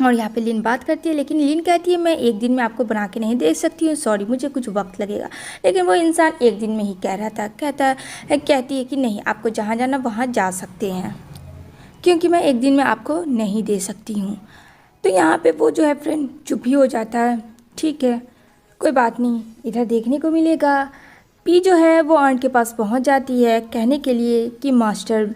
और यहाँ पे लिन बात करती है, लेकिन लिन कहती है मैं एक दिन में आपको बना के नहीं दे सकती हूँ, सॉरी मुझे कुछ वक्त लगेगा। लेकिन वो इंसान एक दिन में ही कह रहा था, कहती है कि नहीं आपको जहाँ जाना वहाँ जा सकते हैं क्योंकि मैं एक दिन में आपको नहीं दे सकती हूँ। तो यहाँ पे वो जो है फ्रेंड चुप ही हो जाता है, ठीक है कोई बात नहीं। इधर देखने को मिलेगा पी जो है वो आंट के पास पहुँच जाती है कहने के लिए कि मास्टर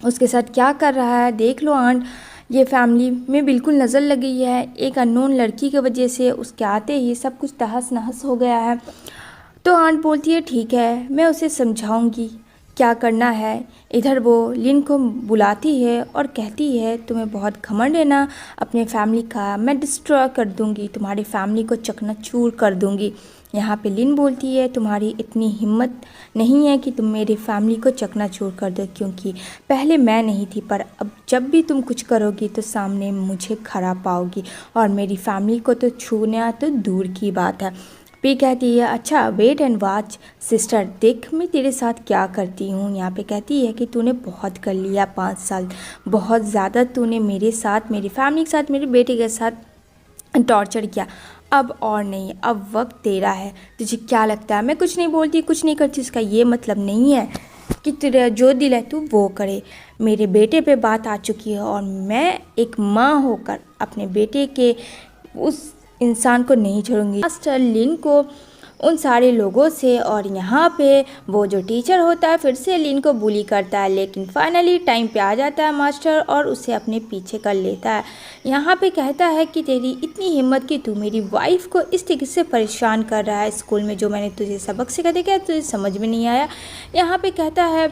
उसके साथ क्या कर रहा है, देख लो आंट ये फैमिली में बिल्कुल नज़र लग गई है, एक अननोन लड़की की वजह से उसके आते ही सब कुछ तहस नहस हो गया है। तो आंट बोलती है ठीक है मैं उसे समझाऊंगी क्या करना है। इधर वो लिन को बुलाती है और कहती है तुम्हें बहुत घमंड है ना अपने फैमिली का, मैं डिस्ट्रॉय कर दूंगी, तुम्हारी फैमिली को चकनाचूर कर दूंगी। यहाँ पे लिन बोलती है तुम्हारी इतनी हिम्मत नहीं है कि तुम मेरी फैमिली को चकनाचूर कर दो, क्योंकि पहले मैं नहीं थी पर अब जब भी तुम कुछ करोगी तो सामने मुझे खरा पाओगी और मेरी फैमिली को तो छूना तो दूर की बात है। पी कहती है अच्छा वेट एंड वॉच सिस्टर, देख मैं तेरे साथ क्या करती हूँ। यहाँ पे कहती है कि तूने बहुत कर लिया 5 साल, बहुत ज़्यादा तूने मेरे साथ, मेरी फैमिली के साथ, मेरे बेटे के साथ टॉर्चर किया, अब और नहीं, अब वक्त तेरा है, तुझे क्या लगता है मैं कुछ नहीं बोलती कुछ नहीं करती, उसका ये मतलब नहीं है कि तेरा जो दिल है तू वो करे। मेरे बेटे पे बात आ चुकी है और मैं एक माँ होकर अपने बेटे के उस इंसान को नहीं छोड़ूंगी। मास्टर लिन को उन सारे लोगों से और यहाँ पे वो जो टीचर होता है फिर से लिन को बुली करता है, लेकिन फाइनली टाइम पे आ जाता है मास्टर और उसे अपने पीछे कर लेता है। यहाँ पे कहता है कि तेरी इतनी हिम्मत कि तू मेरी वाइफ को इस तरीके से परेशान कर रहा है, स्कूल में जो मैंने तुझे सबक सिखा दिया तुझे समझ में नहीं आया। यहाँ पे कहता है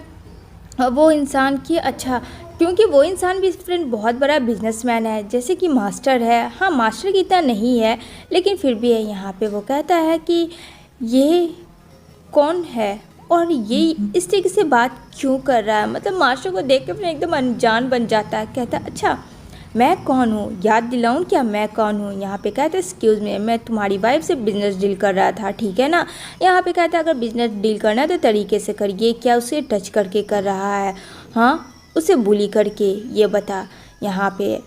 वो इंसान कि अच्छा, क्योंकि वो इंसान भी फ्रेंड बहुत बड़ा बिजनेसमैन है जैसे कि मास्टर है, हाँ मास्टर की इतना नहीं है लेकिन फिर भी है। यहाँ पे वो कहता है कि ये कौन है और ये इस तरीके से बात क्यों कर रहा है, मतलब मास्टर को देख के फिर एकदम अनजान बन जाता है। कहता है अच्छा मैं कौन हूँ, याद दिलाऊं क्या मैं कौन हूँ। यहाँ पे कहता है एक्सक्यूज़ मी मैं तुम्हारी वाइफ से बिजनेस डील कर रहा था, ठीक है ना। यहाँ पे कहता है अगर बिजनेस डील करना है तो तरीके से करिए, क्या उसे टच करके कर रहा है, हाँ उसे बुली करके, ये बता। यहाँ पे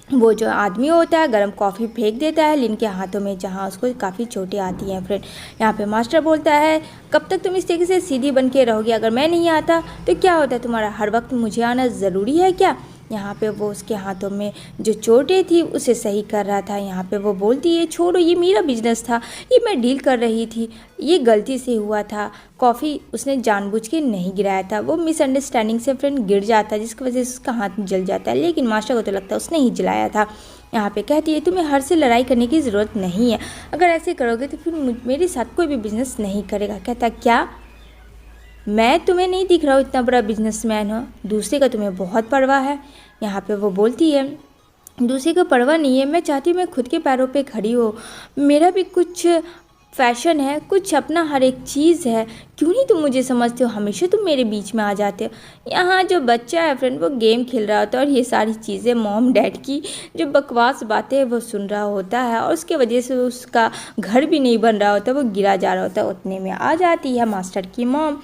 वो जो आदमी होता है गरम कॉफ़ी फेंक देता है लिन के हाथों में, जहाँ उसको काफ़ी चोटें आती हैं फ्रेंड। यहाँ पे मास्टर बोलता है कब तक तुम इस तरीके से सीधी बन के रहोगी, अगर मैं नहीं आता तो क्या होता है तुम्हारा, हर वक्त मुझे आना ज़रूरी है क्या। यहाँ पे वो उसके हाथों में जो चोटें थी उसे सही कर रहा था। यहाँ पे वो बोलती है छोड़ो ये मेरा बिजनेस था, ये मैं डील कर रही थी, ये गलती से हुआ था, कॉफ़ी उसने जानबूझ के नहीं गिराया था, वो मिसअंडरस्टैंडिंग से फ्रेंड गिर जाता है जिसकी वजह से उसका हाथ जल जाता है, लेकिन मास्टर को तो लगता है उसने ही जलाया था। यहाँ पे कहती है तुम्हें हर से लड़ाई करने की ज़रूरत नहीं है, अगर ऐसे करोगे तो फिर मेरे साथ कोई भी बिज़नेस नहीं करेगा। कहता क्या मैं तुम्हें नहीं दिख रहा हूँ इतना बड़ा बिजनेसमैन हो, दूसरे का तुम्हें बहुत परवाह है। यहाँ पे वो बोलती है दूसरे को परवाह नहीं है, मैं चाहती हूँ मैं खुद के पैरों पे खड़ी हो, मेरा भी कुछ फैशन है, कुछ अपना हर एक चीज़ है। क्यों नहीं तुम मुझे समझते हो, हमेशा तुम मेरे बीच में आ जाते हो। यहाँ जो बच्चा है फ्रेंड वो गेम खेल रहा होता है और ये सारी चीज़ें मॉम डैड की जो बकवास बातें हैं वो सुन रहा होता है और उसके वजह से उसका घर भी नहीं बन रहा होता, वो गिरा जा रहा होता है। उतने में आ जाती है मास्टर की मॉम।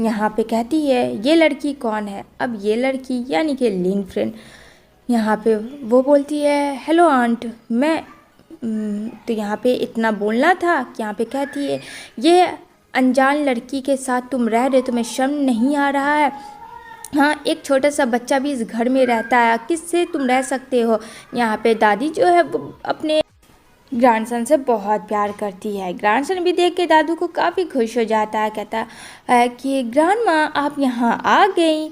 यहाँ पे कहती है ये लड़की कौन है। अब ये लड़की यानी कि लिन फ्रेंड, यहाँ पे वो बोलती है हेलो आंट, मैं तो यहाँ पे इतना बोलना था कि यहाँ पे कहती है ये अनजान लड़की के साथ तुम रह रहे, तुम्हें शर्म नहीं आ रहा है। हाँ, एक छोटा सा बच्चा भी इस घर में रहता है, किससे तुम रह सकते हो। यहाँ पे दादी जो है वो अपने ग्रैंडसन से बहुत प्यार करती है। ग्रैंडसन भी देख के दादू को काफ़ी खुश हो जाता है, कहता है कि ग्रैंड माँ आप यहाँ आ गई,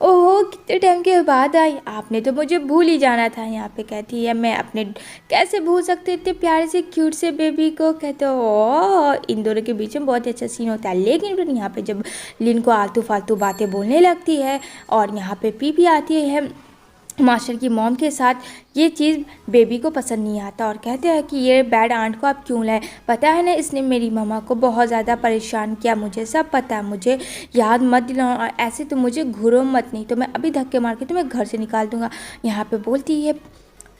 ओहो कितने टाइम के बाद आई, आपने तो मुझे भूल ही जाना था। यहाँ पे कहती है मैं अपने कैसे भूल सकते इतने प्यारे से क्यूट से बेबी को। कहते हो ओ, इन दोनों के बीच में बहुत ही अच्छा सीन होता है। लेकिन फिर यहाँ पे जब लिन को आलतू फालतू बातें बोलने लगती है और यहाँ पे पी भी आती है मास्टर की मॉम के साथ, ये चीज़ बेबी को पसंद नहीं आता और कहते हैं कि ये बैड आंट को आप क्यों लाए, पता है ना इसने मेरी मम्मा को बहुत ज़्यादा परेशान किया, मुझे सब पता है, मुझे याद मत दिलाओ और ऐसे तो मुझे घूरो मत, नहीं तो मैं अभी धक्के मार के तुम्हें घर से निकाल दूँगा। यहाँ पे बोलती है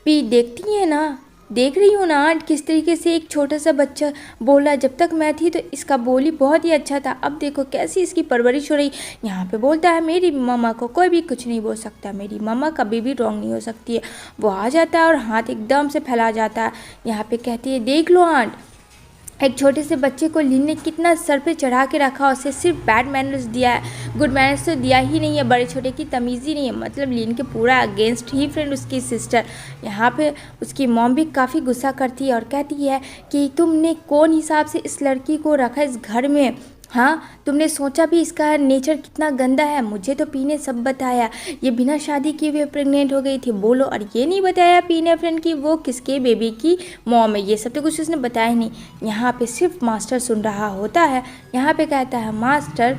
पी देखती है ना, देख रही हूँ ना आंट किस तरीके से एक छोटा सा बच्चा बोला, जब तक मैं थी तो इसका बोली बहुत ही अच्छा था, अब देखो कैसी इसकी परवरिश हो रही। यहाँ पे बोलता है मेरी मम्मा को कोई भी कुछ नहीं बोल सकता, मेरी मम्मा कभी भी रॉन्ग नहीं हो सकती है। वो आ जाता है और हाथ एकदम से फैला जाता है। यहाँ पे कहती है देख लो आंट, एक छोटे से बच्चे को लिन ने कितना सर पे चढ़ा के रखा, उसे सिर्फ बैड मैनर्स दिया है, गुड मैनर्स तो दिया ही नहीं है, बड़े छोटे की तमीज़ ही नहीं है। मतलब लिन के पूरा अगेंस्ट ही फ्रेंड उसकी सिस्टर। यहाँ पे उसकी मॉम भी काफ़ी गुस्सा करती है और कहती है कि तुमने कौन हिसाब से इस लड़की को रखा इस घर में, हाँ तुमने सोचा भी इसका नेचर कितना गंदा है, मुझे तो पी ने सब बताया, ये बिना शादी किए हुए प्रेग्नेंट हो गई थी बोलो, और ये नहीं बताया पी ने फ्रेंड की वो किसके बेबी की मॉम है, ये सब तो कुछ उसने बताया नहीं। यहाँ पे सिर्फ मास्टर सुन रहा होता है। यहाँ पे कहता है मास्टर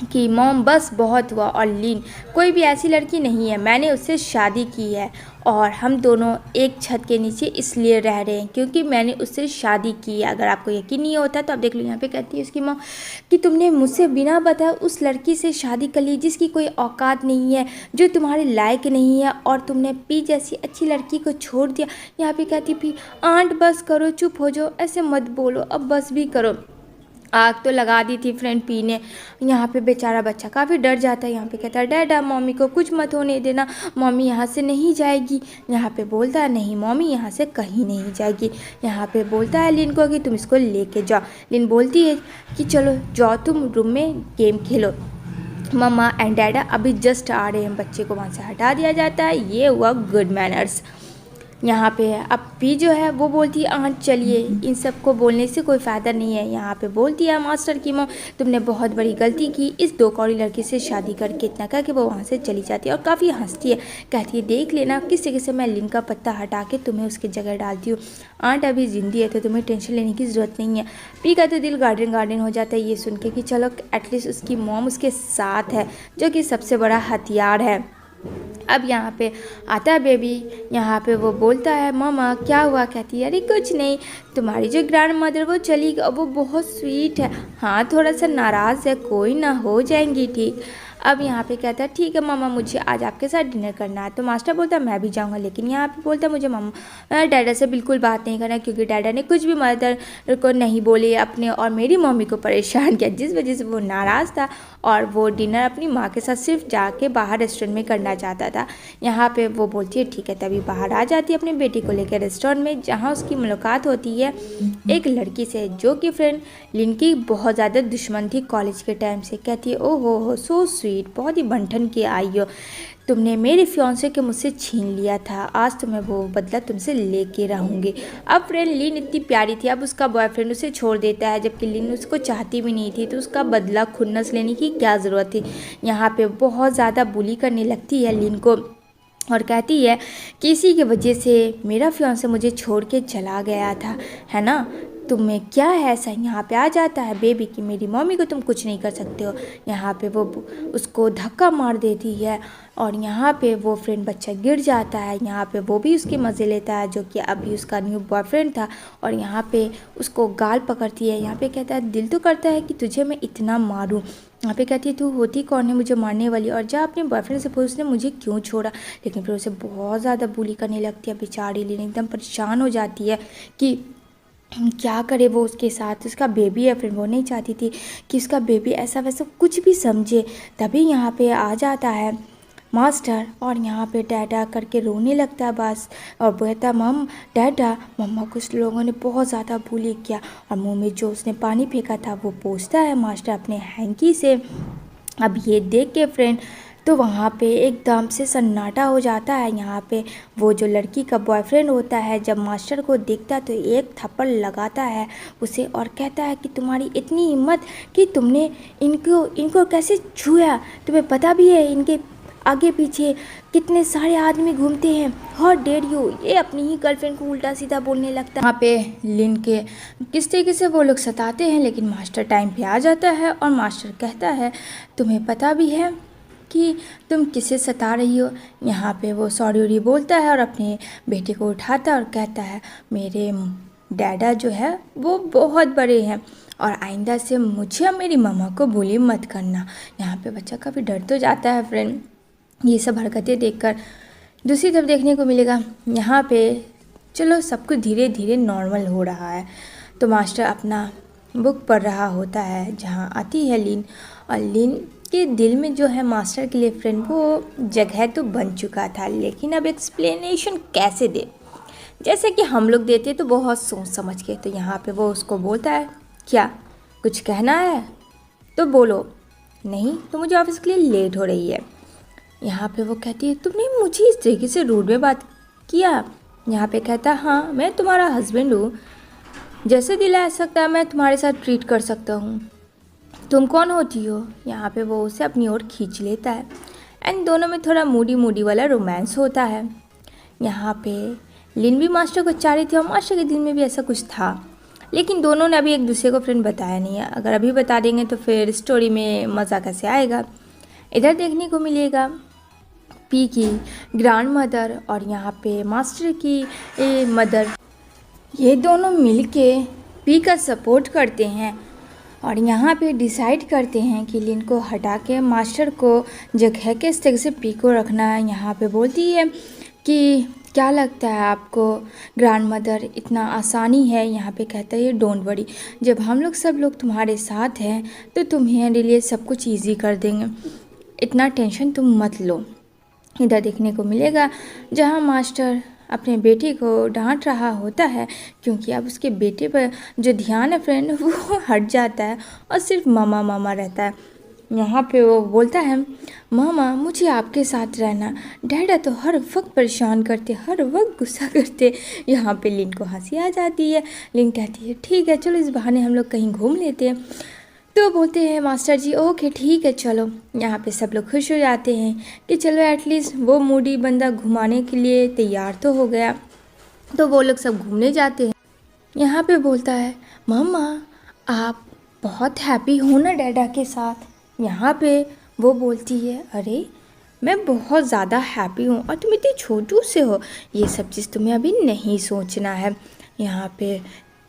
कि मॉम बस बहुत हुआ, और लीन कोई भी ऐसी लड़की नहीं है, मैंने उससे शादी की है और हम दोनों एक छत के नीचे इसलिए रह रहे हैं क्योंकि मैंने उससे शादी की है। अगर आपको यकीन नहीं होता तो आप देख लो। यहाँ पे कहती है उसकी माँ कि तुमने मुझसे बिना बताए उस लड़की से शादी कर ली जिसकी कोई औकात नहीं है, जो तुम्हारे लायक नहीं है, और तुमने पी जैसी अच्छी लड़की को छोड़ दिया। यहाँ पे कहती पी आंट बस करो, चुप हो जाओ, ऐसे मत बोलो, अब बस भी करो। आग तो लगा दी थी फ्रेंड पी ने। यहाँ पे बेचारा बच्चा काफ़ी डर जाता है। यहाँ पे कहता है डैडा मम्मी को कुछ मत होने देना, मम्मी यहाँ से नहीं जाएगी। यहाँ पे बोलता है नहीं मम्मी यहाँ से कहीं नहीं जाएगी। यहाँ पे बोलता है लिन को कि तुम इसको लेके जाओ। लिन बोलती है कि चलो जाओ तुम रूम में गेम खेलो, मम्मा एंड डैडा अभी जस्ट आ रहे हैं। बच्चे को वहाँ से हटा दिया जाता है। ये हुआ गुड मैनर्स। यहाँ पे अब पी जो है वो बोलती है आंट चलिए, इन सब को बोलने से कोई फ़ायदा नहीं है। यहाँ पे बोलती है मास्टर की मॉम तुमने बहुत बड़ी गलती की इस दो कौड़ी लड़के से शादी करके, इतना कह के वो वहाँ से चली जाती है और काफ़ी हंसती है। कहती है देख लेना किस तरीके से मैं लिन का पत्ता हटा के तुम्हें उसकी जगह डालती हूँ। आंट अभी जिंदी है तो तुम्हें टेंशन लेने की ज़रूरत नहीं है। पी का तो दिल गार्डन गार्डन हो जाता है ये सुन के कि चलो एटलीस्ट उसकी मॉम उसके साथ है, जो कि सबसे बड़ा हथियार है। अब यहाँ पे आता है बेबी। यहाँ पे वो बोलता है मामा क्या हुआ। कहती है अरे कुछ नहीं, तुम्हारी जो ग्रैंड मदर वो चली गई, वो बहुत स्वीट है, हाँ थोड़ा सा नाराज़ है, कोई ना हो जाएंगी ठीक। अब यहाँ पे कहता है ठीक है मामा मुझे आज आपके साथ डिनर करना है। तो मास्टर बोलता है मैं भी जाऊँगा, लेकिन यहाँ पे बोलता है मुझे मामा डैडा से बिल्कुल बात नहीं करना, क्योंकि डैडा ने कुछ भी मदर को नहीं बोले अपने और मेरी मम्मी को परेशान किया, जिस वजह से वो नाराज़ था और वो डिनर अपनी माँ के साथ सिर्फ जाके बाहर रेस्टोरेंट में करना चाहता था। यहाँ पे वो बोलती है ठीक है, तभी बाहर आ जाती है अपनी बेटी को लेकर रेस्टोरेंट में, जहाँ उसकी मुलाकात होती है एक लड़की से जो कि फ्रेंड लिन की बहुत ज़्यादा दुश्मन थी कॉलेज के टाइम से। कहती है ओहो हो सो स्वीट, बहुत ही बंठन की आई हो, तुमने मेरे फियांसे के मुझसे छीन लिया था, आज तो मैं वो बदला तुमसे लेके रहूँगी। अब फ्रेंड लिन इतनी प्यारी थी, अब उसका बॉयफ्रेंड उसे छोड़ देता है, जबकि लिन उसको चाहती भी नहीं थी, तो उसका बदला खुन्नस लेने की क्या ज़रूरत थी। यहाँ पे बहुत ज़्यादा बुली करने लगती है लिन को और कहती है कि इसी की वजह से मेरा फियांसे मुझे छोड़ के चला गया था, है ना, तुम्हें क्या है ऐसा यहाँ पे आ जाता है बेबी कि मेरी मम्मी को तुम कुछ नहीं कर सकते हो। यहाँ पे वो उसको धक्का मार देती है और यहाँ पे वो फ्रेंड बच्चा गिर जाता है। यहाँ पे वो भी उसके मज़े लेता है जो कि अभी उसका न्यू बॉयफ्रेंड था, और यहाँ पे उसको गाल पकड़ती है। यहाँ पे कहता है दिल तो करता है कि तुझे मैं इतना मारूं। यहाँ पे कहती है तू होती कौन है मुझे मारने वाली, और जा अपने बॉयफ्रेंड से पूछ उसने मुझे क्यों छोड़ा। लेकिन फिर उसे बहुत ज़्यादा बुली करने लगती है। बेचारी लिन एकदम परेशान हो जाती है कि क्या करे वो उसके साथ। उसका बेबी है, फिर वो नहीं चाहती थी कि उसका बेबी ऐसा वैसा कुछ भी समझे। तभी यहाँ पे आ जाता है मास्टर और यहाँ पे डैडा करके रोने लगता है बस, और बोलता मम डैडा मम्मा कुछ लोगों ने बहुत ज़्यादा बुली किया, और मुंह में जो उसने पानी फेंका था वो पोंछता है मास्टर अपने हैंकी से। अब ये देख के फ्रेंड तो वहाँ पे एकदम से सन्नाटा हो जाता है। यहाँ पे वो जो लड़की का बॉयफ्रेंड होता है जब मास्टर को देखता है तो एक थप्पड़ लगाता है उसे और कहता है कि तुम्हारी इतनी हिम्मत कि तुमने इनको कैसे छुआ, तुम्हें पता भी है इनके आगे पीछे कितने सारे आदमी घूमते हैं, हाउ डेयर यू। ये अपनी ही गर्लफ्रेंड को उल्टा सीधा बोलने लगता है। वहाँ पे लिन के किस तरीके से वो लोग सताते हैं, लेकिन मास्टर टाइम पे आ जाता है और मास्टर कहता है तुम्हें पता भी है कि तुम किसे सता रही हो। यहाँ पे वो सॉरी बोलता है और अपने बेटे को उठाता है और कहता है मेरे डैडा जो है वो बहुत बड़े हैं और आइंदा से मुझे और मेरी मम्मा को बुली मत करना। यहाँ पे बच्चा काफ़ी डर तो जाता है फ्रेंड ये सब हरकतें देखकर। दूसरी तरफ देखने को मिलेगा यहाँ पे चलो सब कुछ धीरे धीरे नॉर्मल हो रहा है। तो मास्टर अपना बुक पढ़ रहा होता है जहाँ आती है लिन, और लिन के दिल में जो है मास्टर के लिए फ्रेंड वो जगह तो बन चुका था, लेकिन अब एक्सप्लेनेशन कैसे दे, जैसे कि हम लोग देते तो बहुत सोच समझ के। तो यहाँ पे वो उसको बोलता है क्या कुछ कहना है तो बोलो, नहीं तो मुझे ऑफिस के लिए लेट हो रही है। यहाँ पे वो कहती है तुमने मुझे इस तरीके से रूड में बात किया। यहाँ पे कहता है हाँ मैं तुम्हारा हस्बैंड हूँ, जैसे दिल आ सकता है मैं तुम्हारे साथ ट्रीट कर सकता हूँ, तुम कौन होती हो। यहाँ पे वो उसे अपनी ओर खींच लेता है एंड दोनों में थोड़ा मूडी वाला रोमांस होता है। यहाँ पे लिन भी मास्टर को चाह रही थी और मास्टर के दिल में भी ऐसा कुछ था, लेकिन दोनों ने अभी एक दूसरे को फ्रेंड बताया नहीं है। अगर अभी बता देंगे तो फिर स्टोरी में मज़ा कैसे आएगा। इधर देखने को मिलेगा पी की ग्रैंड मदर और यहाँ पे मास्टर की मदर, ये दोनों मिलके पी का सपोर्ट करते हैं और यहाँ पे डिसाइड करते हैं कि लिन को हटा के मास्टर को जगह के इस तरह से पी को रखना है। यहाँ पे बोलती है कि क्या लगता है आपको ग्रैंड मदर इतना आसानी है। यहाँ पे कहता है ये डोंट वरी, जब हम लोग सब लोग तुम्हारे साथ हैं तो तुम्हारे लिए सब कुछ ईजी कर देंगे, इतना टेंशन तुम मत लो। इधर देखने को मिलेगा जहाँ मास्टर अपने बेटे को डांट रहा होता है क्योंकि अब उसके बेटे पर जो ध्यान है फ्रेंड वो हट जाता है और सिर्फ मामा रहता है। यहाँ पे वो बोलता है मामा मुझे आपके साथ रहना, डैडा तो हर वक्त परेशान करते, हर वक्त गुस्सा करते। यहाँ पे लिन को हंसी आ जाती है। लिन कहती है ठीक है चलो इस बहाने हम लोग कहीं घूम लेते हैं। तो बोलते हैं मास्टर जी ओके ठीक है चलो। यहाँ पे सब लोग खुश हो जाते हैं कि चलो एटलीस्ट वो मूडी बंदा घुमाने के लिए तैयार तो हो गया। तो वो लोग सब घूमने जाते हैं। यहाँ पे बोलता है मम्मा आप बहुत हैप्पी हो ना डैडा के साथ। यहाँ पे वो बोलती है अरे मैं बहुत ज़्यादा हैप्पी हूँ और तुम इतनी छोटू से हो, ये सब चीज़ तुम्हें अभी नहीं सोचना है। यहाँ पे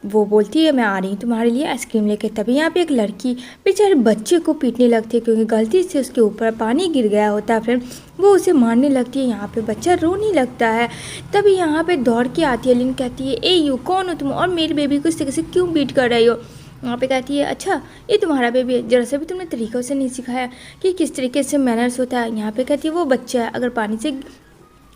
वो बोलती है मैं आ रही हूँ तुम्हारे लिए आइसक्रीम लेके। तभी यहाँ पे एक लड़की बेचारे बच्चे को पीटने लगती है क्योंकि गलती से उसके ऊपर पानी गिर गया होता है फ्रेंड, वो उसे मारने लगती है। यहाँ पे बच्चा रोने लगता है। तभी यहाँ पे दौड़ के आती है लिन, कहती है ए यू कौन हो तुम और मेरे बेबी को इस तरह से क्यों बीट कर रही हो। वहाँ पे कहती है अच्छा ये तुम्हारा बेबी है, जरा सा भी तुमने तरीक़ों से नहीं सिखाया कि किस तरीके से मैनर्स होता है। यहाँ पे कहती है वो बच्चा है, अगर पानी से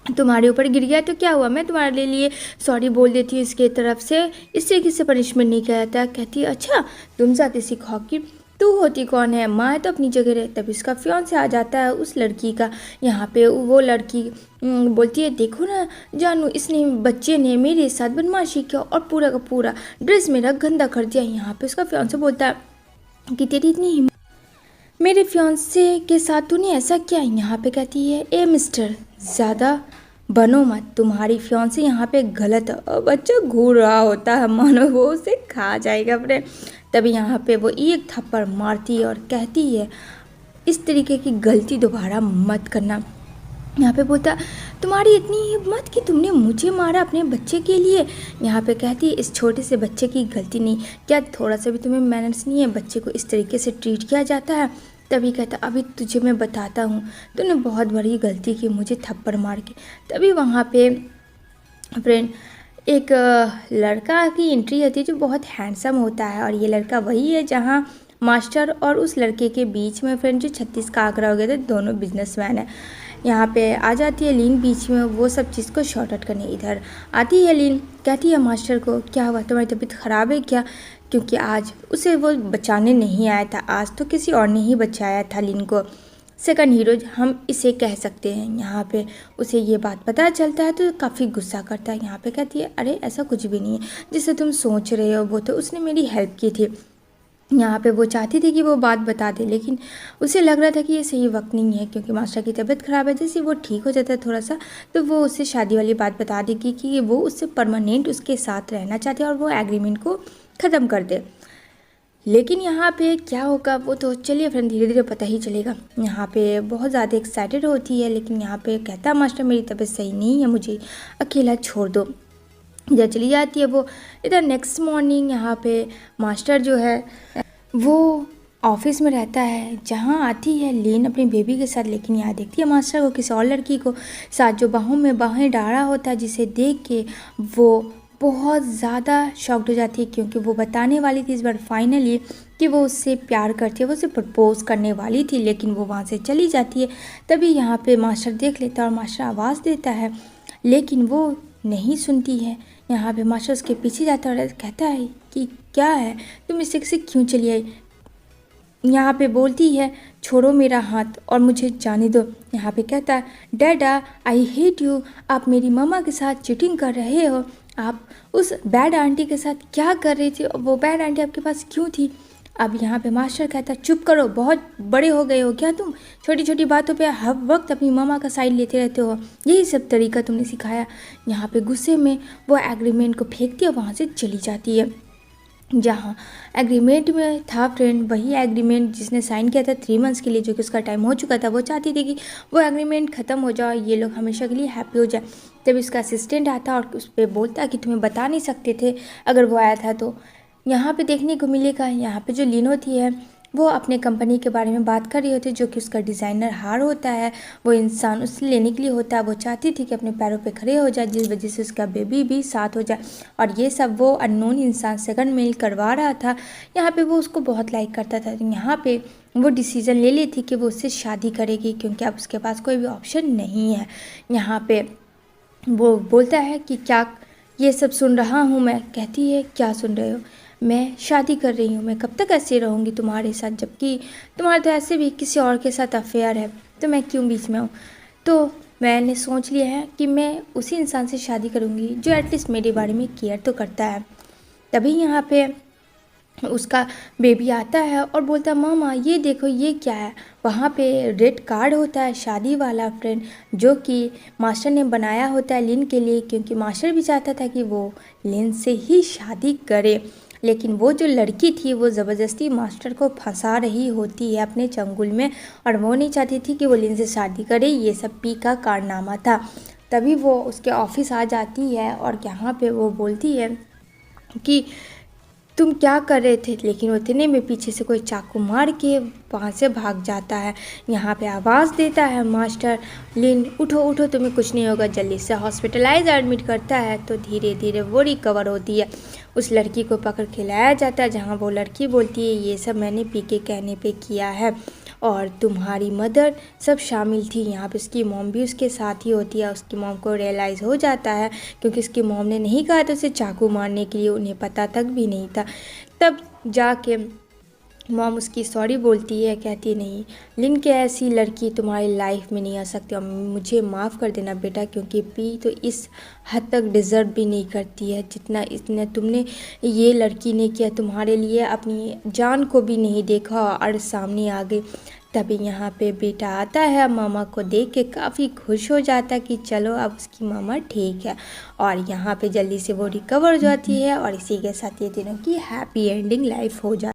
तुम्हारे ऊपर गिर गया तो क्या हुआ, मैं तुम्हारे लिए सॉरी बोल देती हूँ इसके तरफ से, इस तरीके से पनिशमेंट नहीं किया जाता। कहती है अच्छा तुम जाते सिखाओ कि तू होती कौन है, माँ है तो अपनी जगह रहे। तभी उसका फियांसे आ जाता है उस लड़की का। यहाँ पे वो लड़की बोलती है देखो ना जानू इसने बच्चे ने मेरे साथ बदमाशी किया और पूरा का पूरा ड्रेस मेरा गंदा कर दिया। यहाँ पे उसका फियांसे बोलता है कि तेरी इतनी हिम्मत, मेरे फियांसे के साथ तूने ऐसा किया। यहाँ पे कहती है ए मिस्टर ज़्यादा बनो मत, तुम्हारी फियांसी यहाँ पे गलत है। और बच्चा घूर रहा होता है मानो वो उसे खा जाएगा फ्रेंड। तभी यहाँ पे वो एक थप्पड़ मारती है और कहती है इस तरीके की गलती दोबारा मत करना। यहाँ पे बोलता तुम्हारी इतनी हिम्मत कि तुमने मुझे मारा अपने बच्चे के लिए। यहाँ पे कहती है इस छोटे से बच्चे की गलती नहीं, क्या थोड़ा सा भी तुम्हें मैनर्स नहीं है, बच्चे को इस तरीके से ट्रीट किया जाता है। तभी कहता अभी तुझे मैं बताता हूँ, तूने बहुत बड़ी गलती की मुझे थप्पड़ मार के। तभी वहाँ पे फ्रेंड एक लड़का की एंट्री होती है जो बहुत हैंडसम होता है, और ये लड़का वही है जहाँ मास्टर और उस लड़के के बीच में फ्रेंड जो 36 का आंकड़ा हो गया था, दोनों बिजनेसमैन है। यहाँ पे आ जाती है लीन बीच में वो सब चीज़ को शॉर्ट आउट करने। इधर आती है लीन, कहती है मास्टर को क्या हुआ, तुम्हारी तबीयत ख़राब है क्या, क्योंकि आज उसे वो बचाने नहीं आया था, आज तो किसी और ने ही बचाया था लीन को, सेकंड हीरो हम इसे कह सकते हैं। यहाँ पे उसे ये बात पता चलता है तो काफ़ी गुस्सा करता है। यहाँ पे कहती है अरे ऐसा कुछ भी नहीं है जिसे तुम सोच रहे हो, वो तो उसने मेरी हेल्प की थी। यहाँ पे वो चाहती थी कि वो बात बता दे, लेकिन उसे लग रहा था कि ये सही वक्त नहीं है, क्योंकि मास्टर की तबीयत ख़राब है। जैसे वो ठीक हो जाता है थोड़ा सा तो वो उससे शादी वाली बात बता देगी कि वो उससे परमानेंट उसके साथ रहना चाहते हैं और वो एग्रीमेंट को ख़त्म कर दे। लेकिन यहाँ पे क्या होगा वो तो चलिए फ्रेंड धीरे धीरे पता ही चलेगा। यहाँ पे बहुत ज़्यादा एक्साइटेड होती है, लेकिन यहाँ पे कहता मास्टर मेरी तबीयत सही नहीं है, मुझे अकेला छोड़ दो। इधर चली जाती है वो। इधर नेक्स्ट मॉर्निंग यहाँ पे मास्टर जो है वो ऑफिस में रहता है, जहाँ आती है लीन अपनी बेबी के साथ, लेकिन यहाँ देखती है मास्टर को किसी और लड़की को साथ जो बाहों में बाहें डाला होता है, जिसे देख के वो बहुत ज़्यादा शॉक्ड हो जाती है, क्योंकि वो बताने वाली थी इस बार फाइनली कि वो उससे प्यार करती है, वो उसे प्रपोज करने वाली थी, लेकिन वो वहाँ से चली जाती है। तभी यहाँ पे मास्टर देख लेता है और मास्टर आवाज़ देता है, लेकिन वो नहीं सुनती है। यहाँ पे मास्टर उसके पीछे जाता है और कहता है कि क्या है, तुम इससे से क्यों चली आई। यहाँ पे बोलती है छोड़ो मेरा हाथ और मुझे जाने दो। यहाँ पे कहता है डैडा आई हेट यू, आप मेरी मम्मा के साथ चीटिंग कर रहे हो, आप उस बैड आंटी के साथ क्या कर रही थी, वो बैड आंटी आपके पास क्यों थी। अब यहाँ पे मास्टर कहता चुप करो, बहुत बड़े हो गए हो क्या तुम, छोटी छोटी बातों पे हर वक्त अपनी मम्मा का साइड लेते रहते हो, यही सब तरीका तुमने सिखाया। यहाँ पे गुस्से में वो एग्रीमेंट को फेंकती है, वहाँ से चली जाती है। जहाँ एग्रीमेंट में था फ्रेंड वही एग्रीमेंट जिसने साइन किया था 3 मंथ्स के लिए, जो कि उसका टाइम हो चुका था। वो चाहती थी कि वो एग्रीमेंट ख़त्म हो जाए, ये लोग हमेशा के लिए हैप्पी हो जाए। तभी उसका असिस्टेंट आता और उस पर बोलता कि तुम्हें बता नहीं सकते थे अगर वो आया था तो। यहाँ पे देखने को मिलेगा यहाँ पे जो लीन होती है वो अपने कंपनी के बारे में बात कर रही होती है, जो कि उसका डिज़ाइनर हार होता है, वो इंसान उससे लेने के लिए होता है। वो चाहती थी कि अपने पैरों पे खड़े हो जाए, जिस वजह से उसका बेबी भी साथ हो जाए, और ये सब वो अननोन इंसान सेकंड मेल करवा रहा था। यहाँ पे वो उसको बहुत लाइक करता था। यहाँ पे वो डिसीज़न ले ली थी कि वो उससे शादी करेगी, क्योंकि अब उसके पास कोई भी ऑप्शन नहीं है। यहाँ पे वो बोलता है कि क्या ये सब सुन रहा हूँ मैं। कहती है क्या सुन रहे हो, मैं शादी कर रही हूँ, मैं कब तक ऐसे रहूँगी तुम्हारे साथ, जबकि तुम्हारा तो ऐसे भी किसी और के साथ अफेयर है, तो मैं क्यों बीच में हूँ। तो मैंने सोच लिया है कि मैं उसी इंसान से शादी करूँगी जो एटलीस्ट मेरे बारे में केयर तो करता है। तभी यहाँ पे उसका बेबी आता है और बोलता है मामा ये देखो ये क्या है। वहाँ पे रेड कार्ड होता है शादी वाला फ्रेंड, जो कि मास्टर ने बनाया होता है लिन के लिए, क्योंकि मास्टर भी चाहता था कि वो लिन से ही शादी करे। लेकिन वो जो लड़की थी वो ज़बरदस्ती मास्टर को फंसा रही होती है अपने चंगुल में, और वो नहीं चाहती थी कि वो लिन से शादी करे। ये सब पी का कारनामा था। तभी वो उसके ऑफिस आ जाती है और यहाँ पे वो बोलती है कि तुम क्या कर रहे थे, लेकिन उतने में पीछे से कोई चाकू मार के वहाँ से भाग जाता है। यहाँ पे आवाज़ देता है मास्टर लिन उठो उठो तुम्हें कुछ नहीं होगा, जल्दी से हॉस्पिटलाइज एडमिट करता है। तो धीरे धीरे वो रिकवर होती है। उस लड़की को पकड़ के लाया जाता है, जहाँ वो लड़की बोलती है ये सब मैंने पी के कहने पे किया है, और तुम्हारी मदर सब शामिल थी। यहाँ पे उसकी मॉम भी उसके साथ ही होती है। उसकी मॉम को रियलाइज़ हो जाता है, क्योंकि उसकी मॉम ने नहीं कहा था उसे चाकू मारने के लिए, उन्हें पता तक भी नहीं था। तब जाके मॉम उसकी सॉरी बोलती है, कहती नहीं लिन के ऐसी लड़की तुम्हारी लाइफ में नहीं आ सकती, और मुझे माफ़ कर देना बेटा, क्योंकि पी तो इस हद तक डिज़र्व भी नहीं करती है जितना इतने तुमने ये लड़की ने किया। तुम्हारे लिए अपनी जान को भी नहीं देखा और सामने आ गई। तभी यहाँ पे बेटा आता है, मामा को देख के काफ़ी खुश हो जाता है कि चलो अब उसकी मामा ठीक है, और यहाँ पे जल्दी से वो रिकवर हो जाती है और इसी के साथ ये तीनों की हैप्पी एंडिंग लाइफ हो जाती है।